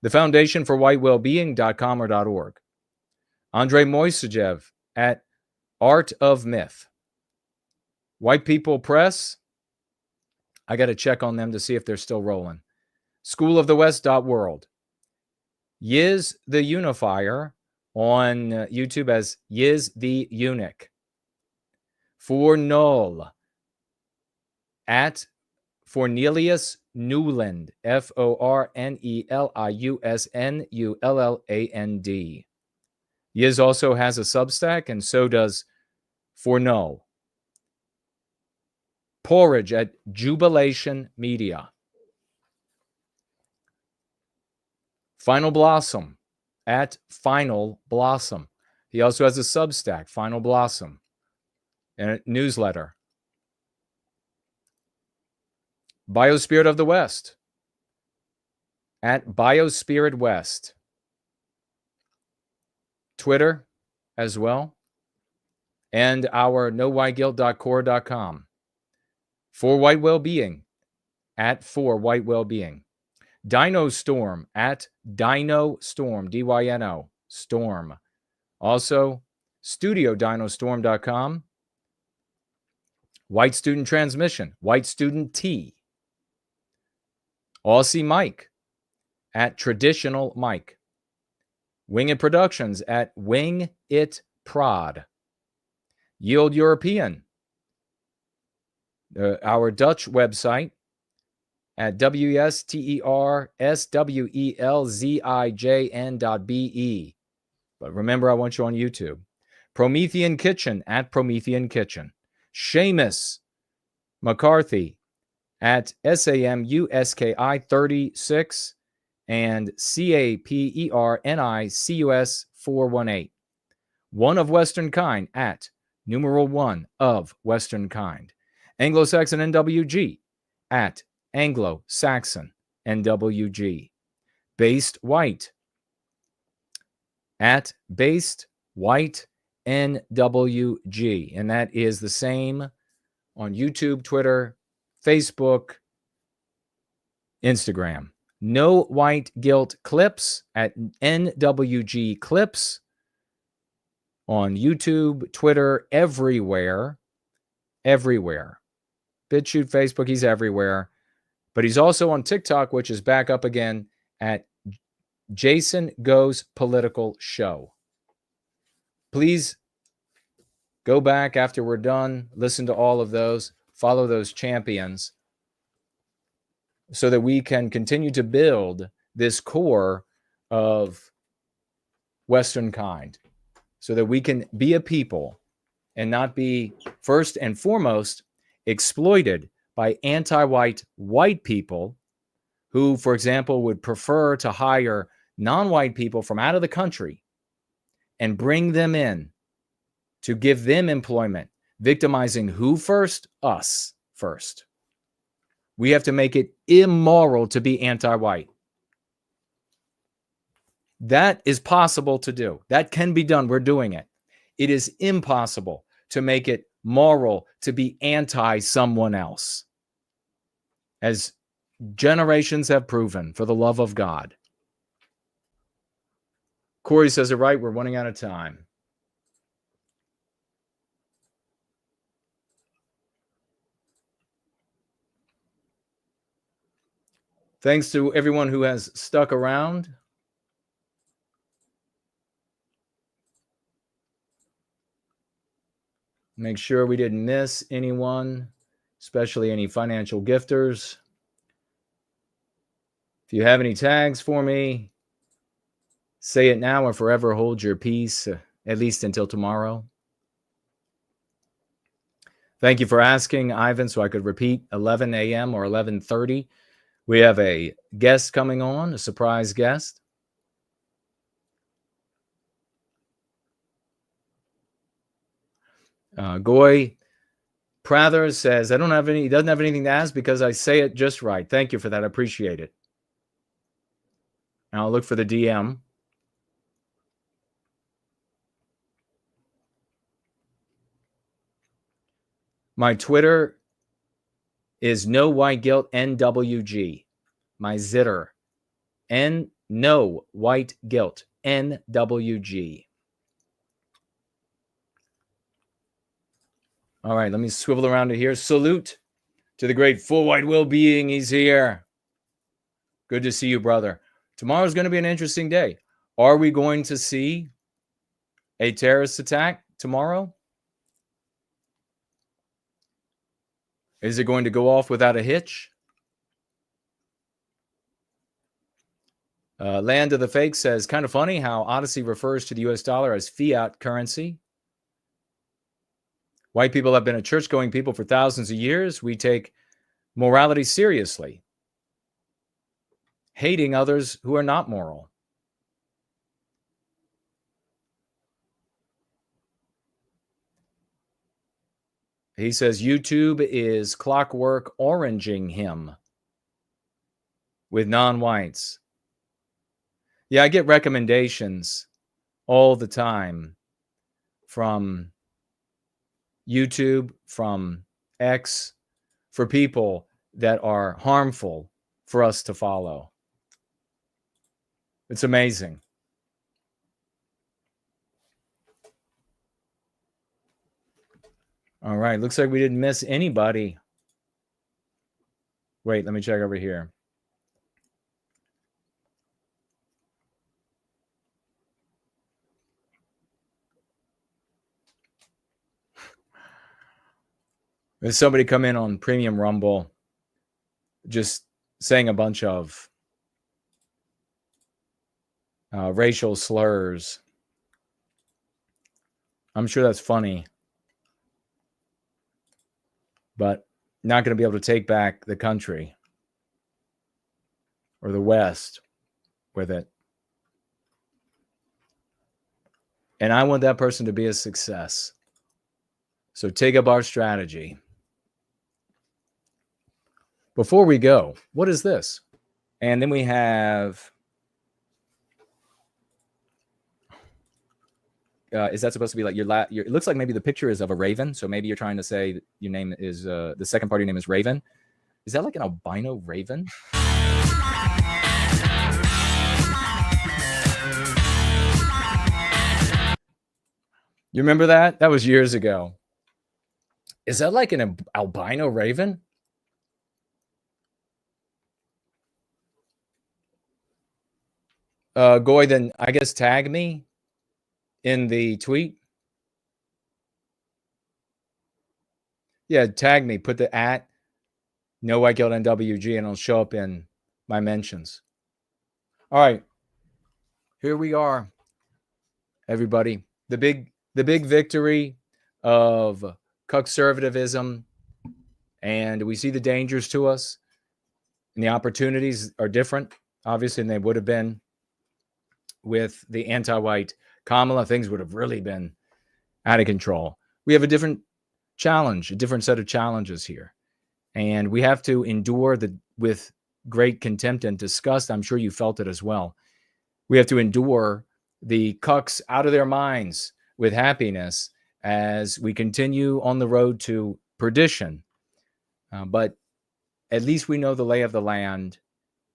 The Foundation for White Wellbeing.com or .org. Andrei Moisejev at Art of Myth. White People Press. I got to check on them to see if they're still rolling. Schoolofthewest.world. Yiz the Unifier on YouTube as Yiz the Eunuch. For Null at Fornelius Newland, ForneliusNULLAND. Yiz also has a Substack, and so does For Null. Porridge at Jubilation Media. Final Blossom at Final Blossom. He also has a Substack, Final Blossom, and a newsletter. Biospirit of the West at Biospirit West. Twitter as well. And our nowhiteguilt.core.com. For White Wellbeing at For White Wellbeing. Dino Storm at Dino Storm, D-Y-N-O, Storm. Also, StudioDinoStorm.com. White Student Transmission, White Student T. Aussie Mike at Traditional Mike. Wing It Productions at Wing It Prod. Yield European, our Dutch website at WSTERSWELZIJN.BE. But remember, I want you on YouTube. Promethean Kitchen at Promethean Kitchen. Seamus McCarthy at SAMUSKI 36 and CAPERNICUS 418. One of Westernkind at numeral 1 of Westernkind. AngloSaxonNWG at AngloSaxonNWG. Based White at Based White NWG. And that is the same on YouTube, Twitter, Facebook, Instagram. No White Guilt Clips at NWG Clips on YouTube, Twitter, everywhere. Everywhere. BitChute, Facebook, he's everywhere. But he's also on TikTok, which is back up again at Jason Goes Political Show. Please go back after we're done, listen to all of those, follow those champions so that we can continue to build this core of Westernkind, so that we can be a people and not be, first and foremost, exploited by anti-white white people who, for example, would prefer to hire non-white people from out of the country and bring them in to give them employment, victimizing who first? Us first. We have to make it immoral to be anti-white. That is possible to do. That can be done. We're doing it. It is impossible to make it moral to be anti-someone else, as generations have proven, for the love of God. Corey says it right. We're running out of time. Thanks to everyone who has stuck around. Make sure we didn't miss anyone, especially any financial gifters. If you have any tags for me, say it now or forever hold your peace, at least until tomorrow. Thank you for asking, Ivan, so I could repeat 11 a.m. or 11:30. We have a guest coming on, a surprise guest. Goy Prather says, he doesn't have anything to ask because I say it just right. Thank you for that. I appreciate it. And I'll look for the DM. My Twitter is No White Guilt NWG. My Zitter, No White Guilt NWG. All right, let me swivel around to here. Salute to the great full white will being. He's here. Good to see you, brother. Tomorrow's going to be an interesting day. Are we going to see a terrorist attack tomorrow? Is it going to go off without a hitch? Land of the Fake says, kind of funny how Odyssey refers to the US dollar as fiat currency. White people have been a church-going people for thousands of years. We take morality seriously, hating others who are not moral. He says YouTube is clockwork oranging him with non-whites. Yeah, I get recommendations all the time from YouTube, from X, for people that are harmful for us to follow. It's amazing. All right, looks like we didn't miss anybody. Wait, let me check over here. There's somebody come in on Premium Rumble just saying a bunch of racial slurs. I'm sure that's funny, but not going to be able to take back the country or the West with it. And I want that person to be a success. So take up our strategy. Before we go, what is this? And then we have, is that supposed to be like your, it looks like maybe the picture is of a raven. So maybe you're trying to say your name is, the second part of your name is Raven. Is that like an albino raven? You remember that? That was years ago. Is that like an albino raven? Goy, then I guess tag me in the tweet. Yeah, tag me. Put the @ No White Guilt NWG and it'll show up in my mentions. All right. Here we are, everybody. The big victory of conservatism, and we see the dangers to us, and the opportunities are different, obviously, than they would have been with the anti-white Kamala. Things would have really been out of control. We have a different challenge, a different set of challenges here, and we have to endure with great contempt and disgust. I'm sure you felt it as well. We have to endure the cucks out of their minds with happiness as we continue on the road to perdition. But at least we know the lay of the land,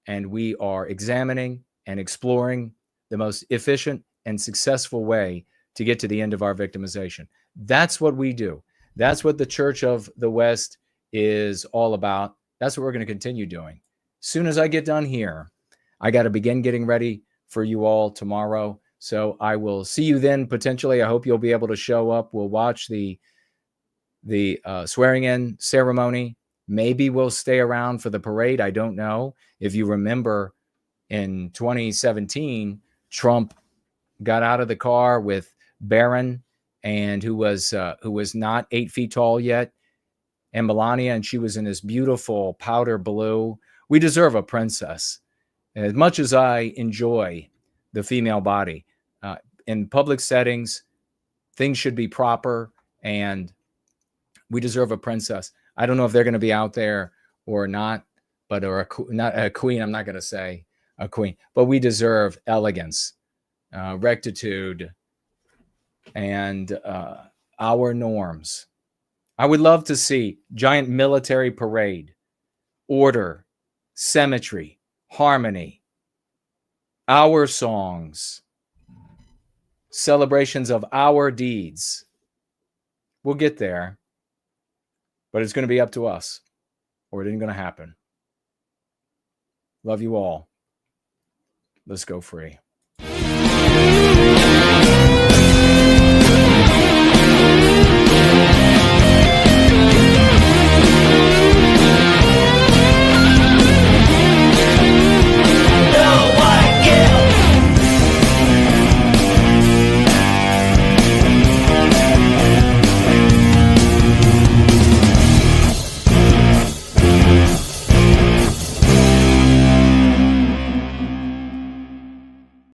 and we are examining and exploring the most efficient and successful way to get to the end of our victimization. That's what we do. That's what the Church of the West is all about. That's what we're going to continue doing. As soon as I get done here, I got to begin getting ready for you all tomorrow. So I will see you then, potentially. I hope you'll be able to show up. We'll watch the swearing-in ceremony. Maybe we'll stay around for the parade. I don't know. If you remember, in 2017, Trump got out of the car with Barron, and who was not 8 feet tall yet, and Melania, and she was in this beautiful powder blue. We deserve a princess. As much as I enjoy the female body, in public settings, things should be proper, and we deserve a princess. I don't know if they're going to be out there or not, but not a queen. I'm not going to say a queen, but we deserve elegance, rectitude, and our norms. I would love to see giant military parade, order, symmetry, harmony, our songs, celebrations of our deeds. We'll get there, but it's going to be up to us, or it ain't going to happen. Love you all. Let's go free.